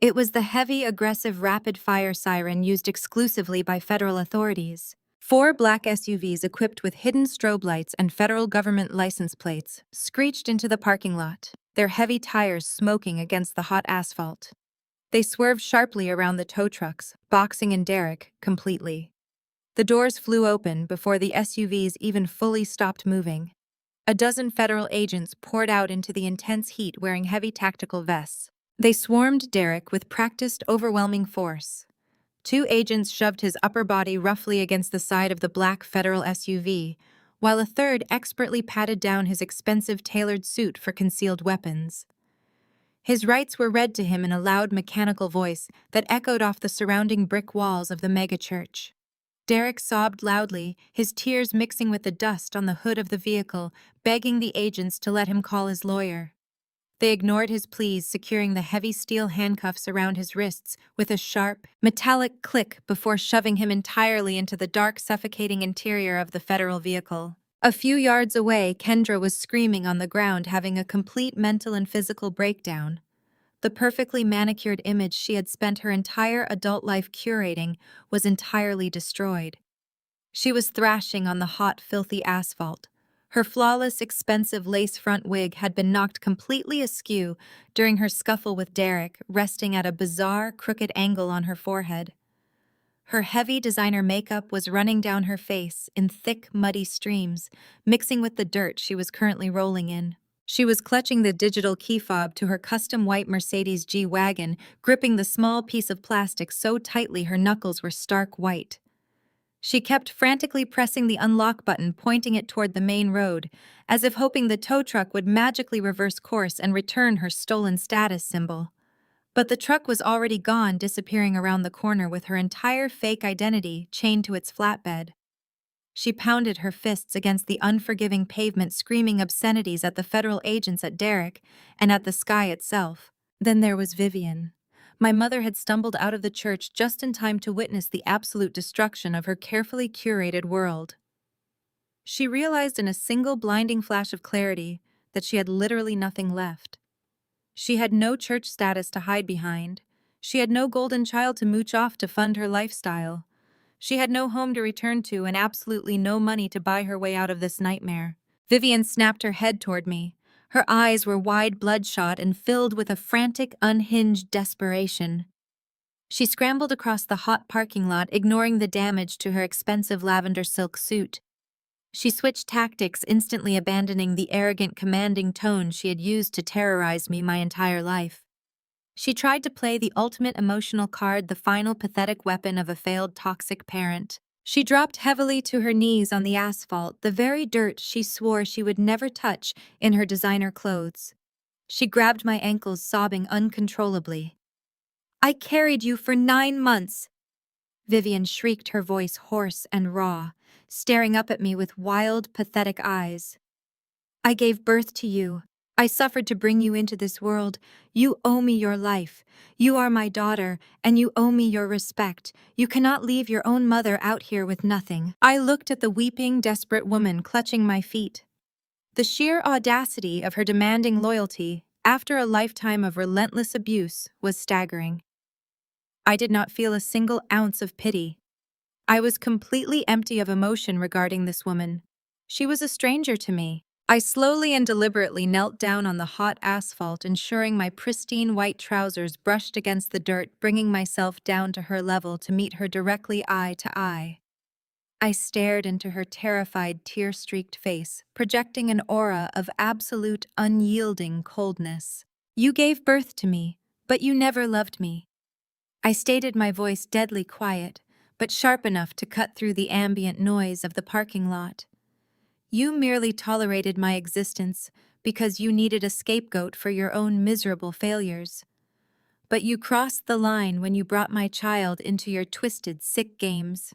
It was the heavy, aggressive, rapid-fire siren used exclusively by federal authorities. 4 black SUVs equipped with hidden strobe lights and federal government license plates screeched into the parking lot, their heavy tires smoking against the hot asphalt. They swerved sharply around the tow trucks, boxing in Derek completely. The doors flew open before the SUVs even fully stopped moving. A dozen federal agents poured out into the intense heat wearing heavy tactical vests. They swarmed Derek with practiced, overwhelming force. 2 agents shoved his upper body roughly against the side of the black federal SUV, while a third expertly patted down his expensive tailored suit for concealed weapons. His rights were read to him in a loud mechanical voice that echoed off the surrounding brick walls of the mega church. Derek sobbed loudly, his tears mixing with the dust on the hood of the vehicle, begging the agents to let him call his lawyer. They ignored his pleas, securing the heavy steel handcuffs around his wrists with a sharp, metallic click before shoving him entirely into the dark, suffocating interior of the federal vehicle. A few yards away, Kendra was screaming on the ground, having a complete mental and physical breakdown. The perfectly manicured image she had spent her entire adult life curating was entirely destroyed. She was thrashing on the hot, filthy asphalt. Her flawless, expensive lace front wig had been knocked completely askew during her scuffle with Derek, resting at a bizarre, crooked angle on her forehead. Her heavy designer makeup was running down her face in thick, muddy streams, mixing with the dirt she was currently rolling in. She was clutching the digital key fob to her custom white Mercedes G-Wagon, gripping the small piece of plastic so tightly her knuckles were stark white. She kept frantically pressing the unlock button, pointing it toward the main road, as if hoping the tow truck would magically reverse course and return her stolen status symbol. But the truck was already gone, disappearing around the corner with her entire fake identity chained to its flatbed. She pounded her fists against the unforgiving pavement, screaming obscenities at the federal agents, at Derek, and at the sky itself. Then there was Vivian. My mother had stumbled out of the church just in time to witness the absolute destruction of her carefully curated world. She realized in a single blinding flash of clarity that she had literally nothing left. She had no church status to hide behind. She had no golden child to mooch off to fund her lifestyle. She had no home to return to and absolutely no money to buy her way out of this nightmare. Vivian snapped her head toward me. Her eyes were wide, bloodshot, and filled with a frantic, unhinged desperation. She scrambled across the hot parking lot, ignoring the damage to her expensive lavender silk suit. She switched tactics, instantly abandoning the arrogant, commanding tone she had used to terrorize me my entire life. She tried to play the ultimate emotional card, the final pathetic weapon of a failed toxic parent. She dropped heavily to her knees on the asphalt, the very dirt she swore she would never touch in her designer clothes. She grabbed my ankles, sobbing uncontrollably. "I carried you for 9 months!" Vivian shrieked, her voice hoarse and raw, staring up at me with wild, pathetic eyes. "I gave birth to you. I suffered to bring you into this world. You owe me your life. You are my daughter, and you owe me your respect. You cannot leave your own mother out here with nothing." I looked at the weeping, desperate woman clutching my feet. The sheer audacity of her demanding loyalty, after a lifetime of relentless abuse, was staggering. I did not feel a single ounce of pity. I was completely empty of emotion regarding this woman. She was a stranger to me. I slowly and deliberately knelt down on the hot asphalt, ensuring my pristine white trousers brushed against the dirt, bringing myself down to her level to meet her directly eye to eye. I stared into her terrified, tear-streaked face, projecting an aura of absolute, unyielding coldness. "You gave birth to me, but you never loved me." I stated, my voice deadly quiet, but sharp enough to cut through the ambient noise of the parking lot. "You merely tolerated my existence because you needed a scapegoat for your own miserable failures. But you crossed the line when you brought my child into your twisted, sick games."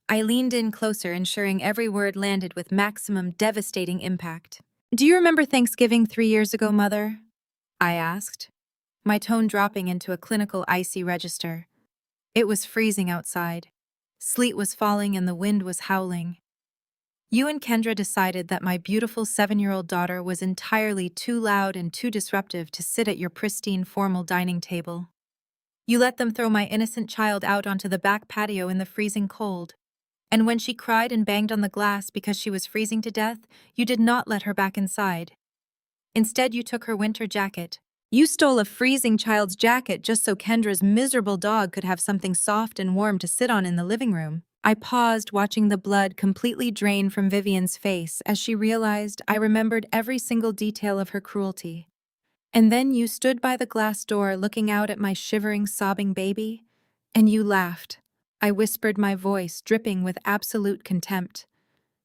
I leaned in closer, ensuring every word landed with maximum devastating impact. "Do you remember Thanksgiving 3 years ago, Mother?" I asked, my tone dropping into a clinical, icy register. It was freezing outside. Sleet was falling and the wind was howling. "You and Kendra decided that my beautiful 7-year-old daughter was entirely too loud and too disruptive to sit at your pristine, formal dining table. You let them throw my innocent child out onto the back patio in the freezing cold. And when she cried and banged on the glass because she was freezing to death, you did not let her back inside. Instead, you took her winter jacket. You stole a freezing child's jacket just so Kendra's miserable dog could have something soft and warm to sit on in the living room." I paused, watching the blood completely drain from Vivian's face as she realized I remembered every single detail of her cruelty. "And then you stood by the glass door looking out at my shivering, sobbing baby, and you laughed." I whispered, my voice dripping with absolute contempt.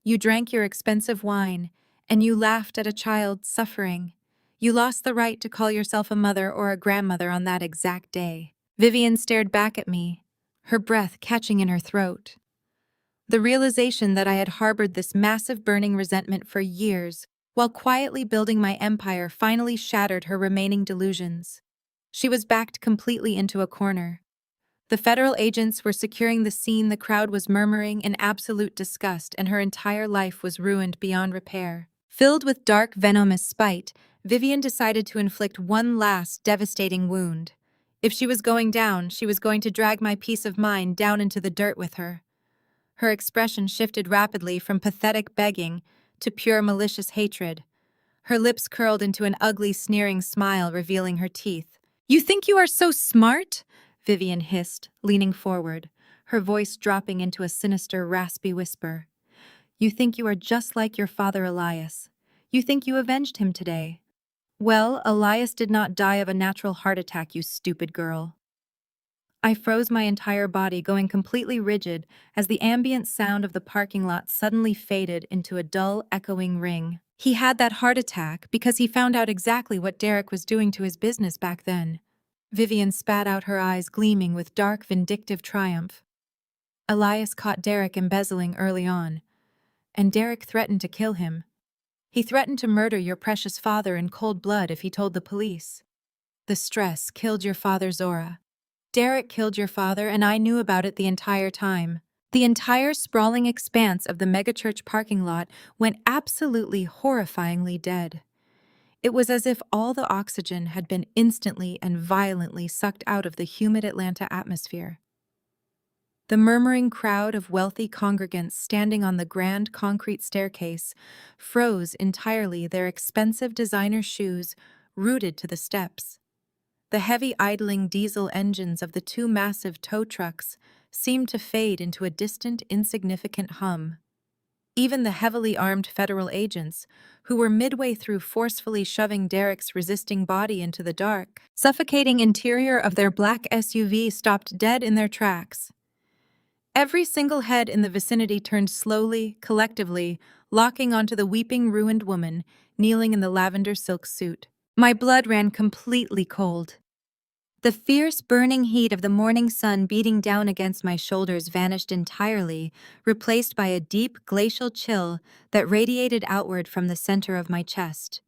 "You drank your expensive wine, and you laughed at a child suffering. You lost the right to call yourself a mother or a grandmother on that exact day." Vivian stared back at me, her breath catching in her throat. The realization that I had harbored this massive burning resentment for years, while quietly building my empire, finally shattered her remaining delusions. She was backed completely into a corner. The federal agents were securing the scene, the crowd was murmuring in absolute disgust, and her entire life was ruined beyond repair. Filled with dark, venomous spite, Vivian decided to inflict one last devastating wound. If she was going down, she was going to drag my peace of mind down into the dirt with her. Her expression shifted rapidly from pathetic begging to pure malicious hatred. Her lips curled into an ugly, sneering smile, revealing her teeth. "You think you are so smart?" Vivian hissed, leaning forward, her voice dropping into a sinister, raspy whisper. "You think you are just like your father Elias. You think you avenged him today. Well, Elias did not die of a natural heart attack, you stupid girl." I froze my entire body, going completely rigid as the ambient sound of the parking lot suddenly faded into a dull, echoing ring. He had that heart attack because he found out exactly what Derek was doing to his business back then. Vivian spat out, her eyes gleaming with dark, vindictive triumph. Elias caught Derek embezzling early on, and Derek threatened to kill him. He threatened to murder your precious father in cold blood if he told the police. The stress killed your father's aura. Derek killed your father, and I knew about it the entire time. The entire sprawling expanse of the megachurch parking lot went absolutely horrifyingly dead. It was as if all the oxygen had been instantly and violently sucked out of the humid Atlanta atmosphere. The murmuring crowd of wealthy congregants standing on the grand concrete staircase froze entirely, their expensive designer shoes rooted to the steps. The heavy idling diesel engines of the two massive tow trucks seemed to fade into a distant, insignificant hum. Even the heavily armed federal agents, who were midway through forcefully shoving Derek's resisting body into the dark, suffocating interior of their black SUV, stopped dead in their tracks. Every single head in the vicinity turned slowly, collectively, locking onto the weeping, ruined woman kneeling in the lavender silk suit. My blood ran completely cold. The fierce, burning heat of the morning sun beating down against my shoulders vanished entirely, replaced by a deep, glacial chill that radiated outward from the center of my chest.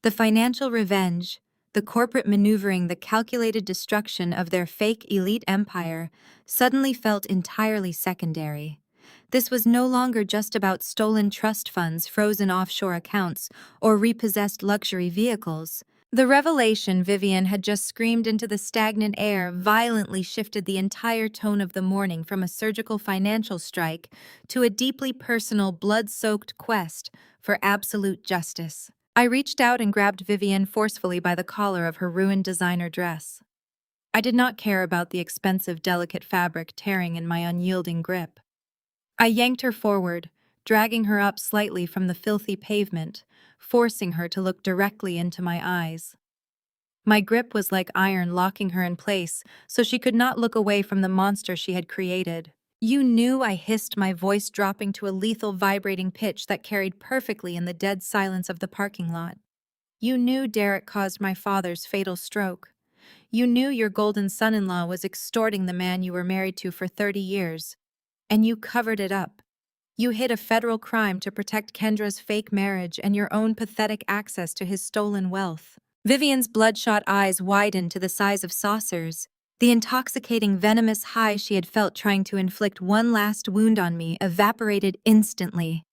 The financial revenge, the corporate maneuvering, the calculated destruction of their fake elite empire suddenly felt entirely secondary. This was no longer just about stolen trust funds, frozen offshore accounts, or repossessed luxury vehicles. The revelation Vivian had just screamed into the stagnant air violently shifted the entire tone of the morning, from a surgical financial strike to a deeply personal, blood-soaked quest for absolute justice. I reached out and grabbed Vivian forcefully by the collar of her ruined designer dress. I did not care about the expensive, delicate fabric tearing in my unyielding grip. I yanked her forward, dragging her up slightly from the filthy pavement, forcing her to look directly into my eyes. My grip was like iron, locking her in place so she could not look away from the monster she had created. "You knew," I hissed, my voice dropping to a lethal, vibrating pitch that carried perfectly in the dead silence of the parking lot. "You knew Derek caused my father's fatal stroke. You knew your golden son-in-law was extorting the man you were married to for 30 years. And you covered it up. You hid a federal crime to protect Kendra's fake marriage and your own pathetic access to his stolen wealth." Vivian's bloodshot eyes widened to the size of saucers. The intoxicating, venomous high she had felt trying to inflict one last wound on me evaporated instantly.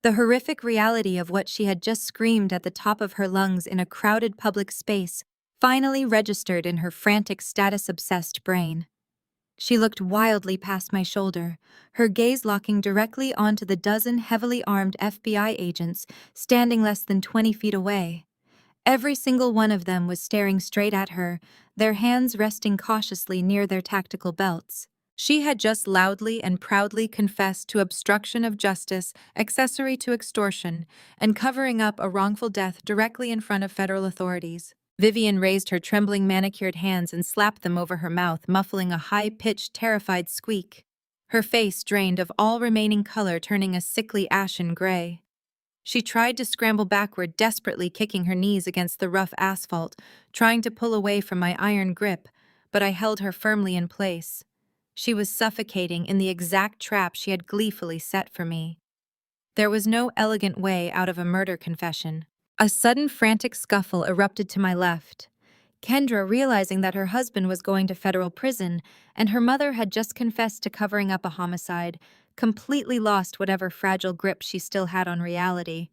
The horrific reality of what she had just screamed at the top of her lungs in a crowded public space finally registered in her frantic, status-obsessed brain. She looked wildly past my shoulder, her gaze locking directly onto the dozen heavily armed FBI agents standing less than 20 feet away. Every single one of them was staring straight at her, their hands resting cautiously near their tactical belts. She had just loudly and proudly confessed to obstruction of justice, accessory to extortion, and covering up a wrongful death directly in front of federal authorities. Vivian raised her trembling, manicured hands and slapped them over her mouth, muffling a high-pitched, terrified squeak. Her face drained of all remaining color, turning a sickly ashen gray. She tried to scramble backward, desperately kicking her knees against the rough asphalt, trying to pull away from my iron grip, but I held her firmly in place. She was suffocating in the exact trap she had gleefully set for me. There was no elegant way out of a murder confession. A sudden, frantic scuffle erupted to my left. Kendra, realizing that her husband was going to federal prison and her mother had just confessed to covering up a homicide, completely lost whatever fragile grip she still had on reality.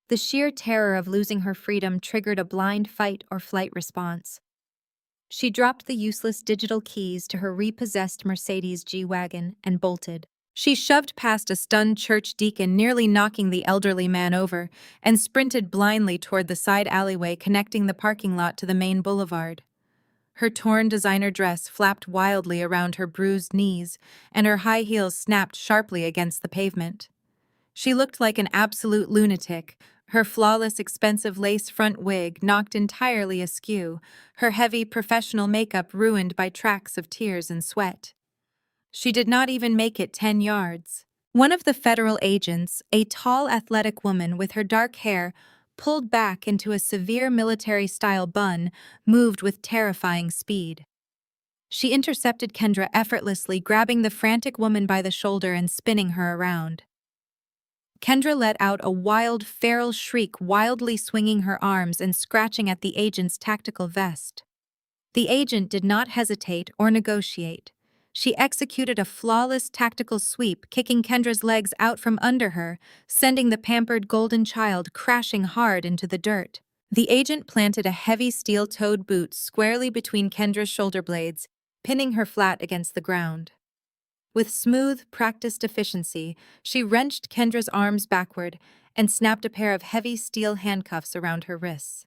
The sheer terror of losing her freedom triggered a blind fight or flight response. She dropped the useless digital keys to her repossessed Mercedes G-Wagon and bolted. She shoved past a stunned church deacon, nearly knocking the elderly man over, and sprinted blindly toward the side alleyway connecting the parking lot to the main boulevard. Her torn designer dress flapped wildly around her bruised knees, and her high heels snapped sharply against the pavement. She looked like an absolute lunatic, her flawless, expensive lace front wig knocked entirely askew, her heavy, professional makeup ruined by tracks of tears and sweat. She did not even make it 10 yards. One of the federal agents, a tall, athletic woman with her dark hair pulled back into a severe military-style bun, moved with terrifying speed. She intercepted Kendra effortlessly, grabbing the frantic woman by the shoulder and spinning her around. Kendra let out a wild, feral shriek, wildly swinging her arms and scratching at the agent's tactical vest. The agent did not hesitate or negotiate. She executed a flawless tactical sweep, kicking Kendra's legs out from under her, sending the pampered golden child crashing hard into the dirt. The agent planted a heavy steel-toed boot squarely between Kendra's shoulder blades, pinning her flat against the ground. With smooth, practiced efficiency, she wrenched Kendra's arms backward and snapped a pair of heavy steel handcuffs around her wrists.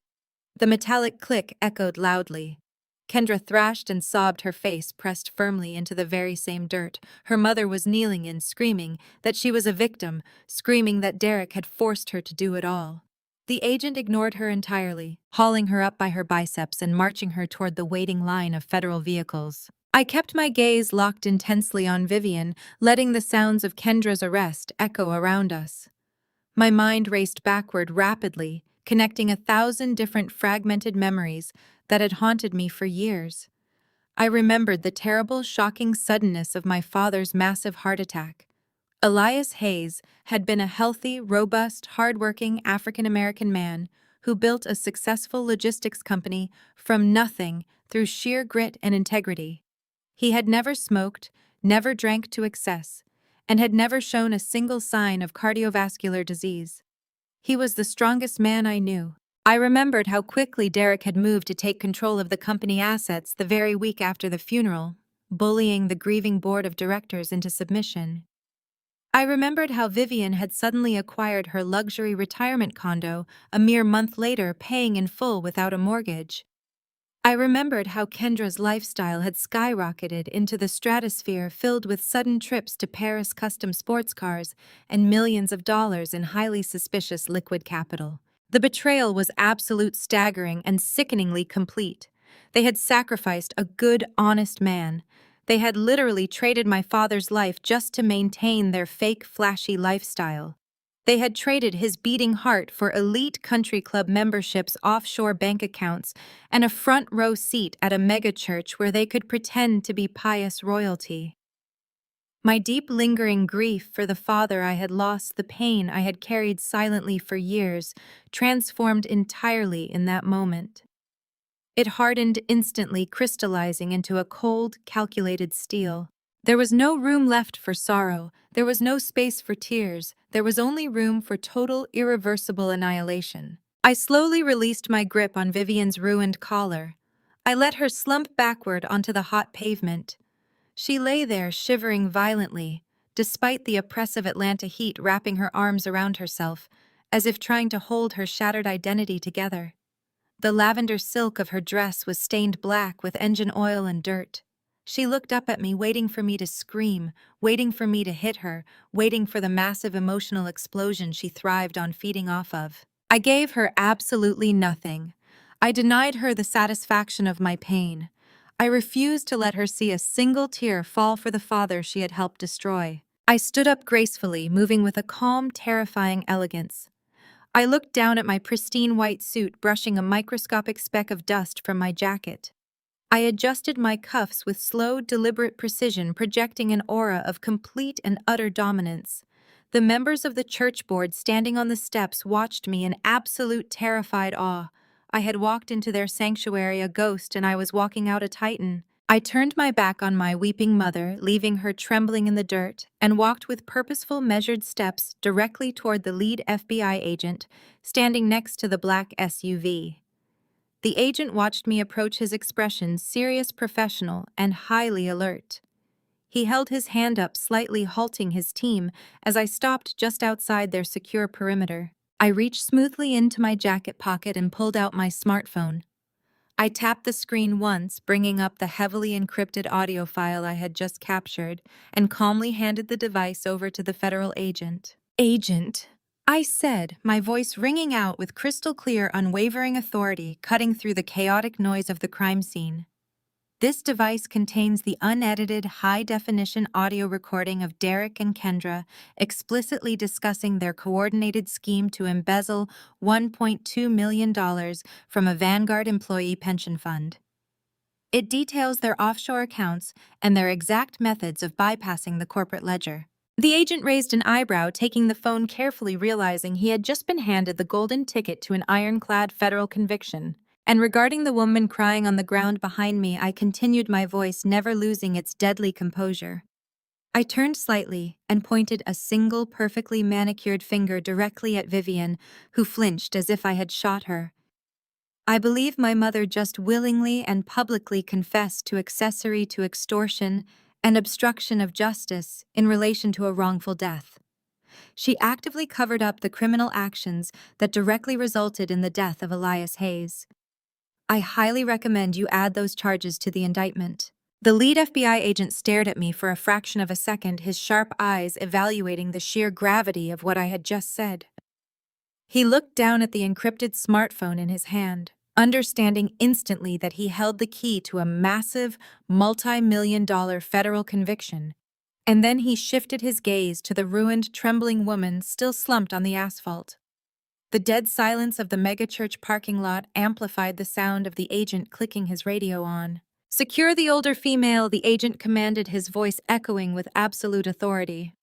The metallic click echoed loudly. Kendra thrashed and sobbed, her face pressed firmly into the very same dirt. Her mother was kneeling in, screaming that she was a victim, screaming that Derek had forced her to do it all. The agent ignored her entirely, hauling her up by her biceps and marching her toward the waiting line of federal vehicles. I kept my gaze locked intensely on Vivian, letting the sounds of Kendra's arrest echo around us. My mind raced backward rapidly, connecting 1,000 different fragmented memories that had haunted me for years. I remembered the terrible, shocking suddenness of my father's massive heart attack. Elias Hayes had been a healthy, robust, hardworking African-American man who built a successful logistics company from nothing through sheer grit and integrity. He had never smoked, never drank to excess, and had never shown a single sign of cardiovascular disease. He was the strongest man I knew. I remembered how quickly Derek had moved to take control of the company assets the very week after the funeral, bullying the grieving board of directors into submission. I remembered how Vivian had suddenly acquired her luxury retirement condo a mere month later, paying in full without a mortgage. I remembered how Kendra's lifestyle had skyrocketed into the stratosphere, filled with sudden trips to Paris, custom sports cars, and millions of dollars in highly suspicious liquid capital. The betrayal was absolute, staggering, and sickeningly complete. They had sacrificed a good, honest man. They had literally traded my father's life just to maintain their fake, flashy lifestyle. They had traded his beating heart for elite country club memberships, offshore bank accounts, and a front-row seat at a megachurch where they could pretend to be pious royalty. My deep, lingering grief for the father I had lost, the pain I had carried silently for years, transformed entirely in that moment. It hardened instantly, crystallizing into a cold, calculated steel. There was no room left for sorrow, there was no space for tears, there was only room for total, irreversible annihilation. I slowly released my grip on Vivian's ruined collar. I let her slump backward onto the hot pavement. She lay there, shivering violently, despite the oppressive Atlanta heat wrapping her arms around herself, as if trying to hold her shattered identity together. The lavender silk of her dress was stained black with engine oil and dirt. She looked up at me, waiting for me to scream, waiting for me to hit her, waiting for the massive emotional explosion she thrived on feeding off of. I gave her absolutely nothing. I denied her the satisfaction of my pain. I refused to let her see a single tear fall for the father she had helped destroy. I stood up gracefully, moving with a calm, terrifying elegance. I looked down at my pristine white suit, brushing a microscopic speck of dust from my jacket. I adjusted my cuffs with slow, deliberate precision, projecting an aura of complete and utter dominance. The members of the church board standing on the steps watched me in absolute terrified awe. I had walked into their sanctuary a ghost, and I was walking out a titan. I turned my back on my weeping mother, leaving her trembling in the dirt, and walked with purposeful, measured steps directly toward the lead FBI agent, standing next to the black SUV. The agent watched me approach, his expression serious, professional, and highly alert. He held his hand up, slightly halting his team as I stopped just outside their secure perimeter. I reached smoothly into my jacket pocket and pulled out my smartphone. I tapped the screen once, bringing up the heavily encrypted audio file I had just captured, and calmly handed the device over to the federal agent. "Agent," I said, my voice ringing out with crystal clear, unwavering authority, cutting through the chaotic noise of the crime scene. "This device contains the unedited, high-definition audio recording of Derek and Kendra explicitly discussing their coordinated scheme to embezzle $1.2 million from a Vanguard employee pension fund. It details their offshore accounts and their exact methods of bypassing the corporate ledger." The agent raised an eyebrow, taking the phone carefully, realizing he had just been handed the golden ticket to an ironclad federal conviction. And regarding the woman crying on the ground behind me, I continued, my voice never losing its deadly composure. I turned slightly and pointed a single perfectly manicured finger directly at Vivian, who flinched as if I had shot her. "I believe my mother just willingly and publicly confessed to accessory to extortion and obstruction of justice in relation to a wrongful death. She actively covered up the criminal actions that directly resulted in the death of Elias Hayes. I highly recommend you add those charges to the indictment." The lead FBI agent stared at me for a fraction of a second, his sharp eyes evaluating the sheer gravity of what I had just said. He looked down at the encrypted smartphone in his hand, understanding instantly that he held the key to a massive, multi-million-dollar federal conviction. And then he shifted his gaze to the ruined, trembling woman still slumped on the asphalt. The dead silence of the megachurch parking lot amplified the sound of the agent clicking his radio on. "Secure the older female," the agent commanded, his voice echoing with absolute authority.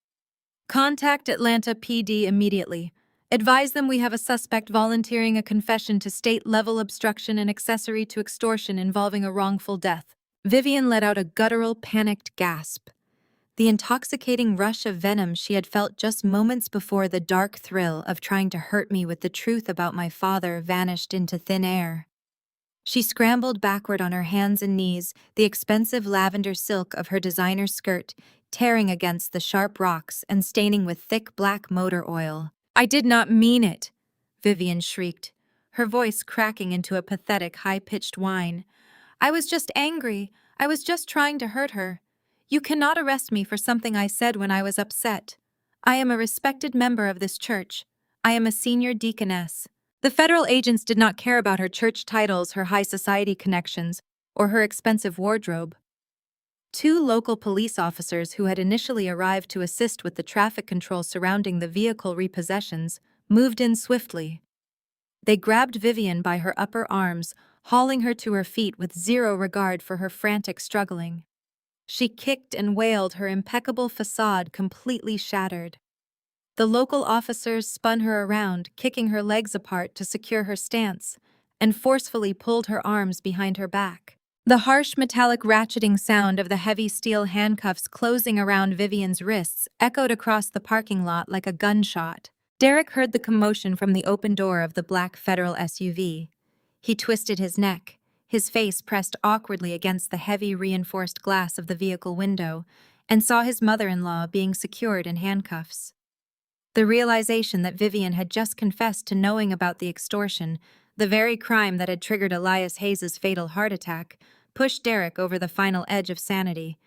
"Contact Atlanta PD immediately. Advise them we have a suspect volunteering a confession to state-level obstruction and accessory to extortion involving a wrongful death." Vivian let out a guttural, panicked gasp. The intoxicating rush of venom she had felt just moments before, the dark thrill of trying to hurt me with the truth about my father, vanished into thin air. She scrambled backward on her hands and knees, the expensive lavender silk of her designer skirt tearing against the sharp rocks and staining with thick black motor oil. "I did not mean it," Vivian shrieked, her voice cracking into a pathetic, high-pitched whine. "I was just angry. I was just trying to hurt her. You cannot arrest me for something I said when I was upset. I am a respected member of this church. I am a senior deaconess." The federal agents did not care about her church titles, her high society connections, or her expensive wardrobe. Two local police officers who had initially arrived to assist with the traffic control surrounding the vehicle repossessions moved in swiftly. They grabbed Vivian by her upper arms, hauling her to her feet with zero regard for her frantic struggling. She kicked and wailed, her impeccable facade completely shattered. The local officers spun her around, kicking her legs apart to secure her stance, and forcefully pulled her arms behind her back. The harsh metallic ratcheting sound of the heavy steel handcuffs closing around Vivian's wrists echoed across the parking lot like a gunshot. Derek heard the commotion from the open door of the black federal SUV. He twisted his neck, his face pressed awkwardly against the heavy reinforced glass of the vehicle window, and saw his mother-in-law being secured in handcuffs. The realization that Vivian had just confessed to knowing about the extortion, the very crime that had triggered Elias Hayes' fatal heart attack, pushed Derek over the final edge of sanity.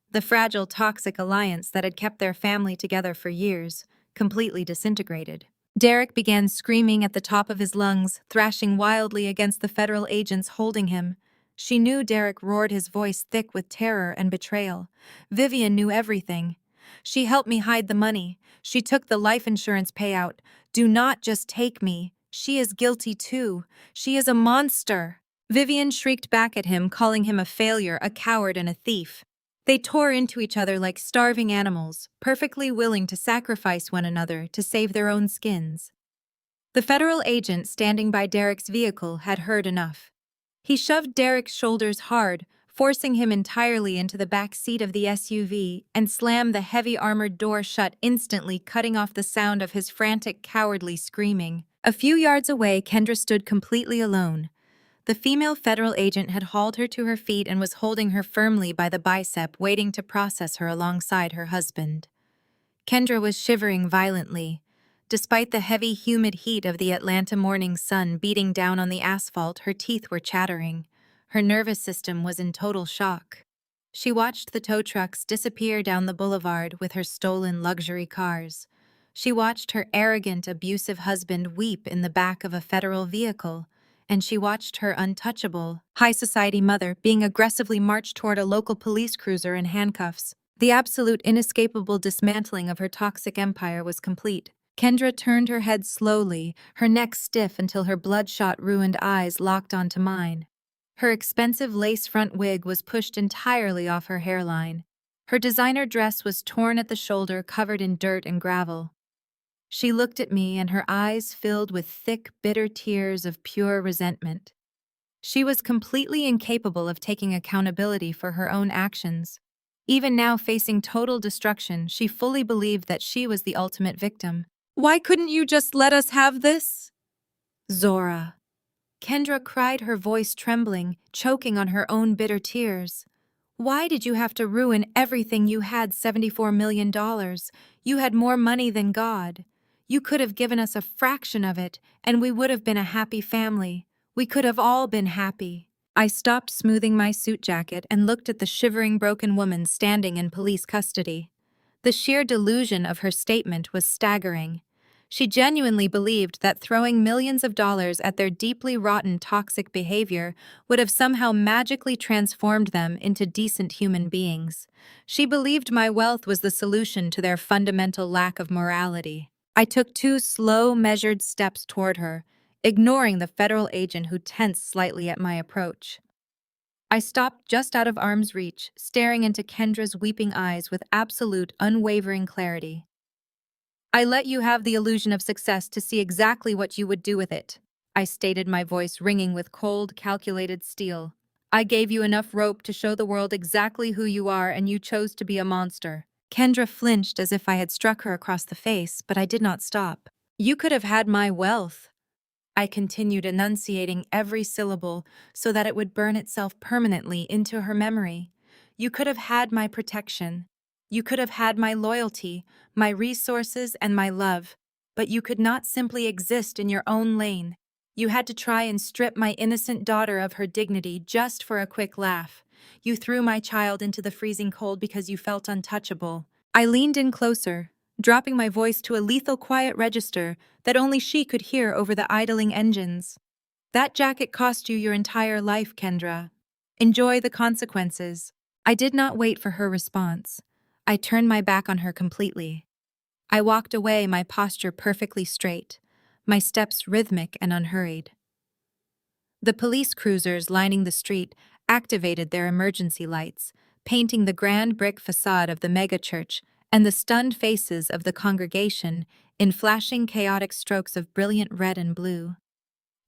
The fragile, toxic alliance that had kept their family together for years completely disintegrated. Derek began screaming at the top of his lungs, thrashing wildly against the federal agents holding him. She knew Derek roared, his voice thick with terror and betrayal. "Vivian knew everything. She helped me hide the money. She took the life insurance payout. Do not just take me. She is guilty too. She is a monster." Vivian shrieked back at him, calling him a failure, a coward, and a thief. They tore into each other like starving animals, perfectly willing to sacrifice one another to save their own skins. The federal agent standing by Derek's vehicle had heard enough. He shoved Derek's shoulders hard, forcing him entirely into the back seat of the SUV, and slammed the heavy armored door shut, instantly cutting off the sound of his frantic, cowardly screaming. A few yards away, Kendra stood completely alone. The female federal agent had hauled her to her feet and was holding her firmly by the bicep, waiting to process her alongside her husband. Kendra was shivering violently. Despite the heavy, humid heat of the Atlanta morning sun beating down on the asphalt, her teeth were chattering. Her nervous system was in total shock. She watched the tow trucks disappear down the boulevard with her stolen luxury cars. She watched her arrogant, abusive husband weep in the back of a federal vehicle, and she watched her untouchable, high society mother being aggressively marched toward a local police cruiser in handcuffs. The absolute inescapable dismantling of her toxic empire was complete. Kendra turned her head slowly, her neck stiff until her bloodshot, ruined eyes locked onto mine. Her expensive lace front wig was pushed entirely off her hairline. Her designer dress was torn at the shoulder, covered in dirt and gravel. She looked at me, and her eyes filled with thick, bitter tears of pure resentment. She was completely incapable of taking accountability for her own actions. Even now, facing total destruction, she fully believed that she was the ultimate victim. "Why couldn't you just let us have this?" "Zora." Kendra cried, her voice trembling, choking on her own bitter tears. "Why did you have to ruin everything you had? $74 million. You had more money than God. You could have given us a fraction of it, and we would have been a happy family. We could have all been happy." I stopped smoothing my suit jacket and looked at the shivering, broken woman standing in police custody. The sheer delusion of her statement was staggering. She genuinely believed that throwing millions of dollars at their deeply rotten, toxic behavior would have somehow magically transformed them into decent human beings. She believed my wealth was the solution to their fundamental lack of morality. I took 2 slow, measured steps toward her, ignoring the federal agent who tensed slightly at my approach. I stopped just out of arm's reach, staring into Kendra's weeping eyes with absolute, unwavering clarity. "I let you have the illusion of success to see exactly what you would do with it," I stated, my voice ringing with cold, calculated steel. "I gave you enough rope to show the world exactly who you are, and you chose to be a monster." Kendra flinched as if I had struck her across the face, but I did not stop. "You could have had my wealth," I continued, enunciating every syllable so that it would burn itself permanently into her memory. "You could have had my protection. You could have had my loyalty, my resources, and my love, but you could not simply exist in your own lane. You had to try and strip my innocent daughter of her dignity just for a quick laugh. You threw my child into the freezing cold because you felt untouchable." I leaned in closer, dropping my voice to a lethal quiet register that only she could hear over the idling engines. "That jacket cost you your entire life, Kendra. Enjoy the consequences." I did not wait for her response. I turned my back on her completely. I walked away, my posture perfectly straight, my steps rhythmic and unhurried. The police cruisers lining the street activated their emergency lights, painting the grand brick facade of the megachurch and the stunned faces of the congregation in flashing, chaotic strokes of brilliant red and blue.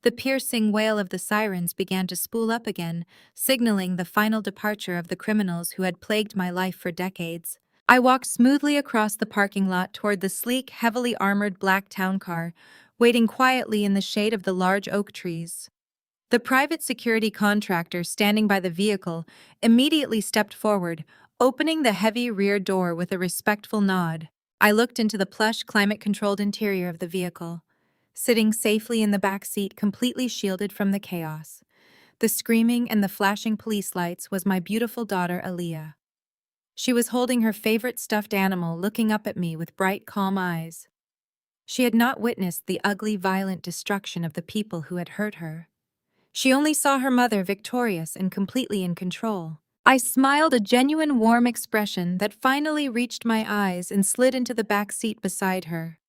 The piercing wail of the sirens began to spool up again, signaling the final departure of the criminals who had plagued my life for decades. I walked smoothly across the parking lot toward the sleek, heavily armored black town car, waiting quietly in the shade of the large oak trees. The private security contractor standing by the vehicle immediately stepped forward, opening the heavy rear door with a respectful nod. I looked into the plush, climate-controlled interior of the vehicle. Sitting safely in the back seat, completely shielded from the chaos, the screaming and the flashing police lights, was my beautiful daughter, Aaliyah. She was holding her favorite stuffed animal, looking up at me with bright, calm eyes. She had not witnessed the ugly, violent destruction of the people who had hurt her. She only saw her mother victorious and completely in control. I smiled, a genuine, warm expression that finally reached my eyes, and slid into the back seat beside her.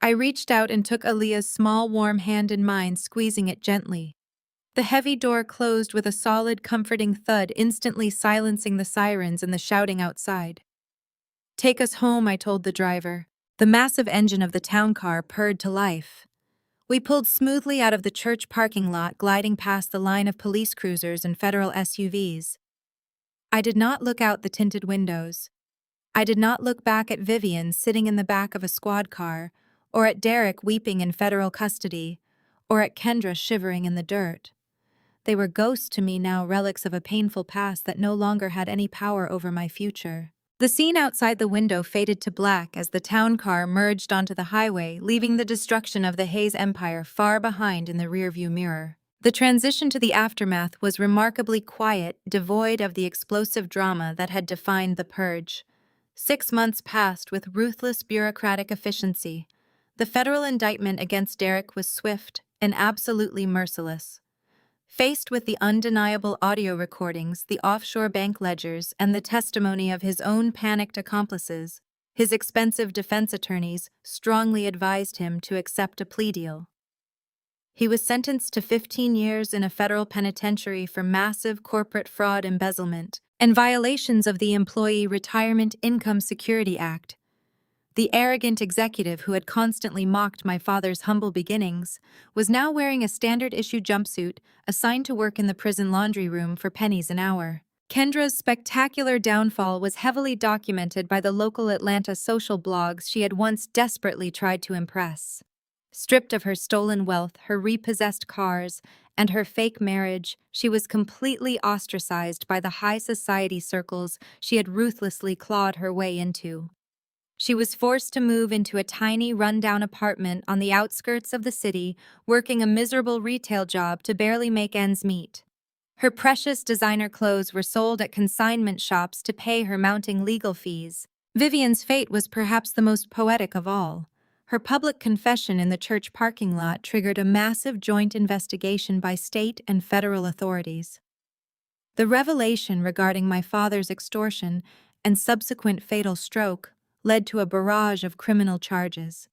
I reached out and took Aaliyah's small, warm hand in mine, squeezing it gently. The heavy door closed with a solid, comforting thud, instantly silencing the sirens and the shouting outside. "Take us home," I told the driver. The massive engine of the town car purred to life. We pulled smoothly out of the church parking lot, gliding past the line of police cruisers and federal SUVs. I did not look out the tinted windows. I did not look back at Vivian sitting in the back of a squad car, or at Derek weeping in federal custody, or at Kendra shivering in the dirt. They were ghosts to me now, relics of a painful past that no longer had any power over my future. The scene outside the window faded to black as the town car merged onto the highway, leaving the destruction of the Hayes Empire far behind in the rearview mirror. The transition to the aftermath was remarkably quiet, devoid of the explosive drama that had defined the purge. 6 months passed with ruthless bureaucratic efficiency. The federal indictment against Derek was swift and absolutely merciless. Faced with the undeniable audio recordings, the offshore bank ledgers, and the testimony of his own panicked accomplices, his expensive defense attorneys strongly advised him to accept a plea deal. He was sentenced to 15 years in a federal penitentiary for massive corporate fraud, embezzlement, and violations of the Employee Retirement Income Security Act. The arrogant executive who had constantly mocked my father's humble beginnings was now wearing a standard-issue jumpsuit, assigned to work in the prison laundry room for pennies an hour. Kendra's spectacular downfall was heavily documented by the local Atlanta social blogs she had once desperately tried to impress. Stripped of her stolen wealth, her repossessed cars, and her fake marriage, she was completely ostracized by the high society circles she had ruthlessly clawed her way into. She was forced to move into a tiny, run-down apartment on the outskirts of the city, working a miserable retail job to barely make ends meet. Her precious designer clothes were sold at consignment shops to pay her mounting legal fees. Vivian's fate was perhaps the most poetic of all. Her public confession in the church parking lot triggered a massive joint investigation by state and federal authorities. The revelation regarding my father's extortion and subsequent fatal stroke led to a barrage of criminal charges.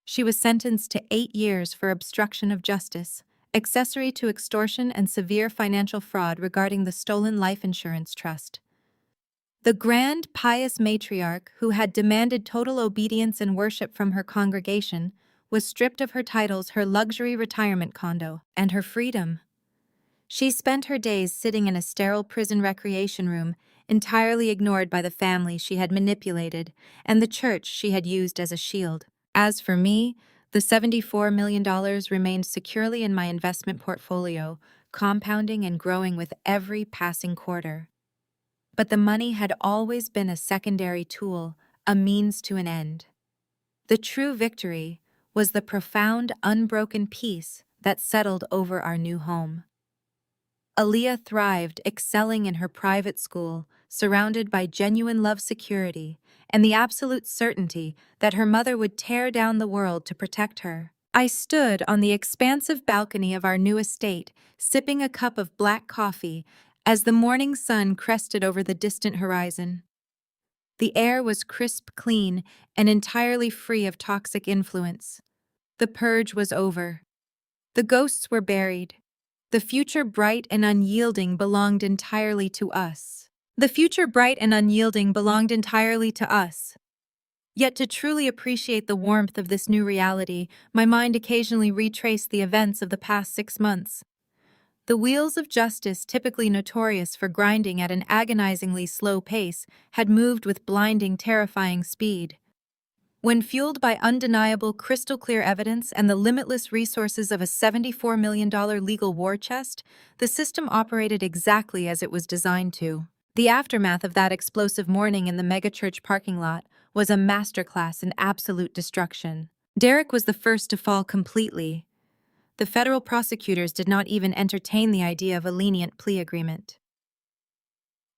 She was sentenced to 8 years for obstruction of justice, accessory to extortion, and severe financial fraud regarding the stolen life insurance trust. The grand, pious matriarch, who had demanded total obedience and worship from her congregation, was stripped of her titles, her luxury retirement condo, and her freedom. She spent her days sitting in a sterile prison recreation room, entirely ignored by the family she had manipulated and the church she had used as a shield. As for me, the $74 million remained securely in my investment portfolio, compounding and growing with every passing quarter. But the money had always been a secondary tool, a means to an end. The true victory was the profound, unbroken peace that settled over our new home. Aaliyah thrived, excelling in her private school, surrounded by genuine love, security, and the absolute certainty that her mother would tear down the world to protect her. I stood on the expansive balcony of our new estate, sipping a cup of black coffee as the morning sun crested over the distant horizon. The air was crisp, clean, and entirely free of toxic influence. The purge was over. The ghosts were buried. The future, bright and unyielding, belonged entirely to us. The future, bright and unyielding, belonged entirely to us. Yet to truly appreciate the warmth of this new reality, my mind occasionally retraced the events of the past 6 months. The wheels of justice, typically notorious for grinding at an agonizingly slow pace, had moved with blinding, terrifying speed. When fueled by undeniable, crystal-clear evidence and the limitless resources of a $74 million legal war chest, the system operated exactly as it was designed to. The aftermath of that explosive morning in the megachurch parking lot was a masterclass in absolute destruction. Derek was the first to fall completely. The federal prosecutors did not even entertain the idea of a lenient plea agreement.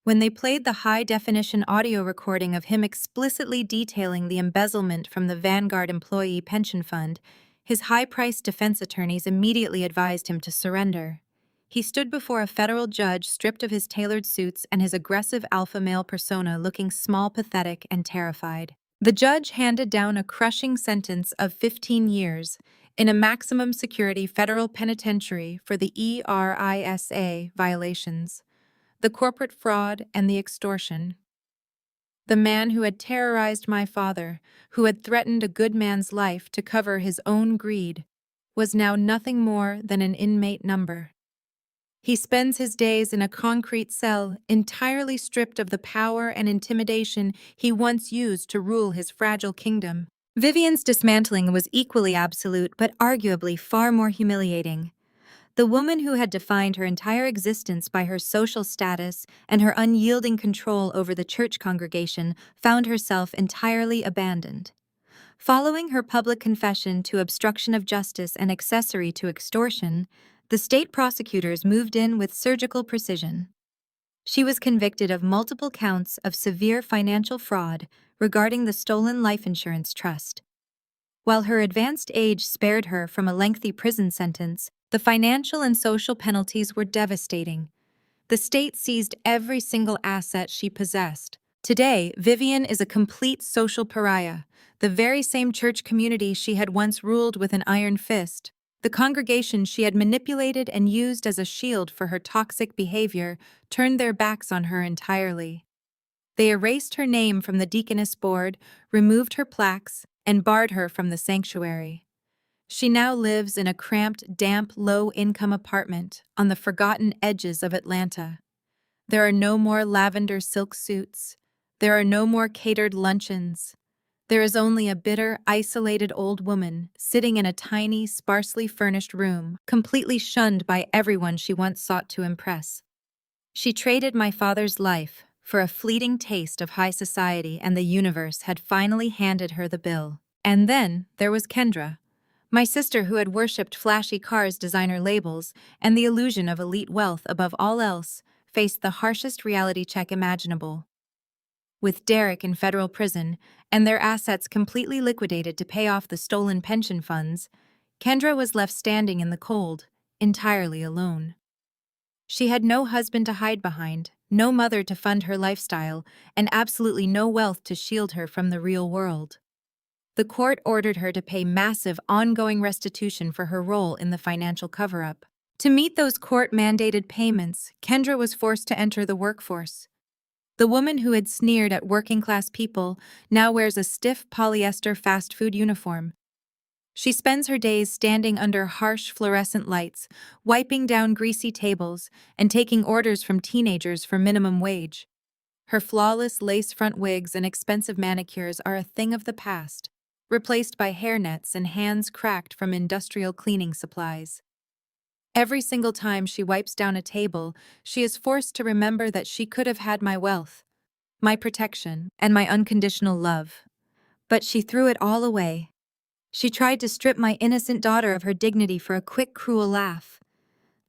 When they played the high-definition audio recording of him explicitly detailing the embezzlement from the Vanguard Employee Pension Fund, his high-priced defense attorneys immediately advised him to surrender. He stood before a federal judge stripped of his tailored suits and his aggressive alpha male persona, looking small, pathetic, and terrified. The judge handed down a crushing sentence of 15 years in a maximum security federal penitentiary for the ERISA violations, the corporate fraud, and the extortion. The man who had terrorized my father, who had threatened a good man's life to cover his own greed, was now nothing more than an inmate number. He spends his days in a concrete cell, entirely stripped of the power and intimidation he once used to rule his fragile kingdom. Vivian's dismantling was equally absolute, but arguably far more humiliating. The woman who had defined her entire existence by her social status and her unyielding control over the church congregation found herself entirely abandoned. Following her public confession to obstruction of justice and accessory to extortion, the state prosecutors moved in with surgical precision. She was convicted of multiple counts of severe financial fraud regarding the stolen life insurance trust. While her advanced age spared her from a lengthy prison sentence, the financial and social penalties were devastating. The state seized every single asset she possessed. Today, Vivian is a complete social pariah, the very same church community she had once ruled with an iron fist. The congregation she had manipulated and used as a shield for her toxic behavior turned their backs on her entirely. They erased her name from the deaconess board, removed her plaques, and barred her from the sanctuary. She now lives in a cramped, damp, low-income apartment on the forgotten edges of Atlanta. There are no more lavender silk suits. There are no more catered luncheons. There is only a bitter, isolated old woman sitting in a tiny, sparsely furnished room, completely shunned by everyone she once sought to impress. She traded my father's life for a fleeting taste of high society, and the universe had finally handed her the bill. And then there was Kendra, my sister who had worshipped flashy cars, designer labels, and the illusion of elite wealth above all else, faced the harshest reality check imaginable. With Derek in federal prison and their assets completely liquidated to pay off the stolen pension funds, Kendra was left standing in the cold, entirely alone. She had no husband to hide behind, no mother to fund her lifestyle, and absolutely no wealth to shield her from the real world. The court ordered her to pay massive ongoing restitution for her role in the financial cover-up. To meet those court-mandated payments, Kendra was forced to enter the workforce. The woman who had sneered at working-class people now wears a stiff polyester fast food uniform. She spends her days standing under harsh fluorescent lights, wiping down greasy tables, and taking orders from teenagers for minimum wage. Her flawless lace-front wigs and expensive manicures are a thing of the past, replaced by hairnets and hands cracked from industrial cleaning supplies. Every single time she wipes down a table, she is forced to remember that she could have had my wealth, my protection, and my unconditional love. But she threw it all away. She tried to strip my innocent daughter of her dignity for a quick, cruel laugh.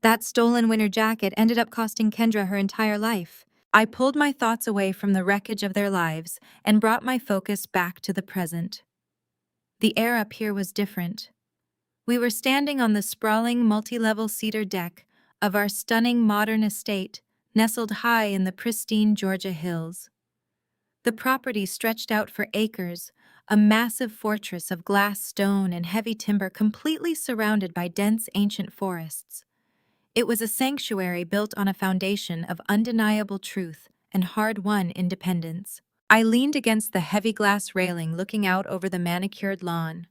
That stolen winter jacket ended up costing Kendra her entire life. I pulled my thoughts away from the wreckage of their lives and brought my focus back to the present. The air up here was different. We were standing on the sprawling multi-level cedar deck of our stunning modern estate, nestled high in the pristine Georgia hills. The property stretched out for acres, a massive fortress of glass, stone, and heavy timber completely surrounded by dense ancient forests. It was a sanctuary built on a foundation of undeniable truth and hard-won independence. I leaned against the heavy glass railing looking out over the manicured lawn.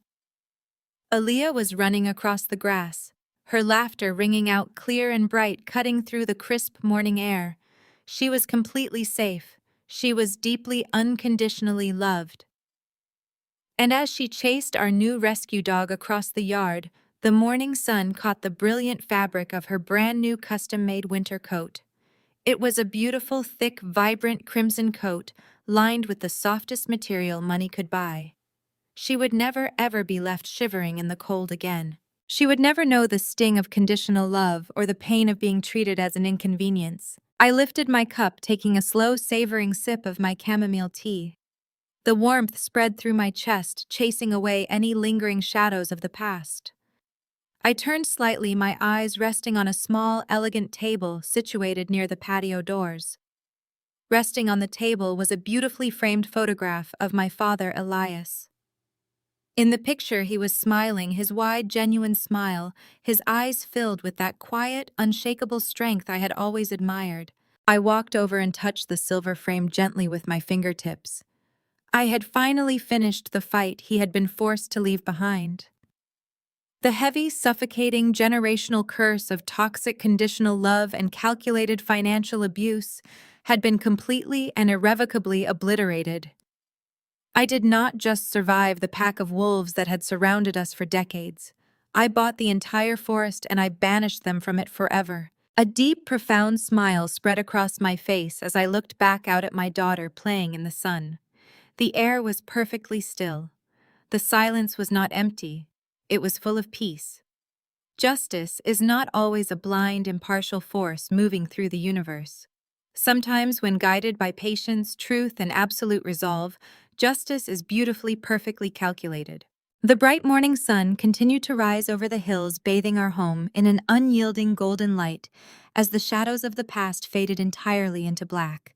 Aaliyah was running across the grass, her laughter ringing out clear and bright, cutting through the crisp morning air. She was completely safe. She was deeply, unconditionally loved. And as she chased our new rescue dog across the yard, the morning sun caught the brilliant fabric of her brand-new custom-made winter coat. It was a beautiful, thick, vibrant crimson coat, lined with the softest material money could buy. She would never, ever be left shivering in the cold again. She would never know the sting of conditional love or the pain of being treated as an inconvenience. I lifted my cup, taking a slow, savoring sip of my chamomile tea. The warmth spread through my chest, chasing away any lingering shadows of the past. I turned slightly, my eyes resting on a small, elegant table situated near the patio doors. Resting on the table was a beautifully framed photograph of my father, Elias. In the picture, he was smiling, his wide, genuine smile, his eyes filled with that quiet, unshakable strength I had always admired. I walked over and touched the silver frame gently with my fingertips. I had finally finished the fight he had been forced to leave behind. The heavy, suffocating generational curse of toxic conditional love and calculated financial abuse had been completely and irrevocably obliterated. I did not just survive the pack of wolves that had surrounded us for decades. I bought the entire forest and I banished them from it forever. A deep, profound smile spread across my face as I looked back out at my daughter playing in the sun. The air was perfectly still. The silence was not empty. It was full of peace. Justice is not always a blind, impartial force moving through the universe. Sometimes, when guided by patience, truth, and absolute resolve, justice is beautifully, perfectly calculated. The bright morning sun continued to rise over the hills, bathing our home in an unyielding golden light as the shadows of the past faded entirely into black.